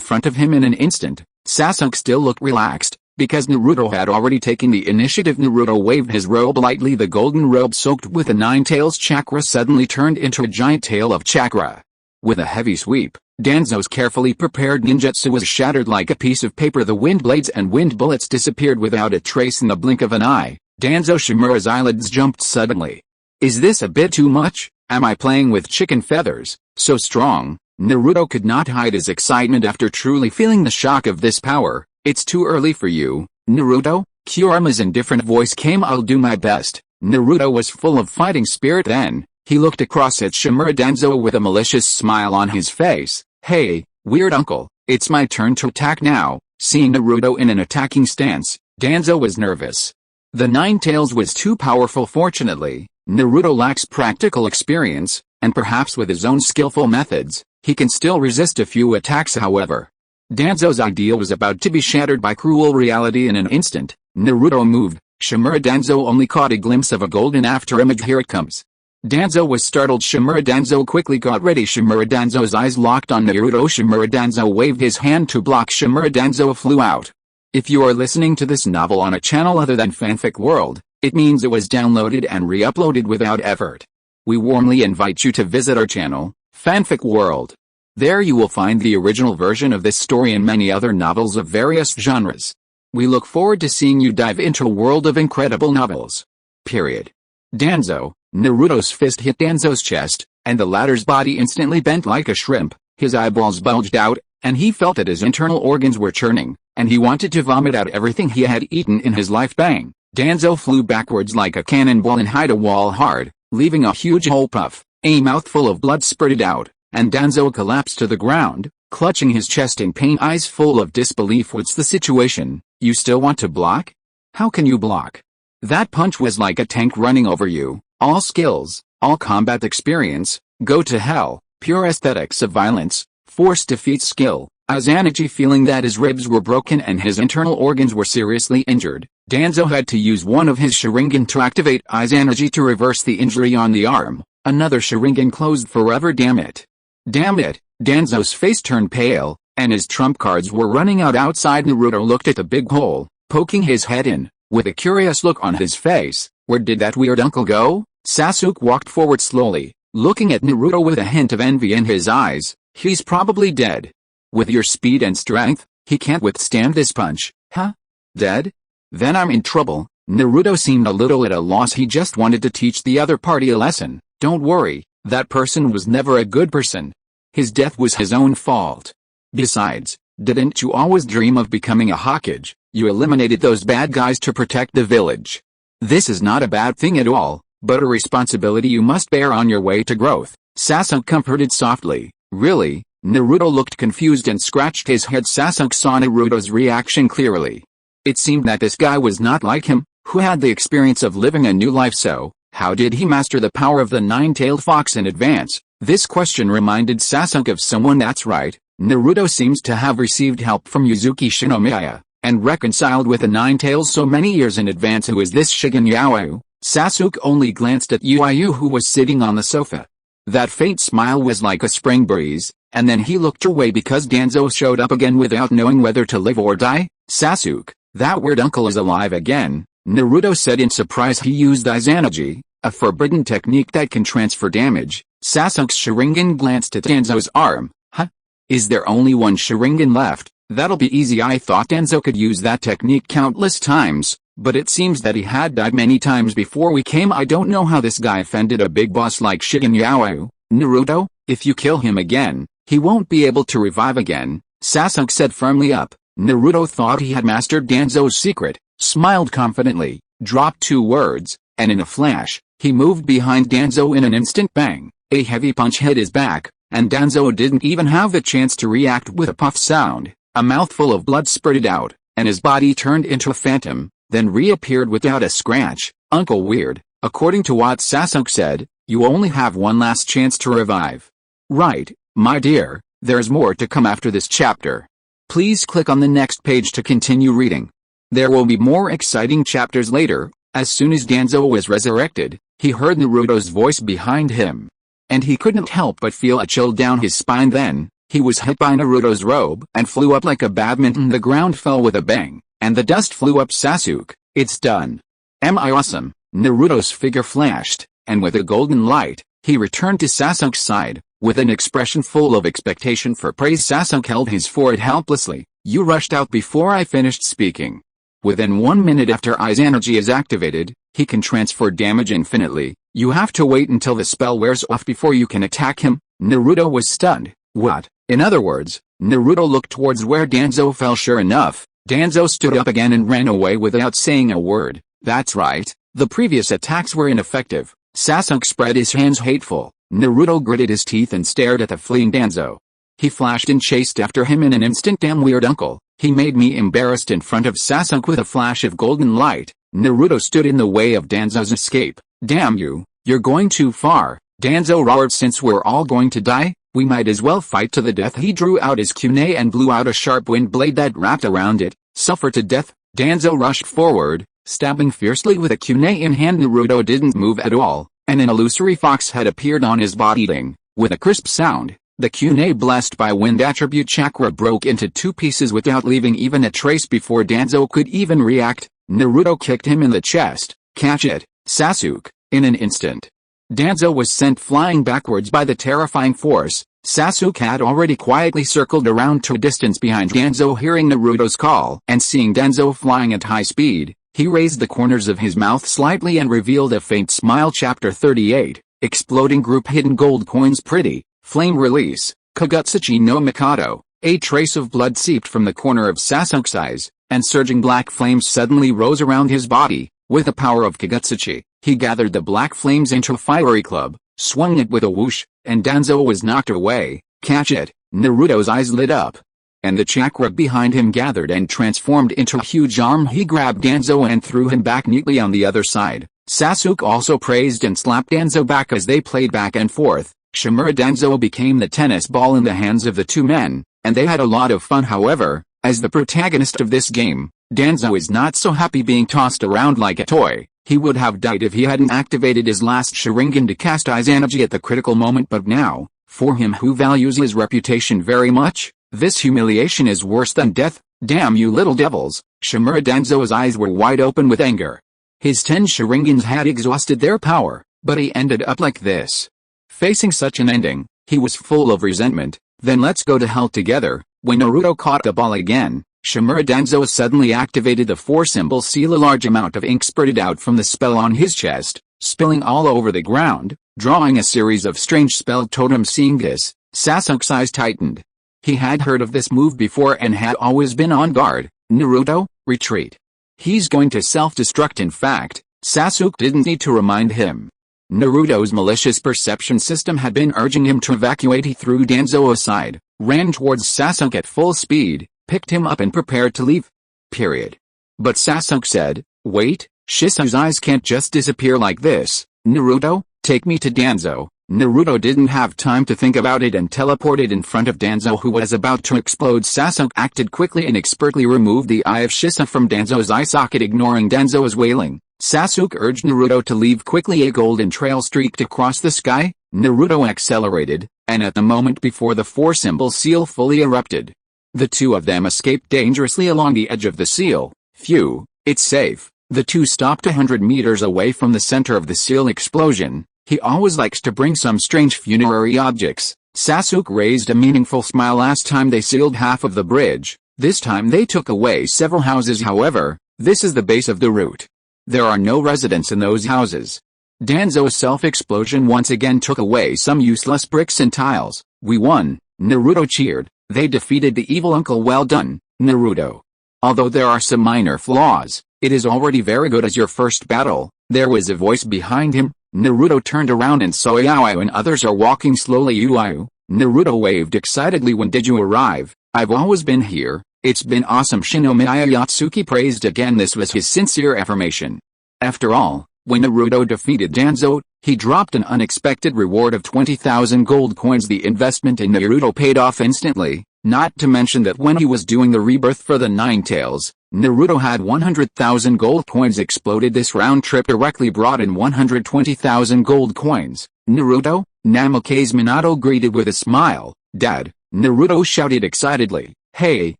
front of him in an instant. Sasuke still looked relaxed, because Naruto had already taken the initiative. Naruto waved his robe lightly. The golden robe soaked with the nine tails chakra suddenly turned into a giant tail of chakra. With a heavy sweep, Danzo's carefully prepared ninjutsu was shattered like a piece of paper. The wind blades and wind bullets disappeared without a trace in the blink of an eye. Danzo Shimura's eyelids jumped suddenly. Is this a bit too much? Am I playing with chicken feathers? So strong. Naruto could not hide his excitement after truly feeling the shock of this power. It's too early for you, Naruto. Kurama's indifferent voice came. I'll do my best. Naruto was full of fighting spirit then. He looked across at Shimura Danzo with a malicious smile on his face. Hey, weird uncle, it's my turn to attack now. Seeing Naruto in an attacking stance, Danzo was nervous. The Nine Tails was too powerful. Fortunately, Naruto lacks practical experience, and perhaps with his own skillful methods, he can still resist a few attacks. However, Danzo's idea was about to be shattered by cruel reality in an instant. Naruto moved. Shimura Danzo only caught a glimpse of a golden afterimage. Here it comes. Danzo was startled. Shimura Danzo quickly got ready. Shimura Danzo's eyes locked on Naruto. Shimura Danzo waved his hand to block. Shimura Danzo flew out. If you are listening to this novel on a channel other than Fanfic World, it means it was downloaded and re-uploaded without effort. We warmly invite you to visit our channel, Fanfic World. There you will find the original version of this story and many other novels of various genres. We look forward to seeing you dive into a world of incredible novels. Period. Danzo. Naruto's fist hit Danzo's chest, and the latter's body instantly bent like a shrimp. His eyeballs bulged out, and he felt that his internal organs were churning, and he wanted to vomit out everything he had eaten in his life. Bang! Danzo flew backwards like a cannonball and hit a wall hard, leaving a huge hole. Puff. A mouthful of blood spurted out, and Danzo collapsed to the ground, clutching his chest in pain, eyes full of disbelief. What's the situation? You still want to block? How can you block? That punch was like a tank running over you. All skills, all combat experience, go to hell. Pure aesthetics of violence. Force defeats skill. Izanagi, feeling that his ribs were broken and his internal organs were seriously injured, Danzo had to use one of his Sharingan to activate Izanagi to reverse the injury on the arm. Another Sharingan closed forever. Damn it. Damn it. Danzo's face turned pale, and his trump cards were running out. Outside, Naruto looked at the big hole, poking his head in, with a curious look on his face. Where did that weird uncle go? Sasuke walked forward slowly, looking at Naruto with a hint of envy in his eyes. He's probably dead. With your speed and strength, he can't withstand this punch. Huh? Dead? Then I'm in trouble. Naruto seemed a little at a loss. He just wanted to teach the other party a lesson. Don't worry, that person was never a good person. His death was his own fault. Besides, didn't you always dream of becoming a Hokage? You eliminated those bad guys to protect the village. This is not a bad thing at all, but a responsibility you must bear on your way to growth. Sasuke comforted softly. Really? Naruto looked confused and scratched his head. Sasuke saw Naruto's reaction clearly. It seemed that this guy was not like him, who had the experience of living a new life. So, how did he master the power of the nine-tailed fox in advance? This question reminded Sasuke of someone. That's right, Naruto seems to have received help from Yuzuki Shinomiya, and reconciled with the Nine Tails so many years in advance. Who is this Shigeru? Sasuke only glanced at Yuyu, who was sitting on the sofa. That faint smile was like a spring breeze, and then he looked away because Danzo showed up again without knowing whether to live or die. Sasuke, that weird uncle is alive again, Naruto said in surprise. He used Izanagi, a forbidden technique that can transfer damage. Sasuke's Sharingan glanced at Danzo's arm. Huh? Is there only one Sharingan left? That'll be easy. I thought Danzo could use that technique countless times, but it seems that he had died many times before we came. I don't know how this guy offended a big boss like Shigeru. Naruto, if you kill him again, he won't be able to revive again, Sasuke said firmly. Up. Naruto thought he had mastered Danzo's secret, smiled confidently, dropped two words, and in a flash, he moved behind Danzo in an instant. Bang! A heavy punch hit his back, and Danzo didn't even have the chance to react. With a puff sound, a mouthful of blood spurted out, and his body turned into a phantom, then reappeared without a scratch. Uncle Weird, according to what Sasuke said, you only have one last chance to revive. Right, my dear, there's more to come after this chapter. Please click on the next page to continue reading. There will be more exciting chapters later. As soon as Danzo was resurrected, he heard Naruto's voice behind him. and he couldn't help but feel a chill down his spine. Then he was hit by Naruto's robe and flew up like a badminton. The ground fell with a bang, and the dust flew up. Sasuke, it's done. Am I awesome? Naruto's figure flashed, and with a golden light, he returned to Sasuke's side, with an expression full of expectation for praise. Sasuke held his forehead helplessly. You rushed out before I finished speaking. Within 1 minute after I's energy is activated, he can transfer damage infinitely. You have to wait until the spell wears off before you can attack him. Naruto was stunned. What? In other words, Naruto looked towards where Danzo fell. Sure enough, Danzo stood up again and ran away without saying a word. That's right, the previous attacks were ineffective. Sasuke spread his hands hateful. Naruto gritted his teeth and stared at the fleeing Danzo. He flashed and chased after him in an instant. Damn weird uncle. He made me embarrassed in front of Sasuke. With a flash of golden light, Naruto stood in the way of Danzo's escape. Damn you, you're going too far. Danzo roared. Since we're all going to die, we might as well fight to the death. He drew out his kunai and blew out a sharp wind blade that wrapped around it. Suffer to death. Danzo rushed forward, stabbing fiercely with a kunai in hand. Naruto didn't move at all, and an illusory fox head appeared on his body. Ding. With a crisp sound, the kunai blessed by wind attribute chakra broke into 2 pieces without leaving even a trace. Before Danzo could even react, Naruto kicked him in the chest. Catch it, Sasuke. In an instant, Danzo was sent flying backwards by the terrifying force. Sasuke had already quietly circled around to a distance behind Danzo. Hearing Naruto's call and seeing Danzo flying at high speed, he raised the corners of his mouth slightly and revealed a faint smile. Chapter 38, Exploding Group. Hidden gold coins. Pretty flame release. Kagutsuchi no Mikado. A trace of blood seeped from the corner of Sasuke's eyes, and surging black flames suddenly rose around his body. With the power of Kagutsuchi, he gathered the black flames into a fiery club, swung it with a whoosh, and Danzo was knocked away. Catch it. Naruto's eyes lit up, and the chakra behind him gathered and transformed into a huge arm. He grabbed Danzo and threw him back neatly on the other side. Sasuke also praised and slapped Danzo back as they played back and forth. Shimura Danzo became the tennis ball in the hands of the 2 men, and they had a lot of fun. However, as the protagonist of this game, Danzo is not so happy being tossed around like a toy. He would have died if he hadn't activated his last Sharingan to cast I's energy at the critical moment. But now, for him who values his reputation very much, this humiliation is worse than death. Damn you little devils. Shimura Danzo's eyes were wide open with anger. His 10 Sharingans had exhausted their power, but he ended up like this. Facing such an ending, he was full of resentment. Then let's go to hell together. When Naruto caught the ball again, Shimura Danzo suddenly activated the 4-symbol seal. A large amount of ink spurted out from the spell on his chest, spilling all over the ground, drawing a series of strange spell totems. Seeing this, Sasuke's eyes tightened. He had heard of this move before and had always been on guard. Naruto, retreat. He's going to self-destruct. In fact, Sasuke didn't need to remind him. Naruto's malicious perception system had been urging him to evacuate. He threw Danzo aside, ran towards Sasuke at full speed, picked him up and prepared to leave. Period. But Sasuke said, wait, Shisu's eyes can't just disappear like this. Naruto, take me to Danzo. Naruto didn't have time to think about it and teleported in front of Danzo, who was about to explode. Sasuke acted quickly and expertly removed the eye of Shisu from Danzo's eye socket, ignoring Danzo's wailing. Sasuke urged Naruto to leave quickly. A golden trail streaked across the sky. Naruto accelerated, and at the moment before the 4-symbol seal fully erupted, the 2 of them escaped dangerously along the edge of the seal. Phew, it's safe. The 2 stopped 100 meters away from the center of the seal explosion. He always likes to bring some strange funerary objects. Sasuke raised a meaningful smile. Last time they sealed half of the bridge. This time they took away several houses. However, this is the base of the route. There are no residents in those houses. Danzo's self-explosion once again took away some useless bricks and tiles. We won. Naruto cheered. They defeated the evil uncle. Well done, Naruto. Although there are some minor flaws, it is already very good as your first battle. There was a voice behind him. Naruto turned around and saw Iwao and others are walking slowly. Iwao. Naruto waved excitedly. When did you arrive? I've always been here. It's been awesome. Shinomiya Yuzuki praised again. This was his sincere affirmation. After all, when Naruto defeated Danzo, he dropped an unexpected reward of 20,000 gold coins. The investment in Naruto paid off instantly. Not to mention that when he was doing the rebirth for the Nine Tails, Naruto had 100,000 gold coins exploded. This round trip directly brought in 120,000 gold coins. Naruto? Namake's Minato greeted with a smile. Dad, Naruto shouted excitedly. Hey,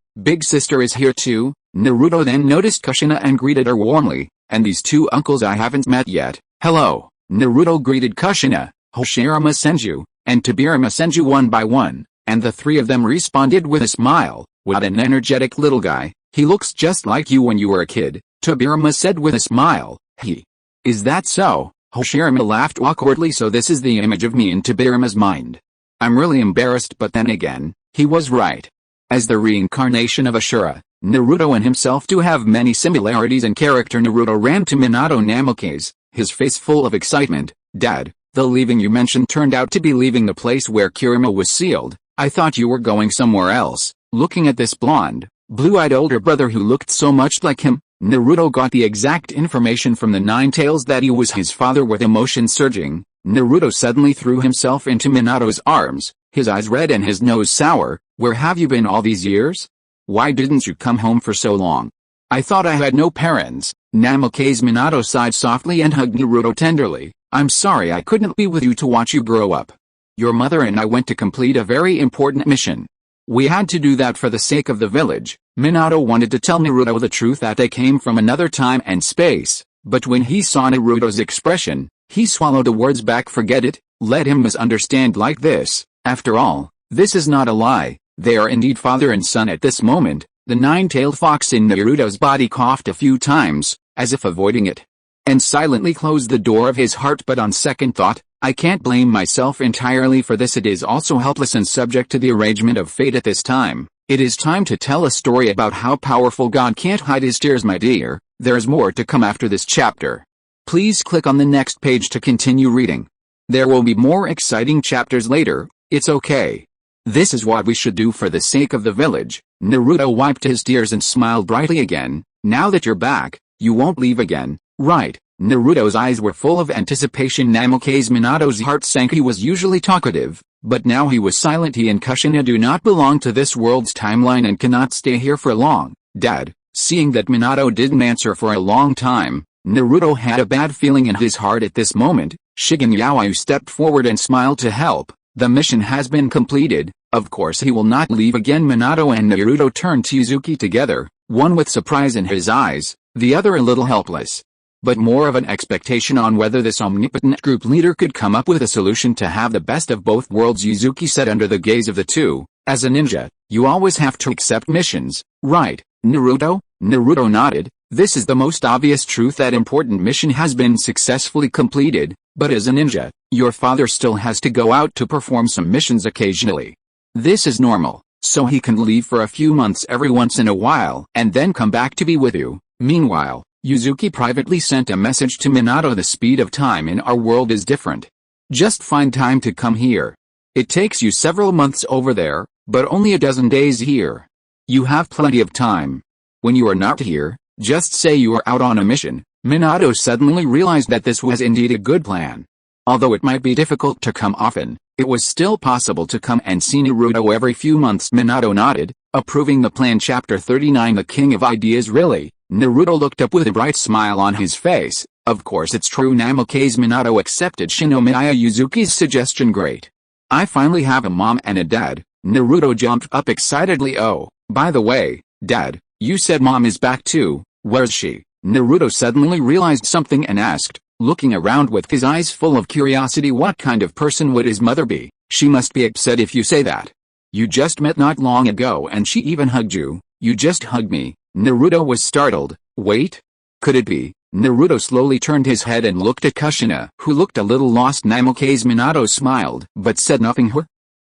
big sister is here too? Naruto then noticed Kushina and greeted her warmly. And these two uncles I haven't met yet. Hello. Naruto greeted Kushina, Hashirama Senju, and Tobirama Senju one by one, and the three of them responded with a smile. What an energetic little guy. He looks just like you when you were a kid, Tobirama said with a smile. Is that so? Hashirama laughed awkwardly. So this is the image of me in Tobirama's mind. I'm really embarrassed, but then again, he was right. As the reincarnation of Ashura, Naruto and himself do have many similarities in character. Naruto ran to Minato Namake's, his face full of excitement. Dad, the leaving you mentioned turned out to be leaving the place where Kirima was sealed. I thought you were going somewhere else. Looking at this blonde, blue-eyed older brother who looked so much like him, Naruto got the exact information from the Nine Tails that he was his father. With emotion surging, Naruto suddenly threw himself into Minato's arms, his eyes red and his nose sour. Where have you been all these years? Why didn't you come home for so long? I thought I had no parents. Namake's Minato sighed softly and hugged Naruto tenderly. I'm sorry I couldn't be with you to watch you grow up. Your mother and I went to complete a very important mission. We had to do that for the sake of the village. Minato wanted to tell Naruto the truth that they came from another time and space, but when he saw Naruto's expression, he swallowed the words back. Forget it, let him misunderstand like this. After all, this is not a lie. They are indeed father and son. At this moment, the nine-tailed fox in Naruto's body coughed a few times, as if avoiding it, and silently closed the door of his heart. But on second thought, I can't blame myself entirely for this. It is also helpless and subject to the arrangement of fate at this time. It is time to tell a story about how powerful God can't hide his tears, my dear. There's more to come after this chapter. Please click on the next page to continue reading. There will be more exciting chapters later. It's okay. This is what we should do for the sake of the village. Naruto wiped his tears and smiled brightly again. Now that you're back, you won't leave again, right? Naruto's eyes were full of anticipation. Namake's Minato's heart sank. He was usually talkative, but now he was silent. He and Kushina do not belong to this world's timeline and cannot stay here for long. Dad, seeing that Minato didn't answer for a long time, Naruto had a bad feeling in his heart at this moment. Shigen Yaoyu stepped forward and smiled to help. The mission has been completed. Of course he will not leave again. Minato and Naruto turned to Yuzuki together, one with surprise in his eyes, the other a little helpless, but more of an expectation on whether this omnipotent group leader could come up with a solution to have the best of both worlds. Yuzuki said under the gaze of the two, as a ninja, you always have to accept missions, right, Naruto? Naruto nodded. This is the most obvious truth. That important mission has been successfully completed, but as a ninja, your father still has to go out to perform some missions occasionally. This is normal, so he can leave for a few months every once in a while and then come back to be with you. Meanwhile, Yuzuki privately sent a message to Minato. The speed of time in our world is different. Just find time to come here. It takes you several months over there, but only a dozen days here. You have plenty of time. When you are not here, just say you are out on a mission. Minato suddenly realized that this was indeed a good plan. Although it might be difficult to come often, it was still possible to come and see Naruto every few months. Minato nodded, approving the plan. Chapter 39. The King of Ideas. Really? Naruto looked up with a bright smile on his face. Of course it's true. Namake's Minato accepted Shinomiya Yuzuki's suggestion. Great. I finally have a mom and a dad. Naruto jumped up excitedly. Oh, by the way, Dad, you said Mom is back too. Where's she? Naruto suddenly realized something and asked, looking around with his eyes full of curiosity. What kind of person would his mother be? She must be upset if you say that. You just met not long ago and she even hugged you. You just hugged me. Naruto was startled. Wait? Could it be? Naruto slowly turned his head and looked at Kushina, who looked a little lost. Namake's Minato smiled, but said nothing.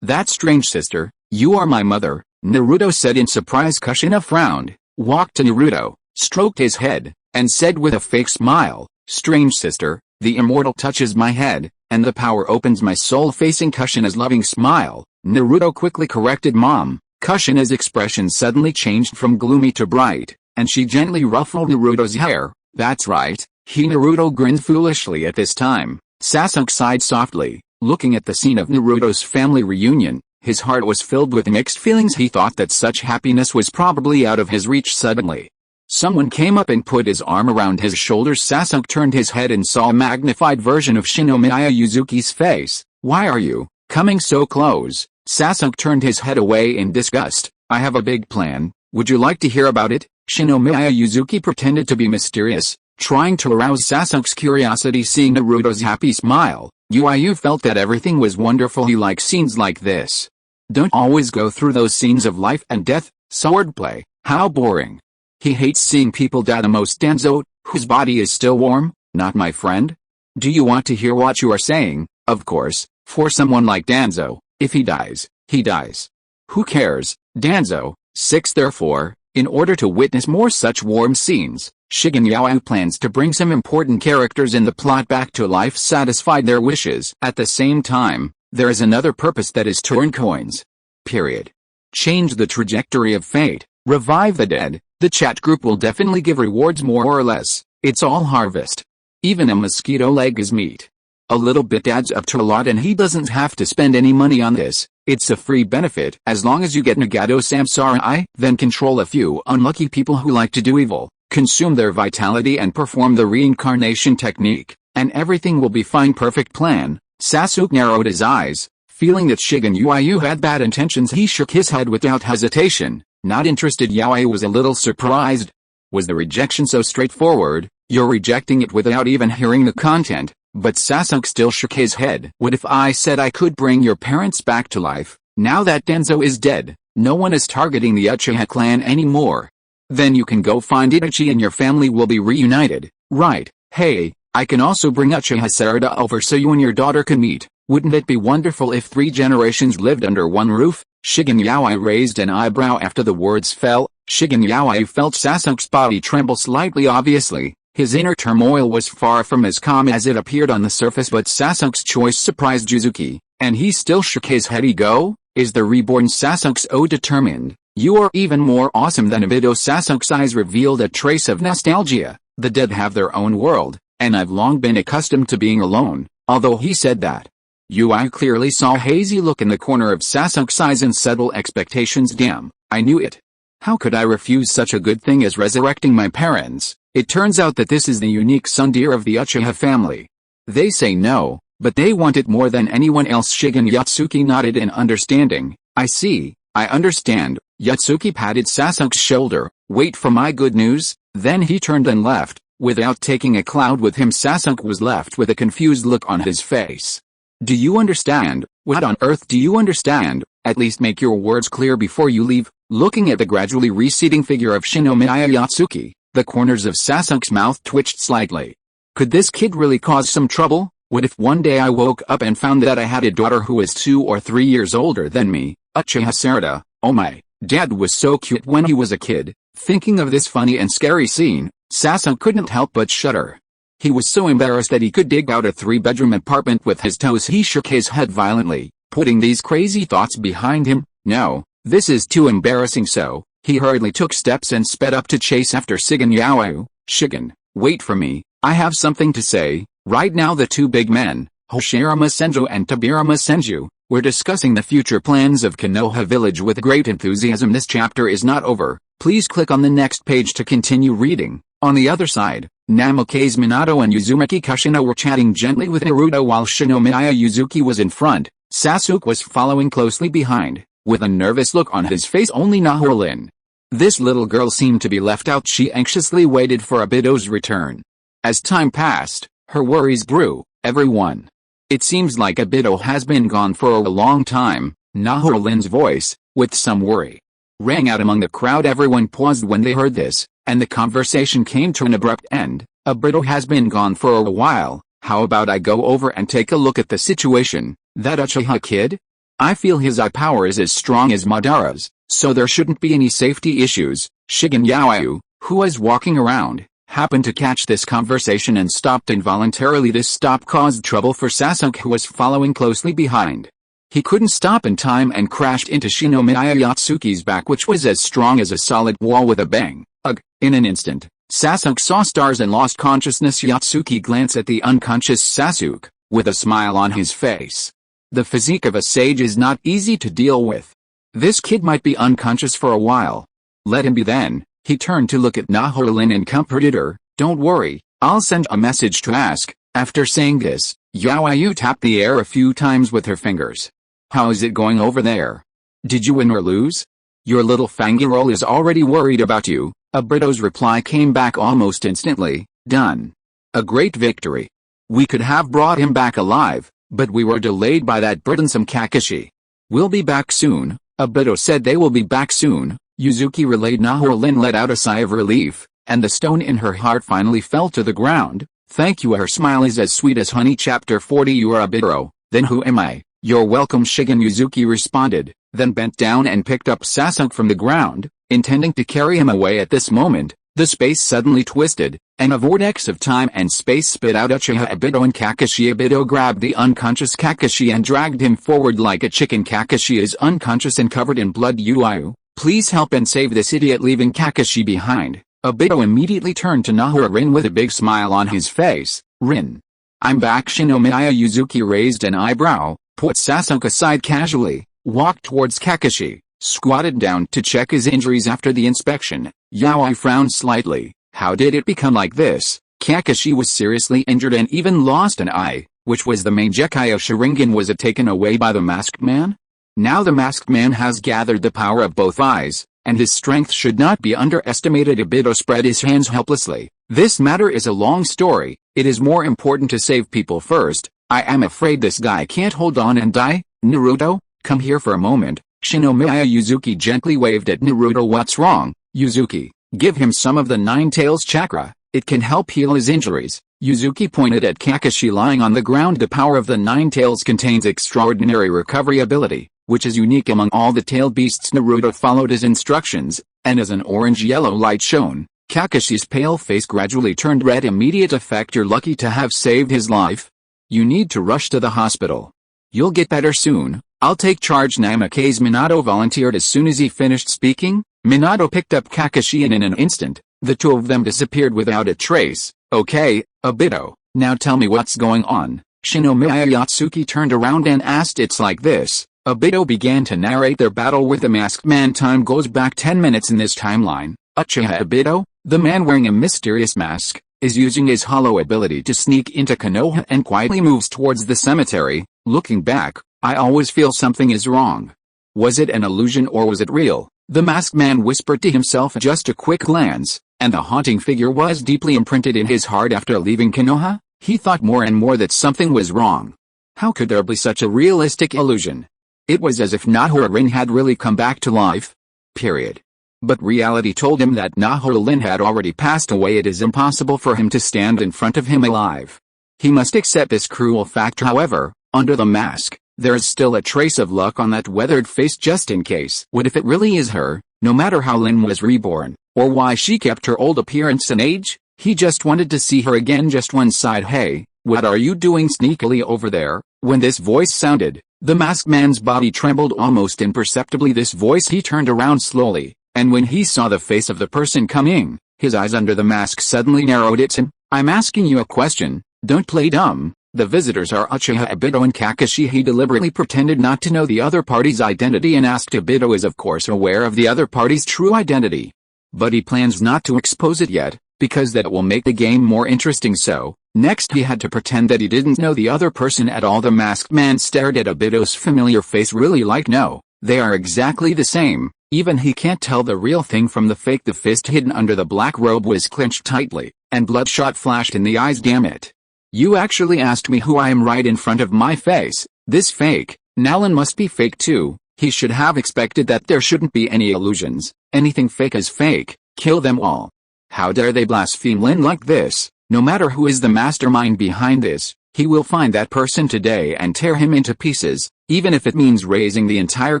That's strange, sister. You are my mother, Naruto said in surprise. Kushina frowned, walked to Naruto, stroked his head, and said with a fake smile, strange sister, the immortal touches my head, and the power opens my soul. Facing Kushina's loving smile, Naruto quickly corrected Mom. Kushina's expression suddenly changed from gloomy to bright, and she gently ruffled Naruto's hair. That's right, Naruto grinned foolishly at this time. Sasuke sighed softly, looking at the scene of Naruto's family reunion. His heart was filled with mixed feelings. He thought that such happiness was probably out of his reach. Suddenly, someone came up and put his arm around his shoulders. Sasuke turned his head and saw a magnified version of Shinomiya Yuzuki's face. "Why are you coming so close?" Sasuke turned his head away in disgust. "I have a big plan. Would you like to hear about it?" Shinomiya Yuzuki pretended to be mysterious, trying to arouse Sasuke's curiosity. Seeing Naruto's happy smile, Yuyu felt that everything was wonderful. He likes scenes like this. Don't always go through those scenes of life and death, swordplay, how boring. He hates seeing people die. The most Danzo, whose body is still warm, not my friend. Do you want to hear what you are saying? Of course, for someone like Danzo, if he dies, he dies. Who cares? Danzo, 6. Therefore, in order to witness more such warm scenes, Shinomiya plans to bring some important characters in the plot back to life. Satisfied their wishes. At the same time, there is another purpose, that is to earn coins. Period. Change the trajectory of fate, revive the dead. The chat group will definitely give rewards more or less. It's all harvest. Even a mosquito leg is meat. A little bit adds up to a lot, and he doesn't have to spend any money on this. It's a free benefit as long as you get Nagato Samsara. Then control a few unlucky people who like to do evil, consume their vitality and perform the reincarnation technique, and everything will be fine. Perfect plan. Sasuke narrowed his eyes, feeling that Shinomiya had bad intentions. He shook his head without hesitation. Not interested. Yuyu was a little surprised. Was the rejection so straightforward? You're rejecting it without even hearing the content. But Sasuke still shook his head. What if I said I could bring your parents back to life? Now that Danzo is dead, no one is targeting the Uchiha clan anymore. Then you can go find Itachi and your family will be reunited, right? Hey, I can also bring Uchiha Sarada over so you and your daughter can meet. Wouldn't it be wonderful if 3 generations lived under one roof? Shinomiya raised an eyebrow after the words fell. Shinomiya felt Sasuke's body tremble slightly. Obviously, his inner turmoil was far from as calm as it appeared on the surface, but Sasuke's choice surprised Yuzuki, and he still shook his head. Go? Is the reborn Sasuke so determined? You are even more awesome than Obito. Sasuke's eyes revealed a trace of nostalgia. The dead have their own world, and I've long been accustomed to being alone. Although he said that, Yuyu clearly saw a hazy look in the corner of Sasuke's eyes and subtle expectations. Damn, I knew it. How could I refuse such a good thing as resurrecting my parents? It turns out that this is the unique son dear of the Uchiha family. They say no, but they want it more than anyone else. Yatsuki nodded in understanding. I see, I understand. Yatsuki patted Sasuke's shoulder. Wait for my good news. Then he turned and left. Without taking a cloud with him, Sasuke was left with a confused look on his face. Do you understand? What on earth do you understand? At least make your words clear before you leave. Looking at the gradually receding figure of Shinomiya Yuzuki, the corners of Sasuke's mouth twitched slightly. Could this kid really cause some trouble? What if one day I woke up and found that I had a daughter who was 2 or 3 years older than me? Uchiha Sarada, oh my, dad was so cute when he was a kid. Thinking of this funny and scary scene, Sasuke couldn't help but shudder. He was so embarrassed that he could dig out a 3-bedroom apartment with his toes. He shook his head violently, putting these crazy thoughts behind him. No, this is too embarrassing. So, he hurriedly took steps and sped up to chase after Shinomiya. Shigen, wait for me, I have something to say. Right now the 2 big men, Hashirama Senju and Tobirama Senju, were discussing the future plans of Konoha village with great enthusiasm. This chapter is not over. Please click on the next page to continue reading. On the other side, Namikaze Minato and Uzumaki Kushina were chatting gently with Naruto while Shinomiya Yuzuki was in front. Sasuke was following closely behind, with a nervous look on his face. Only Nahorlin. This little girl seemed to be left out. She anxiously waited for Obito's return. As time passed, her worries grew. Everyone. It seems like Obito has been gone for a long time. Nahorlin's voice, with some worry, rang out among the crowd. Everyone paused when they heard this, and the conversation came to an abrupt end. Obito has been gone for a while. How about I go over and take a look at the situation? That Uchiha kid? I feel his eye power is as strong as Madara's, so there shouldn't be any safety issues. Shinomiya, who was walking around, happened to catch this conversation and stopped involuntarily. This stop caused trouble for Sasuke, who was following closely behind. He couldn't stop in time and crashed into Shinomiya Yuzuki's back, which was as strong as a solid wall. With a bang. Ugh. In an instant, Sasuke saw stars and lost consciousness. Yuzuki glanced at the unconscious Sasuke, with a smile on his face. The physique of a sage is not easy to deal with. This kid might be unconscious for a while. Let him be then. He turned to look at Nahorin and comforted her. Don't worry, I'll send a message to ask. After saying this, Yaoyu tapped the air a few times with her fingers. How is it going over there? Did you win or lose? Your little fangirl is already worried about you. Obito's reply came back almost instantly. Done. A great victory. We could have brought him back alive, but we were delayed by that burdensome Kakashi. We'll be back soon. Obito said they will be back soon. Yuzuki relayed. Nahorin let out a sigh of relief, and the stone in her heart finally fell to the ground. Thank you. Her smile is as sweet as honey. Chapter 40. You are Obito, then who am I? You're welcome. Shigen Yuzuki responded, then bent down and picked up Sasuke from the ground, intending to carry him away. At this moment, the space suddenly twisted, and a vortex of time and space spit out Uchiha Obito and Kakashi. Obito grabbed the unconscious Kakashi and dragged him forward like a chicken. Kakashi is unconscious and covered in blood. Yaoyu, please help and save this idiot. Leaving Kakashi behind, Obito immediately turned to Nahorin with a big smile on his face. Rin. I'm back. Shinomiya Yuzuki raised an eyebrow, put Sasuke aside casually, walked towards Kakashi, squatted down to check his injuries after the inspection. Yaoi frowned slightly. How did it become like this? Kakashi was seriously injured and even lost an eye, which was the main Gekkai of Sharingan. Was it taken away by the masked man? Now the masked man has gathered the power of both eyes, and his strength should not be underestimated. Obito spread his hands helplessly. This matter is a long story. It is more important to save people first. I am afraid this guy can't hold on and die. Naruto, come here for a moment. Shinomiya Yuzuki gently waved at Naruto. What's wrong, Yuzuki? Give him some of the Nine Tails chakra. It can help heal his injuries. Yuzuki pointed at Kakashi lying on the ground. The power of the Nine Tails contains extraordinary recovery ability, which is unique among all the tailed beasts. Naruto followed his instructions, and as an orange-yellow light shone, Kakashi's pale face gradually turned red. Immediate effect. You're lucky to have saved his life. You need to rush to the hospital. You'll get better soon. I'll take charge. Namake's Minato volunteered as soon as he finished speaking. Minato picked up Kakashi and in an instant, the two of them disappeared without a trace. Okay, Obito, now tell me what's going on. Shinomiya Yuzuki turned around and asked. It's like this. Obito began to narrate their battle with the masked man. Time goes back 10 minutes in this timeline. Uchiha Obito, the man wearing a mysterious mask, is using his hollow ability to sneak into Konoha and quietly moves towards the cemetery. Looking back, I always feel something is wrong. Was it an illusion or was it real? The masked man whispered to himself. Just a quick glance, and the haunting figure was deeply imprinted in his heart. After leaving Konoha, he thought more and more that something was wrong. How could there be such a realistic illusion? It was as if Nahorin had really come back to life. Period. But reality told him that Nahorin had already passed away. It is impossible for him to stand in front of him alive. He must accept this cruel fact. However, under the mask, there is still a trace of luck on that weathered face. Just in case. What if it really is her? No matter how Lin was reborn, or why she kept her old appearance and age, he just wanted to see her again. Just one side. Hey, what are you doing sneakily over there? When this voice sounded, the masked man's body trembled almost imperceptibly. This voice. He turned around slowly, and when he saw the face of the person coming, his eyes under the mask suddenly narrowed. It's him. I'm asking you a question, don't play dumb. The visitors are Uchiha Obito and Kakashi. He deliberately pretended not to know the other party's identity and asked. Obito is of course aware of the other party's true identity, but he plans not to expose it yet, because that will make the game more interesting. So, next he had to pretend that he didn't know the other person at all. The masked man stared at Obito's familiar face. Really? Like no, they are exactly the same. Even he can't tell the real thing from the fake. The fist hidden under the black robe was clenched tightly, and bloodshot flashed in the eyes. Damn it. You actually asked me who I am right in front of my face. This fake, Nalan must be fake too. He should have expected that there shouldn't be any illusions. Anything fake is fake. Kill them all. How dare they blaspheme Lin like this? No matter who is the mastermind behind this, he will find that person today and tear him into pieces, even if it means raising the entire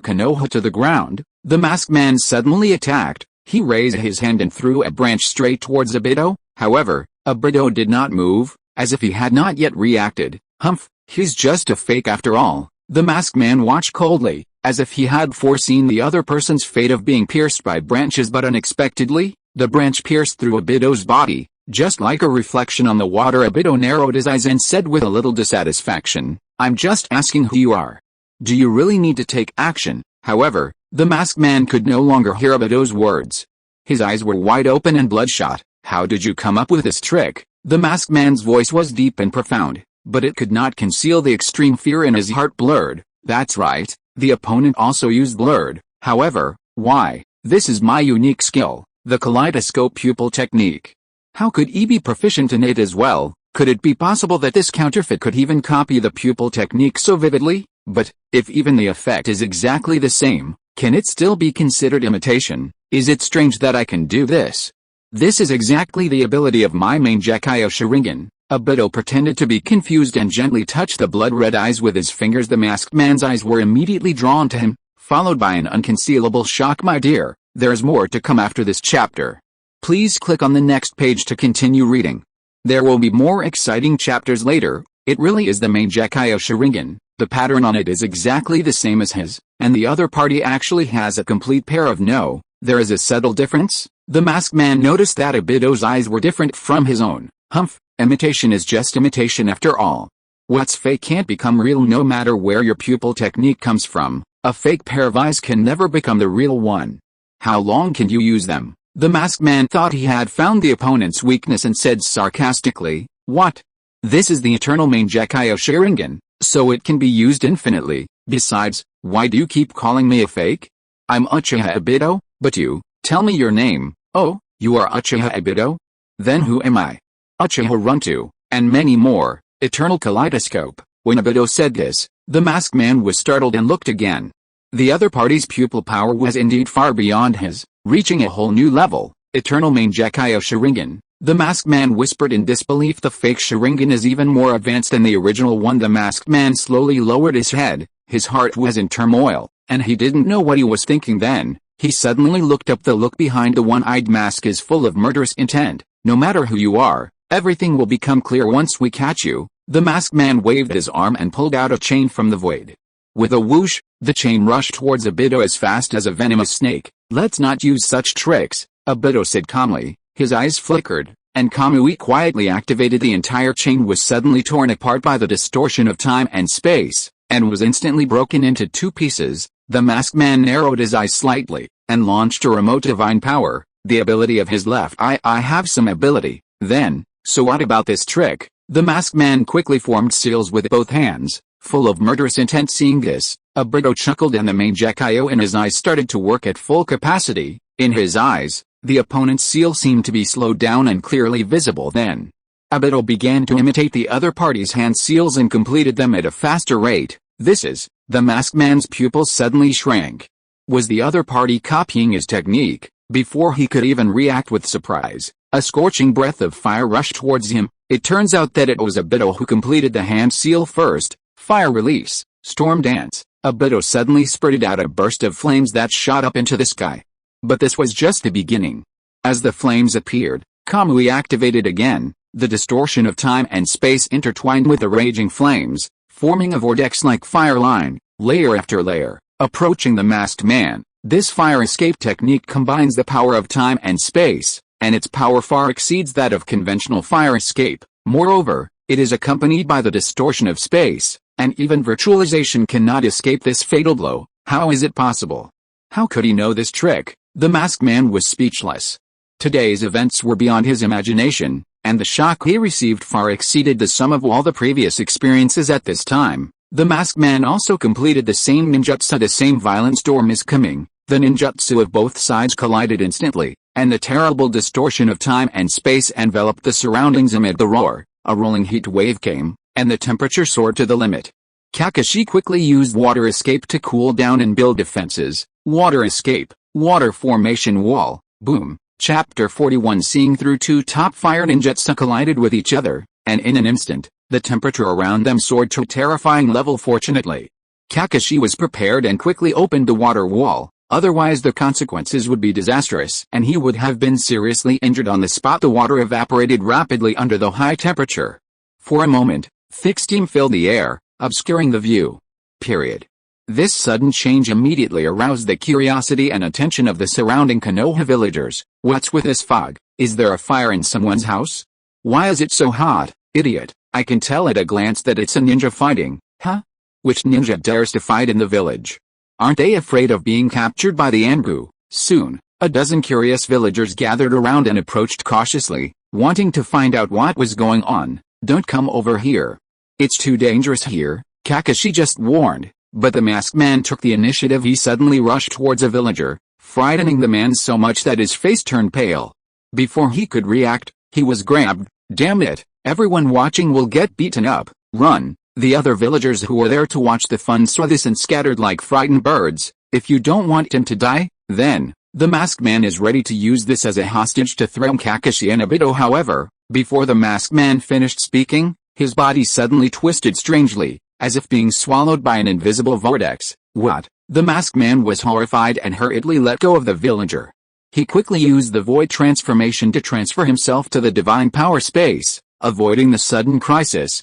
Konoha to the ground. The masked man suddenly attacked. He raised his hand and threw a branch straight towards Obito. However, Obito did not move, as if he had not yet reacted. Humph, he's just a fake after all. The masked man watched coldly, as if he had foreseen the other person's fate of being pierced by branches. But unexpectedly, the branch pierced through Obito's body, just like a reflection on the water. Obito narrowed his eyes and said with a little dissatisfaction, I'm just asking who you are. Do you really need to take action? However, the masked man could no longer hear Obito's words. His eyes were wide open and bloodshot. How did you come up with this trick? The masked man's voice was deep and profound, but it could not conceal the extreme fear in his heart. Blurred. That's right, the opponent also used blurred. However, why? This is my unique skill, the kaleidoscope pupil technique. How could he be proficient in it as well? Could it be possible that this counterfeit could even copy the pupil technique so vividly? But, if even the effect is exactly the same, can it still be considered imitation? Is it strange that I can do this? This is exactly the ability of my main Gekyo Sharingan. Obito pretended to be confused and gently touched the blood-red eyes with his fingers. The masked man's eyes were immediately drawn to him, followed by an unconcealable shock. My dear, there's more to come after this chapter. Please click on the next page to continue reading. There will be more exciting chapters later. It really is the main Gekyo Sharingan. The pattern on it is exactly the same as his, and the other party actually has a complete pair of. No, there is a subtle difference. The masked man noticed that Obito's eyes were different from his own. Humph, imitation is just imitation after all. What's fake can't become real no matter where your pupil technique comes from. A fake pair of eyes can never become the real one. How long can you use them? The masked man thought he had found the opponent's weakness and said sarcastically, what? This is the eternal main Gekyo Sharingan, so it can be used infinitely. Besides, why do you keep calling me a fake? I'm Uchiha Obito, but you, tell me your name. Oh, you are Uchiha Obito? Then who am I? Uchiha Runtu, and many more. Eternal Kaleidoscope. When Obito said this, the masked man was startled and looked again. The other party's pupil power was indeed far beyond his, reaching a whole new level. Eternal main Gekyo Sharingan. The masked man whispered in disbelief. The fake Sharingan is even more advanced than the original one. The masked man slowly lowered his head. His heart was in turmoil, and he didn't know what he was thinking then. He suddenly looked up. The look behind the one-eyed mask is full of murderous intent. No matter who you are, everything will become clear once we catch you. The masked man waved his arm and pulled out a chain from the void. With a whoosh, the chain rushed towards Obito as fast as a venomous snake. Let's not use such tricks, Obito said calmly. His eyes flickered, and Kamui quietly activated. The entire chain was suddenly torn apart by the distortion of time and space, and was instantly broken into two pieces. The masked man narrowed his eyes slightly, and launched a remote divine power, the ability of his left eye. I have some ability, then, so what about this trick? The masked man quickly formed seals with both hands, full of murderous intent. Seeing this, Obito chuckled and the main Gekyo in his eyes started to work at full capacity. In his eyes, the opponent's seal seemed to be slowed down and clearly visible. Then, Obito began to imitate the other party's hand seals and completed them at a faster rate. The masked man's pupils suddenly shrank. Was the other party copying his technique? Before he could even react with surprise, a scorching breath of fire rushed towards him. It turns out that it was Obito who completed the hand seal first. Fire release, storm dance. Obito suddenly spurted out a burst of flames that shot up into the sky. But this was just the beginning. As the flames appeared, Kamui activated again. The distortion of time and space intertwined with the raging flames, forming a vortex-like fire line, layer after layer, approaching the masked man. This fire escape technique combines the power of time and space, and its power far exceeds that of conventional fire escape. Moreover, it is accompanied by the distortion of space, and even virtualization cannot escape this fatal blow. How is it possible? How could he know this trick? The masked man was speechless. Today's events were beyond his imagination, and the shock he received far exceeded the sum of all the previous experiences at this time. The masked man also completed the same ninjutsu. The same violent storm is coming. The ninjutsu of both sides collided instantly, and the terrible distortion of time and space enveloped the surroundings. Amid the roar, a rolling heat wave came, and the temperature soared to the limit. Kakashi quickly used water escape to cool down and build defenses. Water escape, water formation wall, boom. Chapter 41. Seeing through two top fire ninjutsu collided with each other, and in an instant, the temperature around them soared to a terrifying level. Fortunately, Kakashi was prepared and quickly opened the water wall. Otherwise the consequences would be disastrous and he would have been seriously injured on the spot. The water evaporated rapidly under the high temperature. For a moment, thick steam filled the air, obscuring the view. This sudden change immediately aroused the curiosity and attention of the surrounding Konoha villagers. What's with this fog? Is there a fire in someone's house? Why is it so hot? Idiot, I can tell at a glance that it's a ninja fighting. Huh? Which ninja dares to fight in the village? Aren't they afraid of being captured by the Anbu? Soon, a dozen curious villagers gathered around and approached cautiously, wanting to find out what was going on. Don't come over here. It's too dangerous here, Kakashi just warned, but the masked man took the initiative. He suddenly rushed towards a villager, frightening the man so much that his face turned pale. Before he could react, he was grabbed. Damn it, everyone watching will get beaten up. Run! The other villagers who were there to watch the fun saw this and scattered like frightened birds. If you don't want him to die, then, the masked man is ready to use this as a hostage to throw Kakashi and Obito. However, before the masked man finished speaking, his body suddenly twisted strangely, as if being swallowed by an invisible vortex. What? The masked man was horrified and hurriedly let go of the villager. He quickly used the void transformation to transfer himself to the divine power space, avoiding the sudden crisis.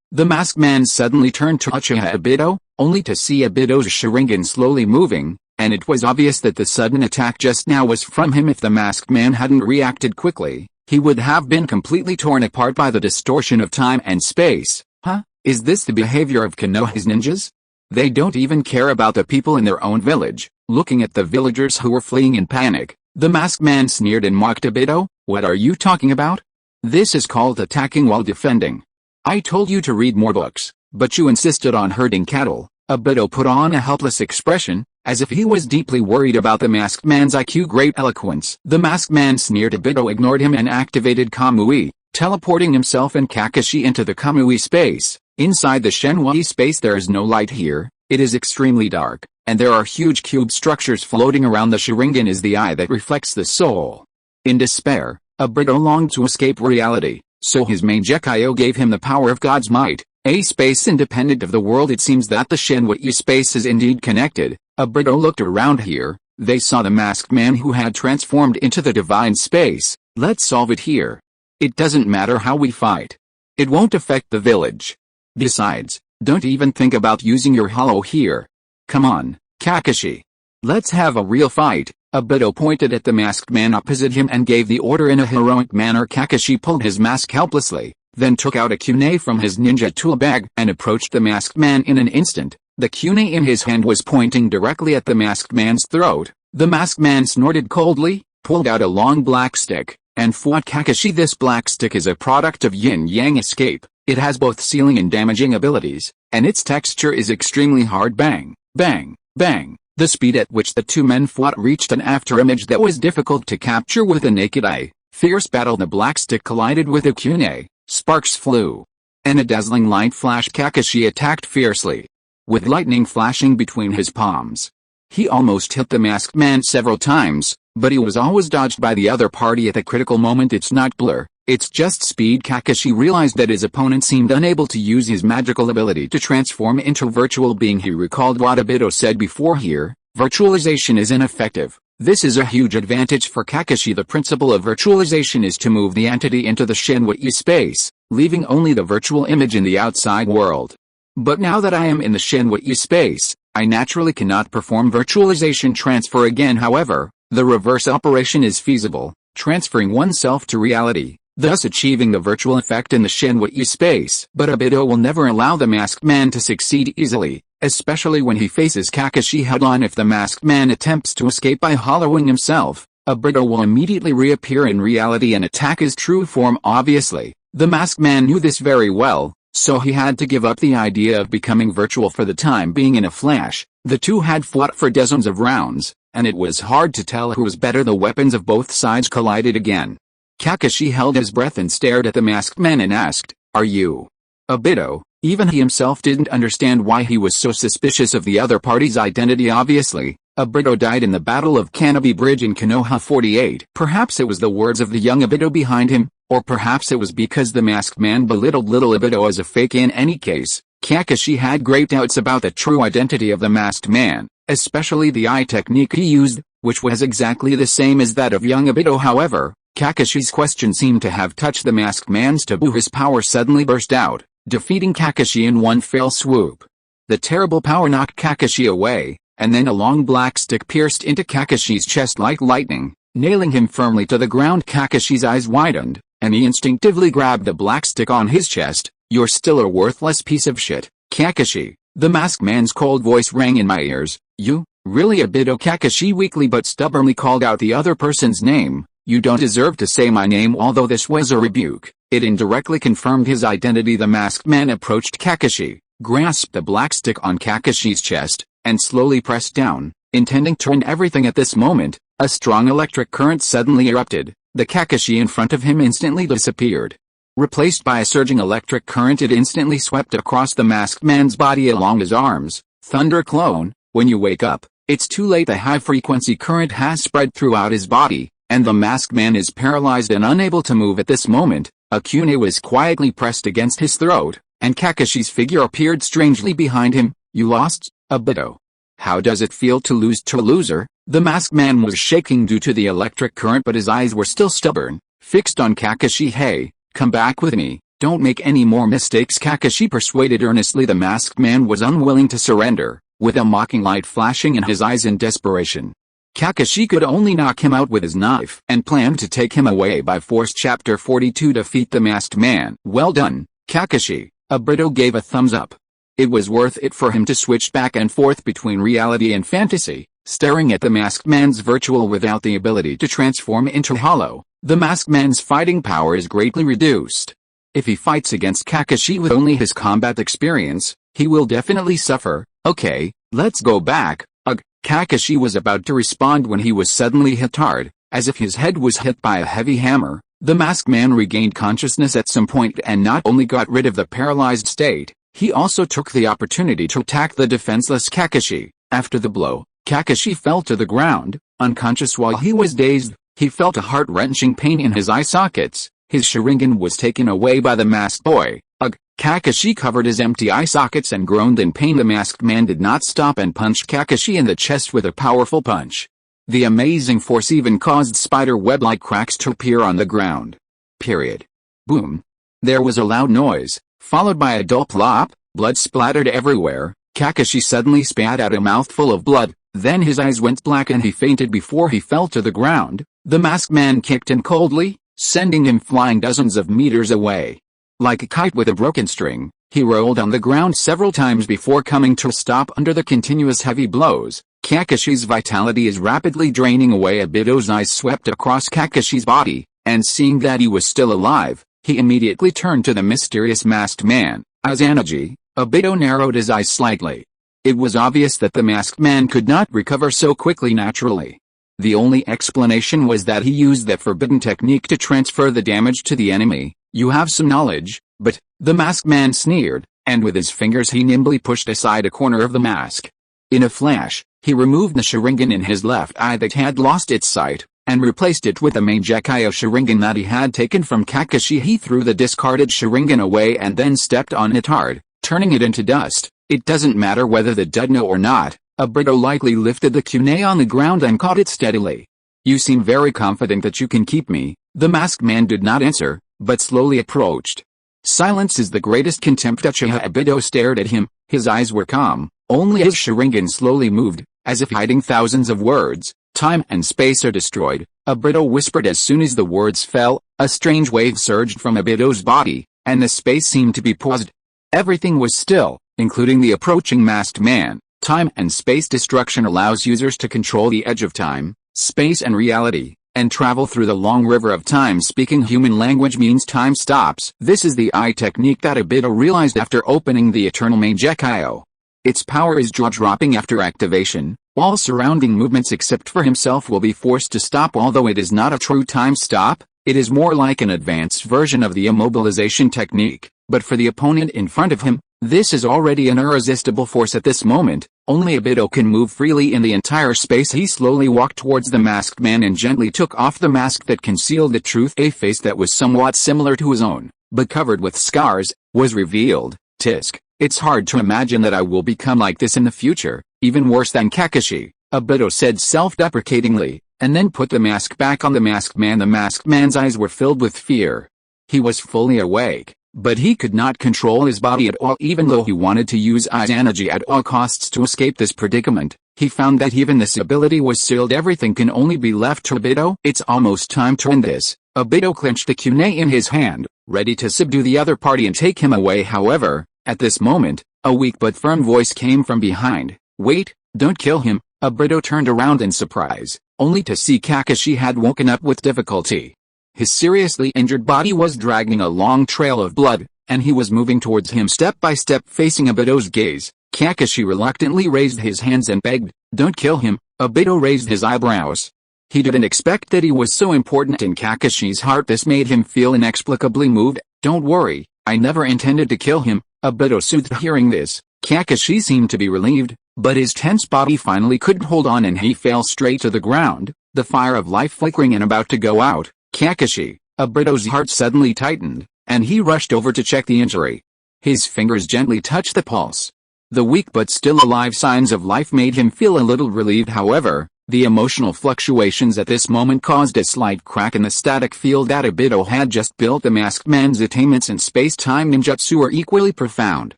The masked man suddenly turned to Uchiha Obito, only to see Obito's Sharingan slowly moving, and it was obvious that the sudden attack just now was from him. If the masked man hadn't reacted quickly, he would have been completely torn apart by the distortion of time and space. Huh? Is this the behavior of Konoha's ninjas? They don't even care about the people in their own village. Looking at the villagers who were fleeing in panic, the masked man sneered and mocked Obito. What are you talking about? This is called attacking while defending. I told you to read more books, but you insisted on herding cattle. Obito put on a helpless expression, as if he was deeply worried about the masked man's IQ. Great eloquence. The masked man sneered. Obito ignored him and activated Kamui, teleporting himself and Kakashi into the Kamui space. Inside the Shenwei space there is no light here, it is extremely dark, and there are huge cube structures floating around. The Sharingan is the eye that reflects the soul. In despair, Obito longed to escape reality, so his Mangekyo gave him the power of God's might, a space independent of the world. It seems that the Shenwei space is indeed connected. Obito looked around here. They saw the masked man who had transformed into the divine space. Let's solve it here. It doesn't matter how we fight. It won't affect the village. Besides, don't even think about using your hollow here. Come on, Kakashi. Let's have a real fight. Obito pointed at the masked man opposite him and gave the order in a heroic manner. Kakashi pulled his mask helplessly, then took out a kunai from his ninja tool bag and approached the masked man in an instant. The kunai in his hand was pointing directly at the masked man's throat. The masked man snorted coldly, pulled out a long black stick, and fought Kakashi. This black stick is a product of yin-yang escape. It has both sealing and damaging abilities, and its texture is extremely hard. Bang, bang, bang. The speed at which the two men fought reached an afterimage that was difficult to capture with the naked eye. Fierce battle. The black stick collided with a kunai, sparks flew, and a dazzling light flashed. Kakashi attacked fiercely, with lightning flashing between his palms. He almost hit the masked man several times, but he was always dodged by the other party at the critical moment. It's not blur, it's just speed. Kakashi realized that his opponent seemed unable to use his magical ability to transform into a virtual being. He recalled what Obito said before here, virtualization is ineffective. This is a huge advantage for Kakashi. The principle of virtualization is to move the entity into the Shenwei space, leaving only the virtual image in the outside world. But now that I am in the Shenwei space, I naturally cannot perform virtualization transfer again. However, the reverse operation is feasible, transferring oneself to reality, thus achieving the virtual effect in the Shenwei space. But Obito will never allow the masked man to succeed easily, especially when he faces Kakashi head-on. If the masked man attempts to escape by hollowing himself, Obito will immediately reappear in reality and attack his true form. Obviously, the masked man knew this very well, so he had to give up the idea of becoming virtual for the time being. In a flash, the two had fought for dozens of rounds, and it was hard to tell who was better. The weapons of both sides collided again. Kakashi held his breath and stared at the masked man and asked, "Are you Obito?" Even he himself didn't understand why he was so suspicious of the other party's identity. Obviously, Obito died in the Battle of Canopy Bridge in Konoha 48. Perhaps it was the words of the young Obito behind him, or perhaps it was because the masked man belittled little Obito as a fake. In any case, Kakashi had great doubts about the true identity of the masked man, especially the eye technique he used, which was exactly the same as that of young Obito. However, Kakashi's question seemed to have touched the masked man's taboo. His power suddenly burst out, defeating Kakashi in one fell swoop. The terrible power knocked Kakashi away, and then a long black stick pierced into Kakashi's chest like lightning, nailing him firmly to the ground. Kakashi's eyes widened, and he instinctively grabbed the black stick on his chest. "You're still a worthless piece of shit. Kakashi, the masked man's cold voice rang in my ears. You, really? Obito? Kakashi weakly but stubbornly called out the other person's name. You don't deserve to say my name. Although this was a rebuke, it indirectly confirmed his identity. The masked man approached Kakashi, grasped the black stick on Kakashi's chest, and slowly pressed down, intending to turn everything. At this moment, a strong electric current suddenly erupted. The Kakashi in front of him instantly disappeared. Replaced by a surging electric current, it instantly swept across the masked man's body along his arms. Thunder clone, when you wake up, it's too late. The high-frequency current has spread throughout his body, and the masked man is paralyzed and unable to move. At this moment, a kunai was quietly pressed against his throat, and Kakashi's figure appeared strangely behind him. You lost, Obito. How does it feel to lose to a loser? The masked man was shaking due to the electric current, but his eyes were still stubborn, fixed on Kakashi. Hey, come back with me, don't make any more mistakes, Kakashi persuaded earnestly. The masked man was unwilling to surrender, with a mocking light flashing in his eyes in desperation. Kakashi could only knock him out with his knife and planned to take him away by force. Chapter 42. Defeat the masked man. Well done, Kakashi. Obito gave a thumbs up. It was worth it for him to switch back and forth between reality and fantasy, staring at the masked man's virtual without the ability to transform into hollow. The masked man's fighting power is greatly reduced. If he fights against Kakashi with only his combat experience, he will definitely suffer. Okay, let's go back. Ugh. Kakashi was about to respond when he was suddenly hit hard, as if his head was hit by a heavy hammer. The masked man regained consciousness at some point and not only got rid of the paralyzed state, he also took the opportunity to attack the defenseless Kakashi. After the blow, Kakashi fell to the ground, unconscious. While he was dazed, he felt a heart-wrenching pain in his eye sockets. His Sharingan was taken away by the masked boy. Ugh. Kakashi covered his empty eye sockets and groaned in pain. The masked man did not stop and punched Kakashi in the chest with a powerful punch. The amazing force even caused spider web-like cracks to appear on the ground. Period. Boom. There was a loud noise, followed by a dull plop. Blood splattered everywhere. Kakashi suddenly spat out a mouthful of blood, then his eyes went black and he fainted before he fell to the ground. The masked man kicked him coldly, sending him flying dozens of meters away. Like a kite with a broken string, he rolled on the ground several times before coming to a stop under the continuous heavy blows. Kakashi's vitality is rapidly draining away. Obito's eyes swept across Kakashi's body, and seeing that he was still alive, he immediately turned to the mysterious masked man. Izanagi. Obito narrowed his eyes slightly. It was obvious that the masked man could not recover so quickly naturally. The only explanation was that he used that forbidden technique to transfer the damage to the enemy. You have some knowledge, but, the masked man sneered, and with his fingers he nimbly pushed aside a corner of the mask. In a flash, he removed the Sharingan in his left eye that had lost its sight, and replaced it with the Mangekyo Sharingan that he had taken from Kakashi. He threw the discarded Sharingan away and then stepped on it hard, turning it into dust. It doesn't matter whether the dude know or not. Obito lightly lifted the kunai on the ground and caught it steadily. You seem very confident that you can keep me. The masked man did not answer, but slowly approached. Silence is the greatest contempt. Uchiha Obito stared at him. His eyes were calm, only his Sharingan slowly moved, as if hiding thousands of words. Time and space are destroyed, Obito whispered. As soon as the words fell, a strange wave surged from Obito's body, and the space seemed to be paused. Everything was still, including the approaching masked man. Time and space destruction allows users to control the edge of time, space and reality, and travel through the long river of time. Speaking human language means time stops. This is the eye technique that Obito realized after opening the Eternal Mangekyo. Its power is jaw-dropping. After activation, all surrounding movements except for himself will be forced to stop. Although it is not a true time stop, it is more like an advanced version of the immobilization technique. But for the opponent in front of him, this is already an irresistible force. At this moment, only Obito can move freely in the entire space. He slowly walked towards the masked man and gently took off the mask that concealed the truth. A face that was somewhat similar to his own, but covered with scars, was revealed. Tisk. It's hard to imagine that I will become like this in the future, even worse than Kakashi, Obito said self-deprecatingly, and then put the mask back on the masked man. The masked man's eyes were filled with fear. He was fully awake, but he could not control his body at all. Even though he wanted to use Izanagi at all costs to escape this predicament, he found that even this ability was sealed. Everything can only be left to Obito. It's almost time to end this. Obito clenched the kunai in his hand, ready to subdue the other party and take him away. However, at this moment, A weak but firm voice came from behind. Wait, don't kill him. Obito turned around in surprise, only to see Kakashi had woken up with difficulty. His seriously injured body was dragging a long trail of blood, and he was moving towards him step by step facing Obito's gaze. Kakashi reluctantly raised his hands and begged, "Don't kill him." Obito raised his eyebrows. He didn't expect that he was so important in Kakashi's heart. This made him feel inexplicably moved. "Don't worry, I never intended to kill him," Obito soothed. Hearing this, Kakashi seemed to be relieved, but his tense body finally couldn't hold on and he fell straight to the ground, the fire of life flickering and about to go out. Kakashi, Obito's heart suddenly tightened, and he rushed over to check the injury. His fingers gently touched the pulse. The weak but still alive signs of life made him feel a little relieved. However, the emotional fluctuations at this moment caused a slight crack in the static field that Obito had just built. The masked man's attainments in space-time ninjutsu were equally profound.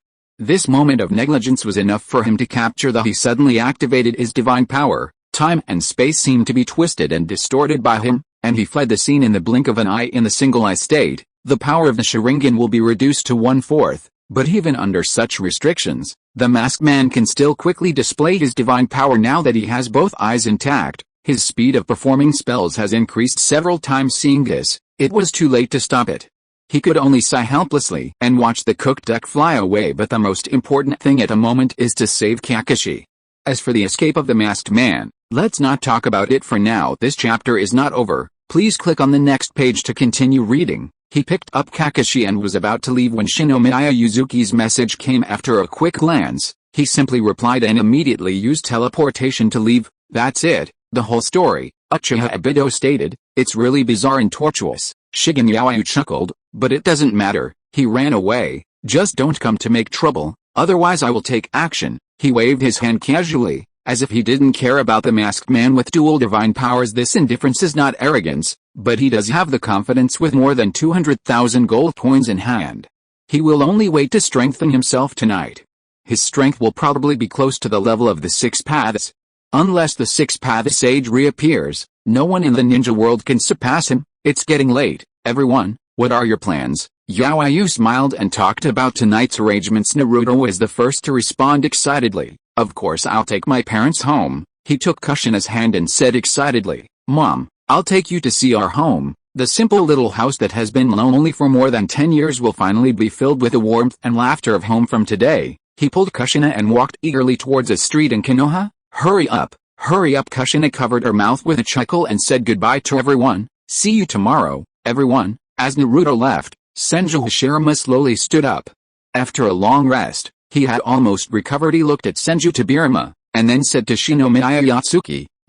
This moment of negligence was enough for him to capture he suddenly activated his divine power. Time and space seemed to be twisted and distorted by him, and he fled the scene in the blink of an eye. In the single-eye state, the power of the Sharingan will be reduced to 1/4, but even under such restrictions, the masked man can still quickly display his divine power. Now that he has both eyes intact, his speed of performing spells has increased several times. Seeing this, it was too late to stop it. He could only sigh helplessly and watch the cooked duck fly away. But the most important thing at the moment is to save Kakashi. As for the escape of the masked man, let's not talk about it for now. This chapter is not over. Please click on the next page to continue reading. He picked up Kakashi and was about to leave when Shinomiya Yuzuki's message came. After a quick glance, he simply replied and immediately used teleportation to leave. That's it, the whole story, Uchiha Obito stated. It's really bizarre and tortuous. Shinomiya chuckled, but it doesn't matter. He ran away. Just don't come to make trouble, otherwise I will take action. He waved his hand casually, as if he didn't care about the masked man with dual divine powers. This indifference is not arrogance, but he does have the confidence. With more than 200,000 gold coins in hand, he will only wait to strengthen himself tonight. His strength will probably be close to the level of the Six Paths. Unless the Six Paths Sage reappears, no one in the ninja world can surpass him. It's getting late, everyone. What are your plans? Yaoyu smiled and talked about tonight's arrangements. Naruto was the first to respond excitedly. Of course I'll take my parents home. He took Kushina's hand and said excitedly, Mom, I'll take you to see our home. The simple little house that has been lonely for more than 10 years will finally be filled with the warmth and laughter of home from today. He pulled Kushina and walked eagerly towards a street in Konoha. Hurry up, hurry up. Kushina covered her mouth with a chuckle and said goodbye to everyone. See you tomorrow, everyone. As Naruto left, Senju Hashirama slowly stood up. After a long rest, he had almost recovered. He looked at Senju Tobirama, and then said to Shinomiya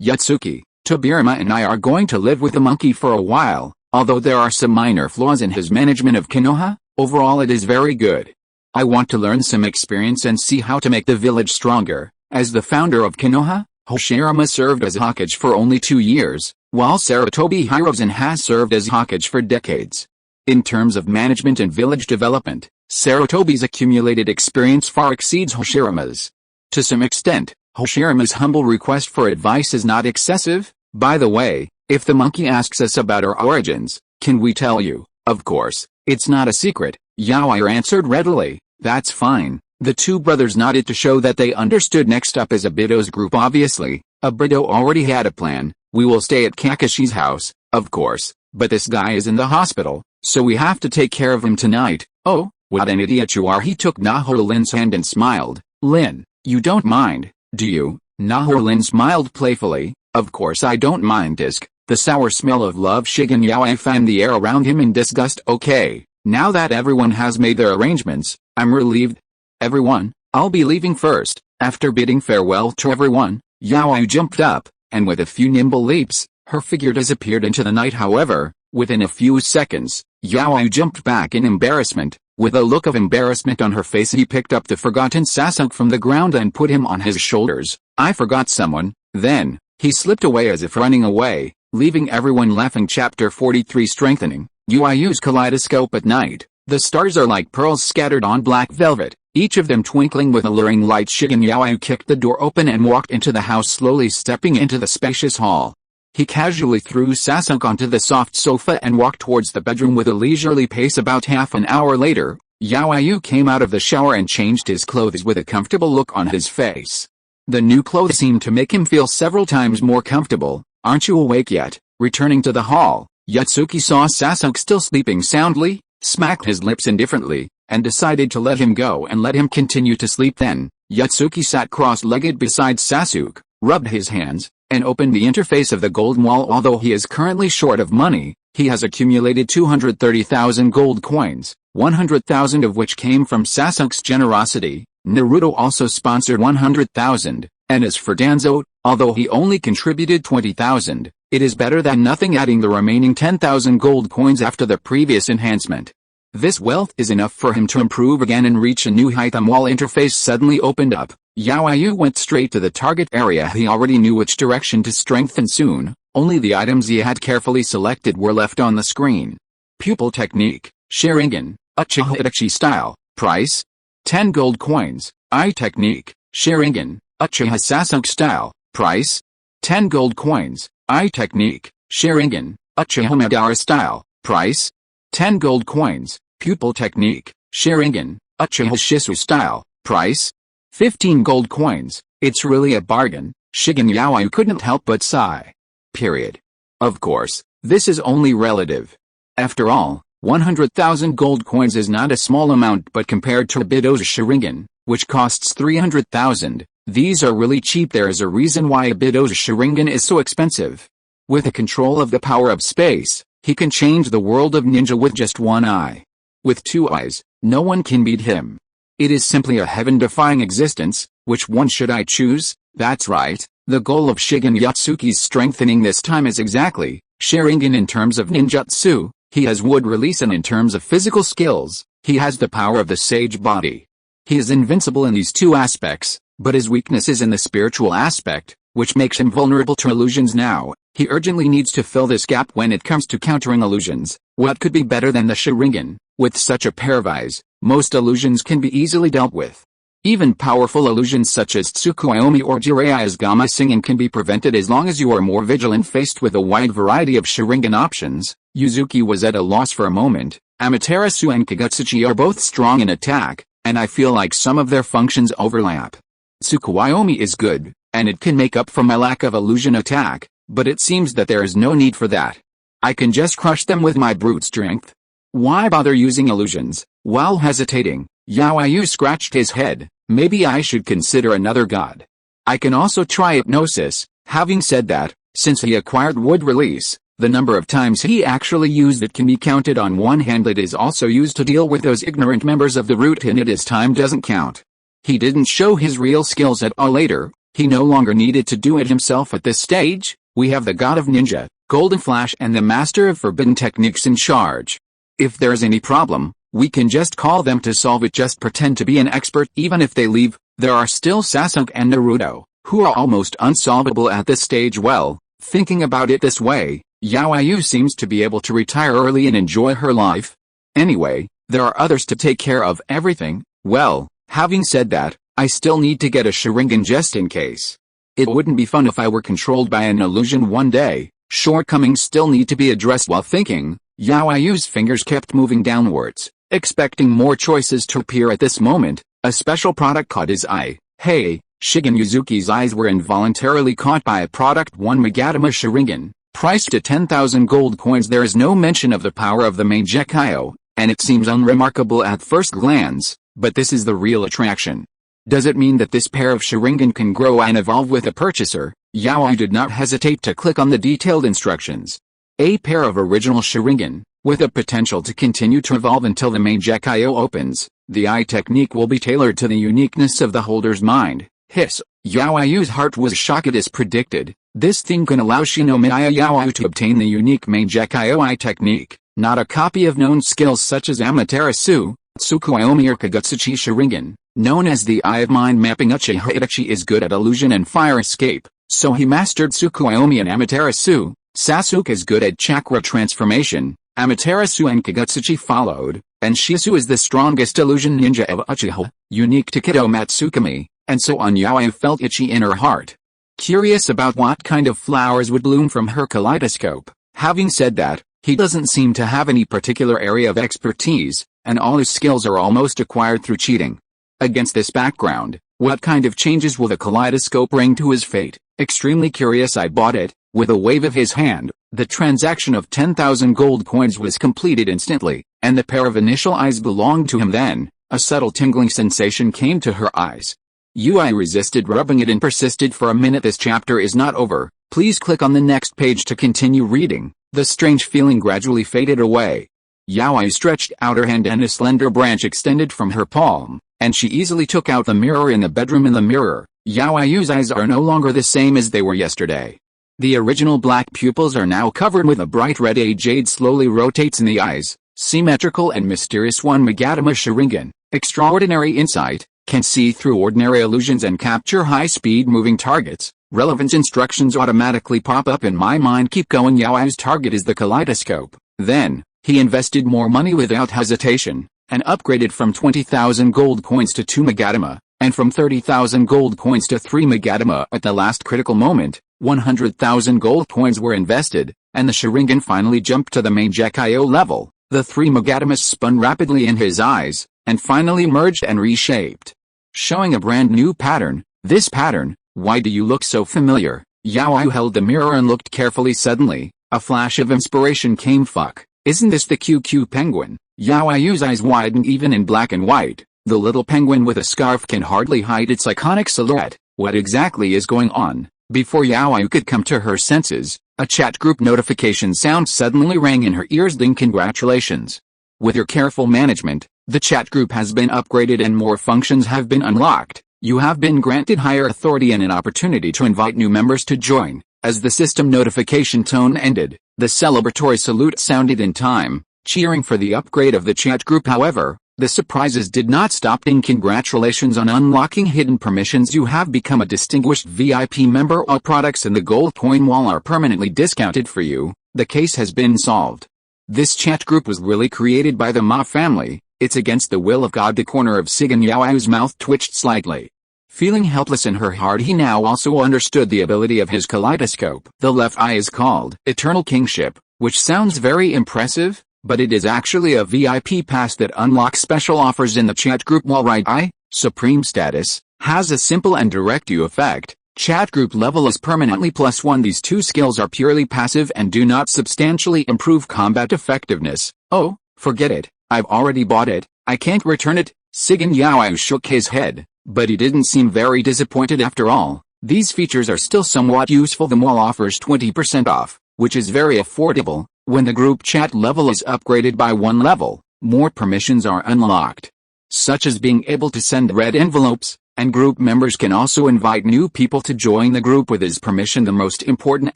Yuzuki, Tobirama and I are going to live with the monkey for a while. Although there are some minor flaws in his management of Konoha, overall it is very good. I want to learn some experience and see how to make the village stronger. As the founder of Konoha, Hashirama served as Hokage for only 2 years, while Sarutobi Hiruzen has served as Hokage for decades. In terms of management and village development, Sarutobi's accumulated experience far exceeds Hashirama's. To some extent, Hashirama's humble request for advice is not excessive. By the way, if the monkey asks us about our origins, can we tell you? Of course, it's not a secret, Yaoyu answered readily. That's fine. The two brothers nodded to show that they understood. Next up is Obito's group. Obviously, Obito already had a plan. We will stay at Kakashi's house, of course, but this guy is in the hospital, so we have to take care of him tonight. Oh, what an idiot you are. He took Naholin's hand and smiled. Lin, you don't mind, do you? Nahorlin smiled playfully. Of course I don't mind. Disc. The sour smell of love Shigen Yaoi fanned the air around him in disgust. Okay, now that everyone has made their arrangements, I'm relieved. Everyone, I'll be leaving first. After bidding farewell to everyone, Yaoi jumped up, and with a few nimble leaps, her figure disappeared into the night. However, within a few seconds, Yaoi jumped back in embarrassment. With a look of embarrassment on her face, he picked up the forgotten Sasuke from the ground and put him on his shoulders. I forgot someone. Then, he slipped away as if running away, leaving everyone laughing. Chapter 43 Strengthening. Yuayu's kaleidoscope. At night, the stars are like pearls scattered on black velvet, each of them twinkling with alluring light. Shigen Yaoyu kicked the door open and walked into the house, slowly stepping into the spacious hall. He casually threw Sasuke onto the soft sofa and walked towards the bedroom with a leisurely pace. About half an hour later, Yaoyu came out of the shower and changed his clothes with a comfortable look on his face. The new clothes seemed to make him feel several times more comfortable. "Aren't you awake yet?" Returning to the hall, Yutsuki saw Sasuke still sleeping soundly, smacked his lips indifferently, and decided to let him go and let him continue to sleep. Then, Yutsuki sat cross-legged beside Sasuke, rubbed his hands, and opened the interface of the golden wall. Although he is currently short of money, he has accumulated 230,000 gold coins, 100,000 of which came from Sasuke's generosity. Naruto also sponsored 100,000, and as for Danzo, although he only contributed 20,000, it is better than nothing, adding the remaining 10,000 gold coins after the previous enhancement. This wealth is enough for him to improve again and reach a new height. The wall interface suddenly opened up. Yaoyu went straight to the target area. He already knew which direction to strengthen soon. Only the items he had carefully selected were left on the screen. Pupil technique, Sharingan, Uchiha Itachi style, price 10 gold coins. Eye technique, Sharingan, Uchiha Sasuke style, price 10 gold coins. Eye technique, Sharingan, Uchiha Madara style, price 10 gold coins. Pupil technique, Sharingan, Uchiha Shisu style, price 15 gold coins. It's really a bargain. Shigen Yaoyu couldn't help but sigh. Period. Of course, this is only relative. After all, 100,000 gold coins is not a small amount, but compared to Obito's Sharingan, which costs 300,000, these are really cheap. There is a reason why Obito's Sharingan is so expensive. With the control of the power of space, he can change the world of ninja with just one eye. With two eyes, no one can beat him. It is simply a heaven-defying existence. Which one should I choose? That's right, the goal of Shigen Yutsuki's strengthening this time is exactly Sharingan in terms of ninjutsu. He has wood release, and in terms of physical skills, he has the power of the sage body. He is invincible in these two aspects, but his weakness is in the spiritual aspect, which makes him vulnerable to illusions. Now, he urgently needs to fill this gap when it comes to countering illusions. What could be better than the Sharingan? With such a pair of eyes, most illusions can be easily dealt with. Even powerful illusions such as Tsukuyomi or Jiraiya's Gamma singing can be prevented as long as you are more vigilant. Faced with a wide variety of Sharingan options, Yuzuki was at a loss for a moment. Amaterasu and Kagutsuchi are both strong in attack, and I feel like some of their functions overlap. Tsukuyomi is good, and it can make up for my lack of illusion attack, but it seems that there is no need for that. I can just crush them with my brute strength. Why bother using illusions? While hesitating, Yaoyu scratched his head. Maybe I should consider another god. I can also try hypnosis. Having said that, since he acquired wood release, the number of times he actually used it can be counted on one hand. It is also used to deal with those ignorant members of the root, and his time doesn't count. He didn't show his real skills at all later. He no longer needed to do it himself at this stage. We have the god of ninja, Golden Flash, and the master of forbidden techniques in charge. If there's any problem, we can just call them to solve it. Just pretend to be an expert. Even if they leave, there are still Sasuke and Naruto, who are almost unsolvable at this stage. Well, thinking about it this way, Yaoyu seems to be able to retire early and enjoy her life. Anyway, there are others to take care of everything. Well, having said that, I still need to get a Sharingan just in case. It wouldn't be fun if I were controlled by an illusion one day. Shortcomings still need to be addressed. While thinking, Yaoyu's fingers kept moving downwards, expecting more choices to appear. At this moment, a special product caught his eye. Hey, Shigen Yuzuki's eyes were involuntarily caught by a product. One Magatama Sharingan, priced at 10,000 gold coins. There is no mention of the power of the Meijekyo, and it seems unremarkable at first glance, but this is the real attraction. Does it mean that this pair of Sharingan can grow and evolve with a purchaser? Yaoyu did not hesitate to click on the detailed instructions. A pair of original Sharingan, with a potential to continue to evolve until the Meijekyo opens. The eye technique will be tailored to the uniqueness of the holder's mind. Hiss. Yaoyu's heart was shocked as predicted. This thing can allow Shinomiya Yuzuki to obtain the unique Meijekyo eye technique, not a copy of known skills such as Amaterasu, Tsukuyomi or Kagutsuchi Sharingan. Known as the Eye of Mind mapping, Uchiha Itachi is good at illusion and fire escape, so he mastered Tsukuyomi and Amaterasu. Sasuke is good at chakra transformation. Amaterasu and Kagutsuchi followed, and Shisu is the strongest illusion ninja of Uchiha, unique to Kido Matsukami, and so on. Yaoyu felt itchy in her heart, curious about what kind of flowers would bloom from her kaleidoscope. Having said that, he doesn't seem to have any particular area of expertise. and all his skills are almost acquired through cheating. Against this background, what kind of changes will the kaleidoscope bring to his fate? Extremely curious, I bought it. With a wave of his hand, the transaction of 10,000 gold coins was completed instantly, and the pair of initial eyes belonged to him. Then, a subtle tingling sensation came to her eyes. Yui resisted rubbing it and persisted for a minute. This chapter is not over. Please click on the next page to continue reading. The strange feeling gradually faded away. Yui stretched out her hand and a slender branch extended from her palm, and she easily took out the mirror in the bedroom. In the mirror, Yui's eyes are no longer the same as they were yesterday. The original black pupils are now covered with a bright red. A jade slowly rotates in the eyes, symmetrical and mysterious. One Magatama Sharingan, extraordinary insight, can see through ordinary illusions and capture high-speed moving targets. Relevant instructions automatically pop up in my mind. Keep going. Yui's target is the kaleidoscope. Then, he invested more money without hesitation, and upgraded from 20,000 gold coins to 2 Magatama, and from 30,000 gold coins to 3 Magatama. At the last critical moment, 100,000 gold coins were invested, and the Sharingan finally jumped to the Mangekyo level. The 3 Magatamas spun rapidly in his eyes, and finally merged and reshaped, showing a brand new pattern. This pattern, why do you look so familiar? Yui held the mirror and looked carefully. Suddenly, a flash of inspiration came. Fuck, isn't this the QQ penguin? Yui's eyes widened. Even in black and white, the little penguin with a scarf can hardly hide its iconic silhouette. What exactly is going on? Before Yui could come to her senses, a chat group notification sound suddenly rang in her ears. Ding, congratulations. With your careful management, the chat group has been upgraded and more functions have been unlocked. You have been granted higher authority and an opportunity to invite new members to join. As the system notification tone ended, the celebratory salute sounded in time, cheering for the upgrade of the chat group. However, the surprises did not stop. Ding, congratulations on unlocking hidden permissions. You have become a distinguished VIP member. All products in the gold coin wall are permanently discounted for you. The case has been solved. This chat group was really created by the Ma family. It's against the will of God. The corner of Shigen Yui's mouth twitched slightly. Feeling helpless in her heart, he now also understood the ability of his kaleidoscope. The left eye is called Eternal Kingship, which sounds very impressive, but it is actually a VIP pass that unlocks special offers in the chat group. While right eye, Supreme Status, has a simple and direct effect. Chat group level is permanently +1. These two skills are purely passive and do not substantially improve combat effectiveness. Oh, forget it. I've already bought it. I can't return it. Shigen Yui shook his head, but he didn't seem very disappointed after all. These features are still somewhat useful. The mall offers 20% off, which is very affordable. When the group chat level is upgraded by 1 level, more permissions are unlocked, such as being able to send red envelopes, and group members can also invite new people to join the group with his permission. The most important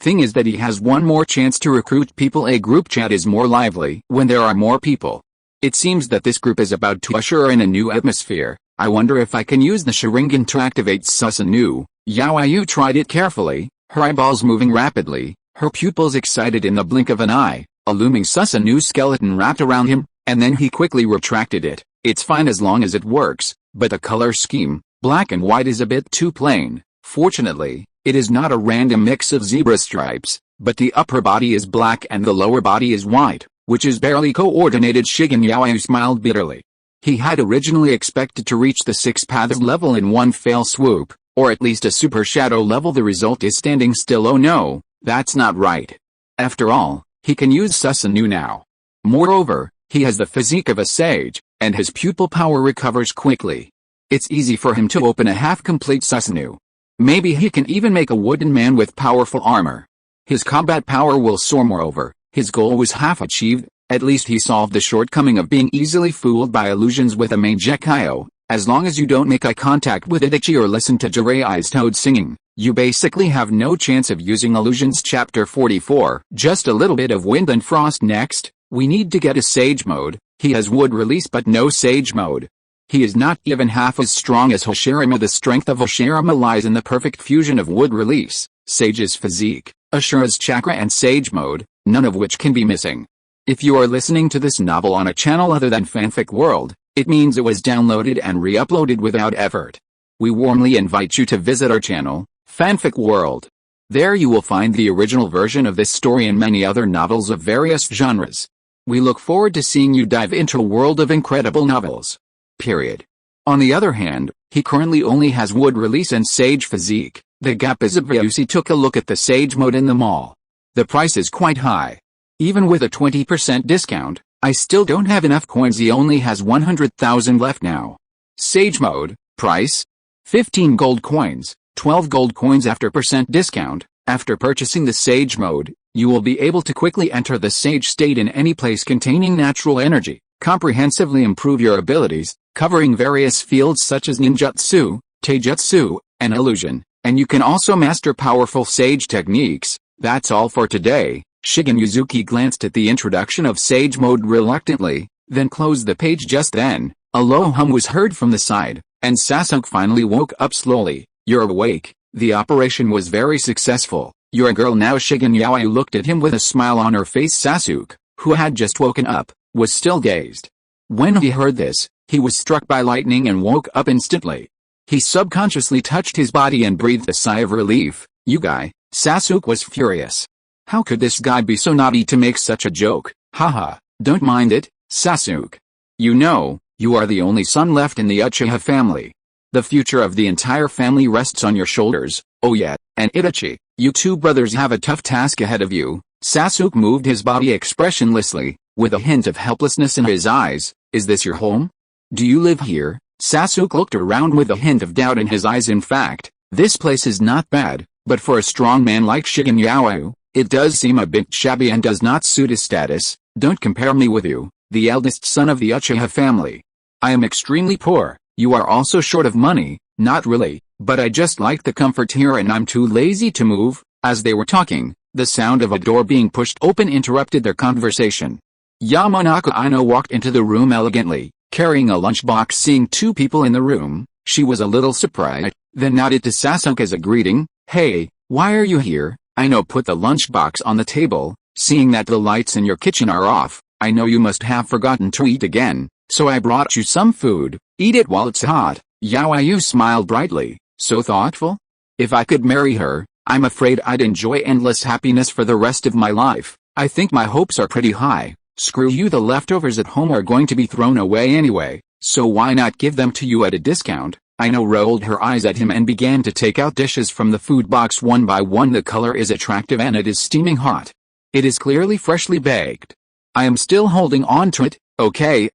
thing is that he has one more chance to recruit people. A group chat is more lively when there are more people. It seems that this group is about to usher in a new atmosphere. I wonder if I can use the Sharingan to activate Susanoo. Yui tried it carefully, her eyeballs moving rapidly, her pupils excited. In the blink of an eye, a looming Susanoo skeleton wrapped around him, and then he quickly retracted it. It's fine as long as it works, but the color scheme, black and white, is a bit too plain. Fortunately, it is not a random mix of zebra stripes, but the upper body is black and the lower body is white, which is barely coordinated. Shigen Yui smiled bitterly. He had originally expected to reach the 6 paths level in one fell swoop, or at least a super shadow level. The result is standing still. Oh no, that's not right. After all, he can use Susanoo now. Moreover, he has the physique of a sage, and his pupil power recovers quickly. It's easy for him to open a half-complete Susanoo. Maybe he can even make a wooden man with powerful armor. His combat power will soar. Moreover, his goal was half achieved. At least he solved the shortcoming of being easily fooled by illusions with a Mangekyo. As long as you don't make eye contact with Isshiki or listen to Jiraiya's toad singing, you basically have no chance of using illusions. Chapter 44. Just a little bit of wind and frost. Next, we need to get a sage mode. He has wood release but no sage mode. He is not even half as strong as Hashirama. The strength of Hashirama lies in the perfect fusion of wood release, Sage's physique, Ashura's chakra and sage mode, none of which can be missing. If you are listening to this novel on a channel other than Fanfic World, it means it was downloaded and re-uploaded without effort. We warmly invite you to visit our channel, Fanfic World. There you will find the original version of this story and many other novels of various genres. We look forward to seeing you dive into a world of incredible novels. Period. On the other hand, he currently only has wood release and sage physique. The gap is obvious. He took a look at the sage mode in the mall. The price is quite high. Even with a 20% discount, I still don't have enough coins. He only has 100,000 left now. Sage mode, price? 15 gold coins, 12 gold coins after percent discount. After purchasing the sage mode, you will be able to quickly enter the sage state in any place containing natural energy, comprehensively improve your abilities, covering various fields such as ninjutsu, taijutsu, and illusion, and you can also master powerful sage techniques. That's all for today. Shinomiya Yuzuki glanced at the introduction of sage mode reluctantly, then closed the page. Just then, a low hum was heard from the side, and Sasuke finally woke up slowly. You're awake. The operation was very successful. You're a girl now. Shinomiya Yuzuki looked at him with a smile on her face. Sasuke, who had just woken up, was still dazed. When he heard this, he was struck by lightning and woke up instantly. He subconsciously touched his body and breathed a sigh of relief. You guy, Sasuke was furious. How could this guy be so naughty to make such a joke? Haha, don't mind it, Sasuke. You know, you are the only son left in the Uchiha family. The future of the entire family rests on your shoulders. Oh yeah, and Itachi, you two brothers have a tough task ahead of you. Sasuke moved his body expressionlessly, with a hint of helplessness in his eyes. Is this your home? Do you live here? Sasuke looked around with a hint of doubt in his eyes. In fact, this place is not bad, but for a strong man like Shinomiya Yuzuki, it does seem a bit shabby and does not suit his status. Don't compare me with you, the eldest son of the Uchiha family. I am extremely poor. You are also short of money. Not really, but I just like the comfort here and I'm too lazy to move. As they were talking, the sound of a door being pushed open interrupted their conversation. Yamanaka Ino walked into the room elegantly, carrying a lunchbox. Seeing two people in the room, she was a little surprised, then nodded to Sasuke as a greeting. Hey, why are you here? Ino put the lunchbox on the table. Seeing that the lights in your kitchen are off, I know you must have forgotten to eat again, so I brought you some food. Eat it while it's hot. Yuzuki smiled brightly. So thoughtful? If I could marry her, I'm afraid I'd enjoy endless happiness for the rest of my life. I think my hopes are pretty high. Screw you, the leftovers at home are going to be thrown away anyway, so why not give them to you at a discount? Ino rolled her eyes at him and began to take out dishes from the food box one by one. The color is attractive and it is steaming hot. It is clearly freshly baked. I am still holding on to it. Okay,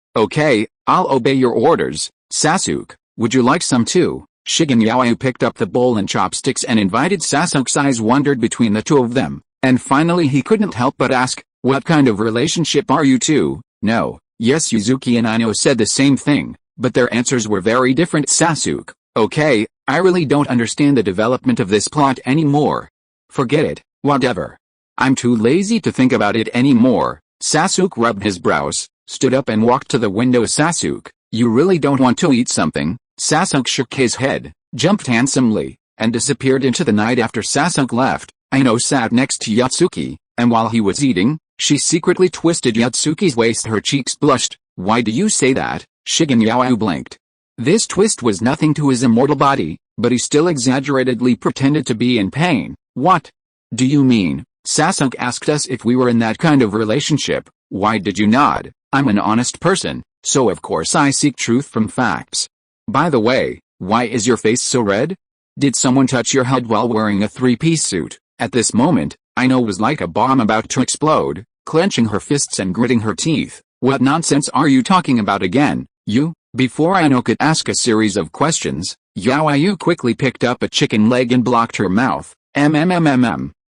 I'll obey your orders. Sasuke, would you like some too? Shinomiya Yuzuki picked up the bowl and chopsticks and invited. Sasuke's eyes wandered between the two of them, and finally he couldn't help but ask, what kind of relationship are you two? No, yes, Yuzuki and Ino said the same thing, but their answers were very different. Sasuke, okay, I really don't understand the development of this plot anymore. Forget it, whatever. I'm too lazy to think about it anymore. Sasuke rubbed his brows, stood up and walked to the window. Sasuke, you really don't want to eat something? Sasuke shook his head, jumped handsomely, and disappeared into the night. After Sasuke left, Ino sat next to Yutsuki, and while he was eating, she secretly twisted Yutsuki's waist. Her cheeks blushed. Why do you say that? Shinomiya Yuzuki blinked. This twist was nothing to his immortal body, but he still exaggeratedly pretended to be in pain. What do you mean? Sasuke asked us if we were in that kind of relationship. Why did you nod? I'm an honest person, so of course I seek truth from facts. By the way, why is your face so red? Did someone touch your head while wearing a three-piece suit? At this moment, Ino was like a bomb about to explode, clenching her fists and gritting her teeth. What nonsense are you talking about again, you? Before Ino could ask a series of questions, Yuzuki quickly picked up a chicken leg and blocked her mouth.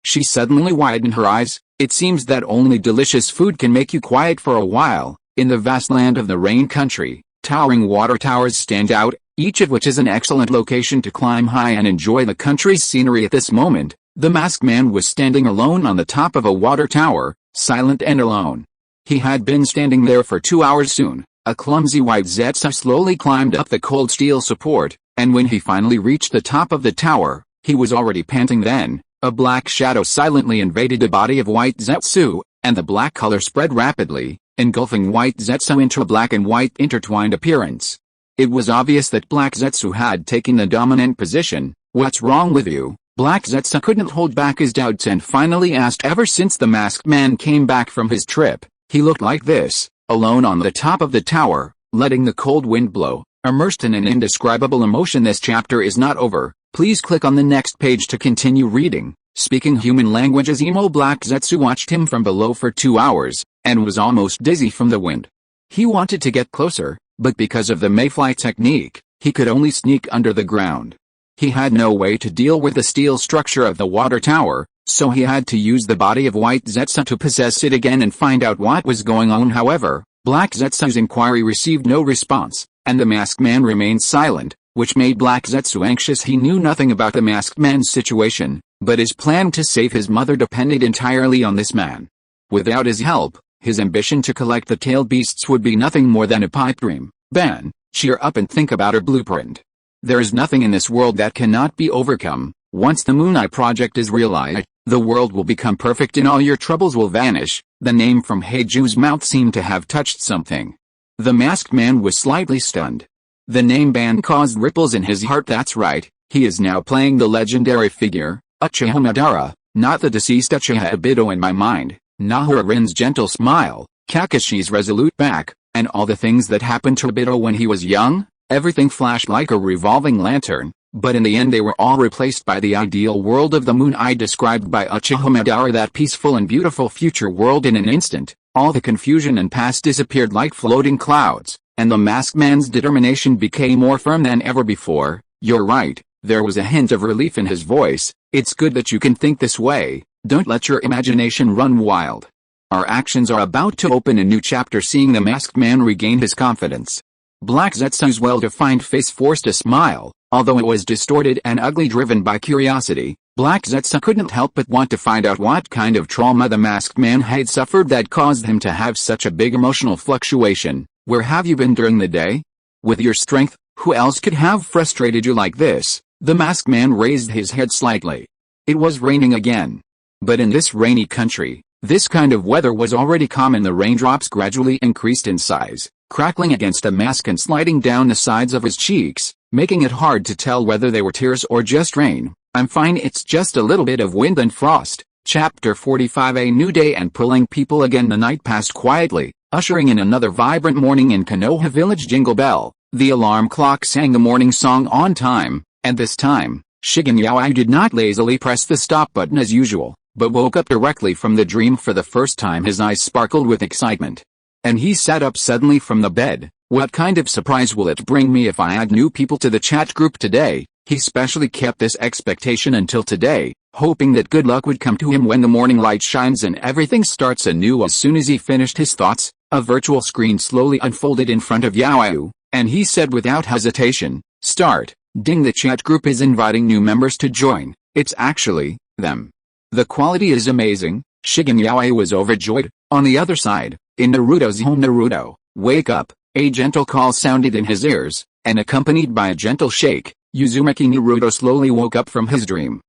She suddenly widened her eyes. It seems that only delicious food can make you quiet for a while. In the vast land of the Rain Country, towering water towers stand out, each of which is an excellent location to climb high and enjoy the country's scenery. At this moment, the masked man was standing alone on the top of a water tower, silent and alone. He had been standing there for 2 hours. Soon, a clumsy white Zetsu slowly climbed up the cold steel support, and when he finally reached the top of the tower, he was already panting. Then, a black shadow silently invaded the body of white Zetsu, and the black color spread rapidly, engulfing white Zetsu into a black and white intertwined appearance. It was obvious that Black Zetsu had taken the dominant position. What's wrong with you? Black Zetsu couldn't hold back his doubts and finally asked. Ever since the masked man came back from his trip, He looked like this, alone on the top of the tower, letting the cold wind blow, immersed in an indescribable emotion. This chapter is not over. Please click on the next page to continue reading. Speaking human languages. Emo Black Zetsu watched him from below for 2 hours, and was almost dizzy from the wind. He wanted to get closer, but because of the mayfly technique, he could only sneak under the ground. He had no way to deal with the steel structure of the water tower, so he had to use the body of White Zetsu to possess it again and find out what was going on. However, Black Zetsu's inquiry received no response, and the masked man remained silent, which made Black Zetsu anxious. He knew nothing about the masked man's situation, but his plan to save his mother depended entirely on this man. Without his help, his ambition to collect the tailed beasts would be nothing more than a pipe dream. Ben, cheer up and think about our blueprint. There is nothing in this world that cannot be overcome. Once the Moon Eye project is realized, the world will become perfect and all your troubles will vanish. The name from Heiju's mouth seemed to have touched something. The masked man was slightly stunned. The name ban caused ripples in his heart. That's right, he is now playing the legendary figure, Uchiha Madara, not the deceased Uchiha Obito in my mind. Nahara Rin's gentle smile, Kakashi's resolute back, and all the things that happened to Obito when he was young, everything flashed like a revolving lantern, but in the end they were all replaced by the ideal world of the Moon Eye described by Uchiha Madara, that peaceful and beautiful future world. In an instant, all the confusion and past disappeared like floating clouds, and the masked man's determination became more firm than ever before. You're right, there was a hint of relief in his voice. It's good that you can think this way. Don't let your imagination run wild. Our actions are about to open a new chapter. Seeing the masked man regain his confidence, Black Zetsu's well-defined face forced a smile, although it was distorted and ugly. Driven by curiosity, Black Zetsu couldn't help but want to find out what kind of trauma the masked man had suffered that caused him to have such a big emotional fluctuation. Where have you been during the day? With your strength, who else could have frustrated you like this? The masked man raised his head slightly. It was raining again. But in this rainy country, this kind of weather was already common. The raindrops gradually increased in size, crackling against a mask and sliding down the sides of his cheeks, making it hard to tell whether they were tears or just rain. I'm fine, it's just a little bit of wind and frost. Chapter 45. A new day and pulling people again. The night passed quietly, ushering in another vibrant morning in Konoha village. Jingle bell, the alarm clock sang the morning song on time, and this time, Shinomiya did not lazily press the stop button as usual, but woke up directly from the dream. For the first time his eyes sparkled with excitement. And he sat up suddenly from the bed. What kind of surprise will it bring me if I add new people to the chat group today? He specially kept this expectation until today, hoping that good luck would come to him when the morning light shines and everything starts anew. As soon as he finished his thoughts, a virtual screen slowly unfolded in front of Yaoyu, and he said without hesitation, "Start." Ding, the chat group is inviting new members to join. It's actually them. The quality is amazing. Shinomiya was overjoyed. On the other side, in Naruto's home, Naruto, wake up, a gentle call sounded in his ears, and accompanied by a gentle shake, Uzumaki Naruto slowly woke up from his dream.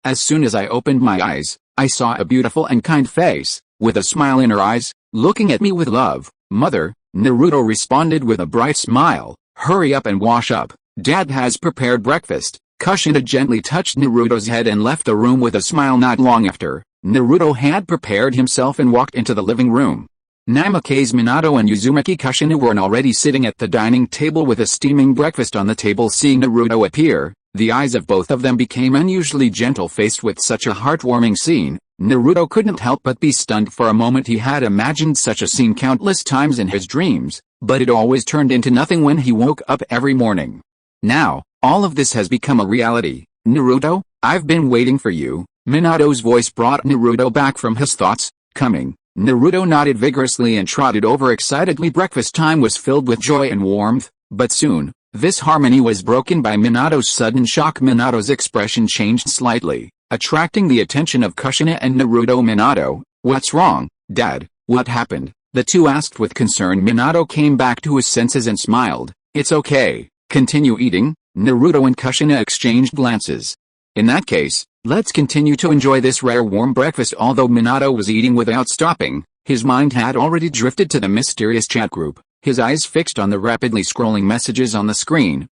As soon as I opened my eyes, I saw a beautiful and kind face, with a smile in her eyes, looking at me with love. Mother, Naruto responded with a bright smile, hurry up and wash up, Dad has prepared breakfast. Kushina gently touched Naruto's head and left the room with a smile. Not long after, Naruto had prepared himself and walked into the living room. Namikaze Minato and Uzumaki Kushina were already sitting at the dining table with a steaming breakfast on the table. Seeing Naruto appear, the eyes of both of them became unusually gentle. Faced with such a heartwarming scene, Naruto couldn't help but be stunned. For a moment he had imagined such a scene countless times in his dreams, but it always turned into nothing when he woke up every morning. Now, all of this has become a reality. Naruto, I've been waiting for you. Minato's voice brought Naruto back from his thoughts. Coming. Naruto nodded vigorously and trotted over excitedly. Breakfast time was filled with joy and warmth, but soon, this harmony was broken by Minato's sudden shock. Minato's expression changed slightly, attracting the attention of Kushina and Naruto. Minato, what's wrong, Dad? What happened? The two asked with concern. Minato came back to his senses and smiled. It's okay. Continue eating. Naruto and Kushina exchanged glances. In that case, let's continue to enjoy this rare warm breakfast. Although Minato was eating without stopping, his mind had already drifted to the mysterious chat group, his eyes fixed on the rapidly scrolling messages on the screen.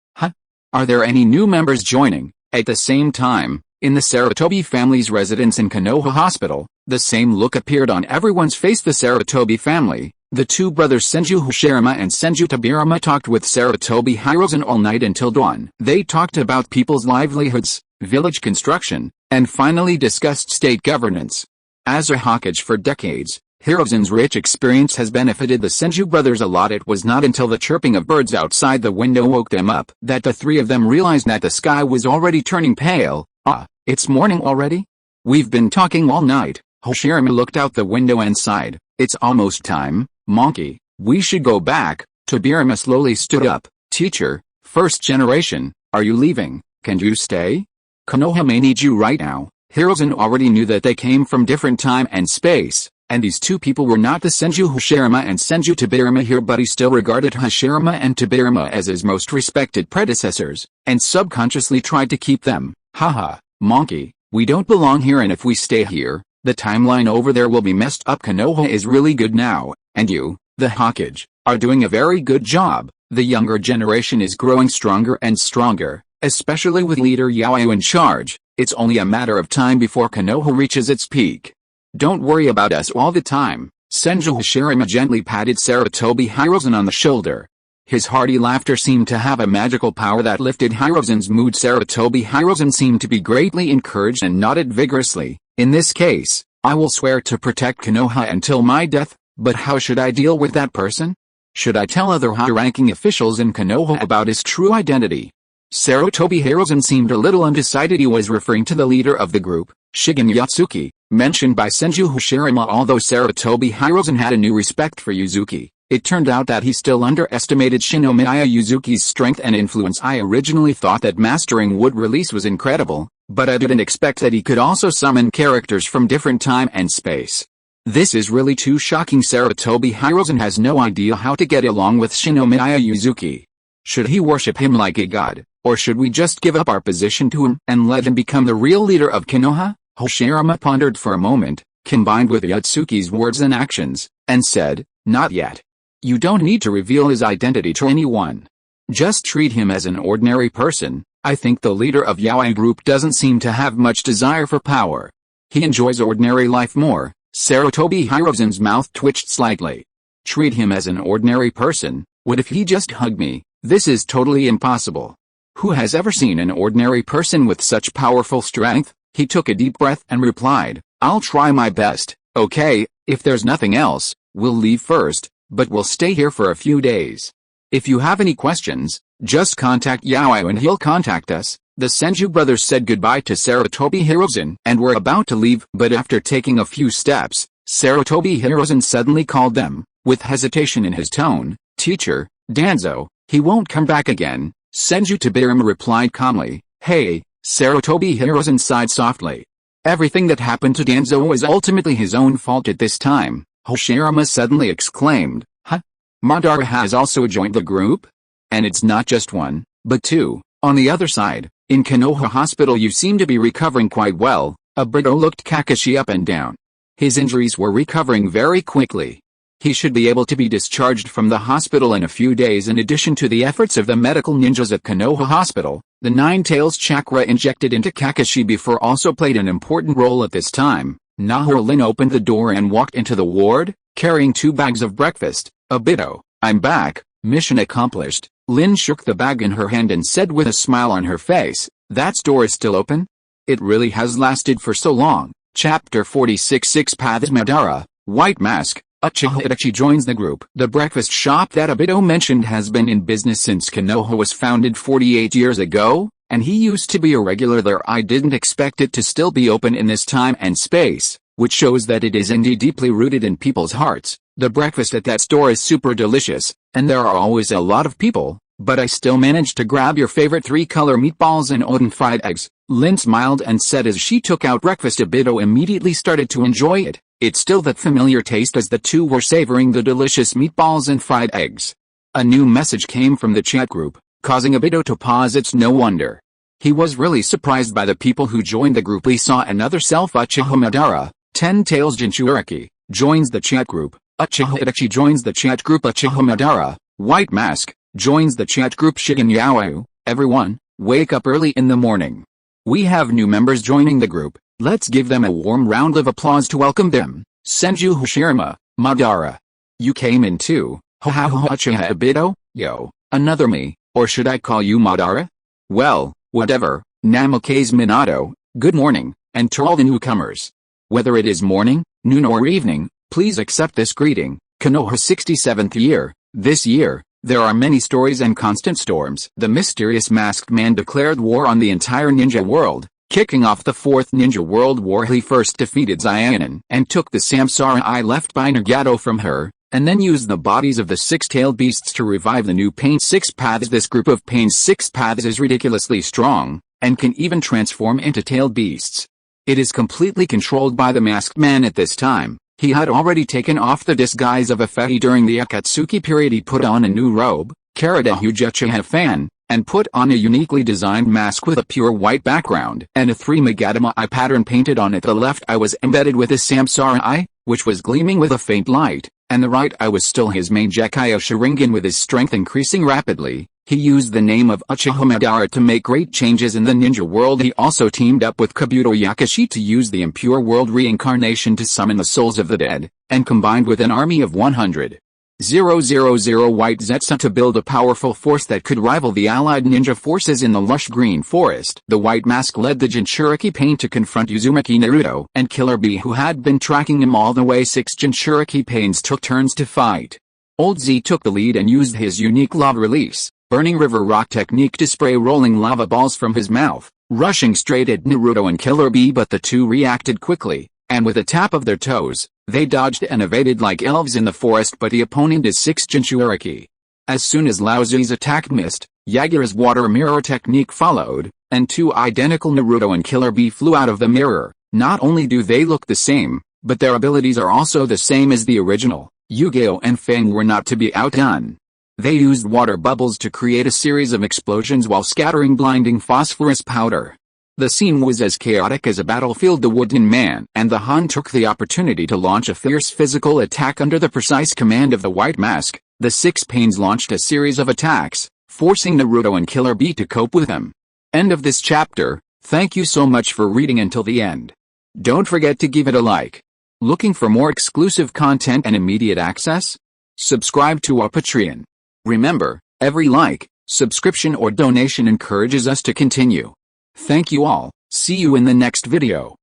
Are there any new members joining? At the same time, In the Sarutobi family's residence in Konoha Hospital, the same look appeared on everyone's face. The Sarutobi family, the two brothers Senju Hashirama and Senju Tobirama, talked with Sarutobi Hirozen all night until dawn. They talked about people's livelihoods, village construction, and finally discussed state governance. As a Hokage for decades, Hirozen's rich experience has benefited the Senju brothers a lot. It was not until the chirping of birds outside the window woke them up that the three of them realized that the sky was already turning pale. Ah, it's morning already? We've been talking all night. Hashirama looked out the window and sighed. It's almost time, monkey. We should go back. Tobirama slowly stood up. Teacher, first generation, are you leaving? Can you stay? Konoha may need you right now. Hirozen already knew that they came from different time and space, and these two people were not the Senju Hashirama and Senju Tobirama here, but he still regarded Hashirama and Tobirama as his most respected predecessors, and subconsciously tried to keep them. Haha, monkey, we don't belong here, and if we stay here, the timeline over there will be messed up. Konoha is really good now, and you, the Hokage, are doing a very good job. The younger generation is growing stronger and stronger, especially with leader Yaoyu in charge. It's only a matter of time before Konoha reaches its peak. Don't worry about us all the time. Senju Hashirama gently patted Sarutobi Hirozen on the shoulder. His hearty laughter seemed to have a magical power that lifted Hirozen's mood. Sarutobi Hirozen seemed to be greatly encouraged and nodded vigorously. In this case, I will swear to protect Konoha until my death, but how should I deal with that person? Should I tell other high-ranking officials in Konoha about his true identity? Sarutobi Hirozen seemed a little undecided. He was referring to the leader of the group, Shinomiya Yuzuki, mentioned by Senju Hashirama. Although Sarutobi Hirozen had a new respect for Yuzuki, it turned out that he still underestimated Shinomiya Yuzuki's strength and influence. I originally thought that mastering wood release was incredible, but I didn't expect that he could also summon characters from different time and space. This is really too shocking. Sarutobi Hirozen has no idea how to get along with Shinomiya Yuzuki. Should he worship him like a god, or should we just give up our position to him and let him become the real leader of Konoha? Hashirama pondered for a moment, combined with Yotsuki's words and actions, and said, not yet. You don't need to reveal his identity to anyone. Just treat him as an ordinary person. I think the leader of Yaoi group doesn't seem to have much desire for power. He enjoys ordinary life more. Sarutobi Hirozen's mouth twitched slightly. Treat him as an ordinary person? What if he just hugged me? This is totally impossible. Who has ever seen an ordinary person with such powerful strength? He took a deep breath and replied, I'll try my best. Okay, if there's nothing else, we'll leave first, but we'll stay here for a few days. If you have any questions, just contact Yaoi and he'll contact us. The Senju brothers said goodbye to Sarutobi Hirozen and were about to leave, but after taking a few steps, Sarutobi Hirozen suddenly called them, with hesitation in his tone, Teacher, Danzo, he won't come back again. Senju Tobirama replied calmly, Hey. Sarutobi Hirozen sighed softly. Everything that happened to Danzo was ultimately his own fault at this time. Hashirama suddenly exclaimed, Huh? Madara has also joined the group? And it's not just one, but two. On the other side, in Konoha Hospital you seem to be recovering quite well. Obito looked Kakashi up and down. His injuries were recovering very quickly. He should be able to be discharged from the hospital in a few days. In addition to the efforts of the medical ninjas at Konoha Hospital, the Nine Tails chakra injected into Kakashi before also played an important role at this time. Nahor-Lin opened the door and walked into the ward, carrying 2 bags of breakfast. Obito, I'm back, mission accomplished. Lin shook the bag in her hand and said with a smile on her face, that door is still open? It really has lasted for so long. Chapter 46 Six Paths Madara, White Mask. Uchiha Itachi joins the group. The breakfast shop that Obito mentioned has been in business since Konoha was founded 48 years ago, and he used to be a regular there. I didn't expect it to still be open in this time and space, which shows that it is indeed deeply rooted in people's hearts. The breakfast at that store is super delicious, and there are always a lot of people, but I still managed to grab your favorite 3-color meatballs and Odin fried eggs. Lin smiled and said as she took out breakfast. Obito immediately started to enjoy it. It's still that familiar taste as the two were savoring the delicious meatballs and fried eggs. A new message came from the chat group, causing Obito to pause. It's no wonder. He was really surprised by the people who joined the group. He saw another self. Uchiha Madara, 10 Tails Jinchuriki, joins the chat group. Uchiha Itachi joins the chat group. Uchiha Madara, White Mask, joins the chat group. Shigen Yaoyu, everyone, wake up early in the morning. We have new members joining the group. Let's give them a warm round of applause to welcome them. Senju Hashirama, Madara. You came in too. Hahaha Obito, yo, another me, or should I call you Madara? Well, whatever. Namikaze Minato, good morning, and to all the newcomers. Whether it is morning, noon or evening, please accept this greeting. Konoha 67th year. This year, there are many stories and constant storms. The mysterious masked man declared war on the entire ninja world. Kicking off the Fourth Ninja World War, he first defeated Xiaonan and took the Samsara Eye left by Nagato from her, and then used the bodies of the six-tailed beasts to revive the new Pain Six Paths. This group of Pain Six Paths is ridiculously strong, and can even transform into tailed beasts. It is completely controlled by the masked man at this time. He had already taken off the disguise of a Fei during the Akatsuki period. He put on a new robe, carried a Uchiha fan, and put on a uniquely designed mask with a pure white background and a 3 Magatama eye pattern painted on it. The left eye was embedded with a Samsara eye, which was gleaming with a faint light, and the right eye was still his main Gekkai Sharingan with his strength increasing rapidly. He used the name of Uchiha Madara to make great changes in the ninja world. He also teamed up with Kabuto Yakushi to use the impure world reincarnation to summon the souls of the dead, and combined with an army of 100,000 white Zetsu to build a powerful force that could rival the allied ninja forces in the lush green forest. The White Mask led the Jinchuriki Pain to confront Uzumaki Naruto and Killer Bee, who had been tracking him all the way. 6 Jinchuriki Pains took turns to fight. Old Z took the lead and used his unique lava release, Burning River Rock technique to spray rolling lava balls from his mouth, rushing straight at Naruto and Killer Bee, but the two reacted quickly, and with a tap of their toes, they dodged and evaded like elves in the forest. But the opponent is 6 Jinchuriki. As soon as Lao Zi's attack missed, Yagura's water mirror technique followed, and 2 identical Naruto and Killer Bee flew out of the mirror. Not only do they look the same, but their abilities are also the same as the original. Yu-Gi-Oh and Fang were not to be outdone. They used water bubbles to create a series of explosions while scattering blinding phosphorus powder. The scene was as chaotic as a battlefield. The Wooden Man and the Han took the opportunity to launch a fierce physical attack under the precise command of the White Mask. The 6 Pains launched a series of attacks, forcing Naruto and Killer Bee to cope with them. End of this chapter. Thank you so much for reading until the end. Don't forget to give it a like. Looking for more exclusive content and immediate access? Subscribe to our Patreon. Remember, every like, subscription or donation encourages us to continue. Thank you all. See you in the next video.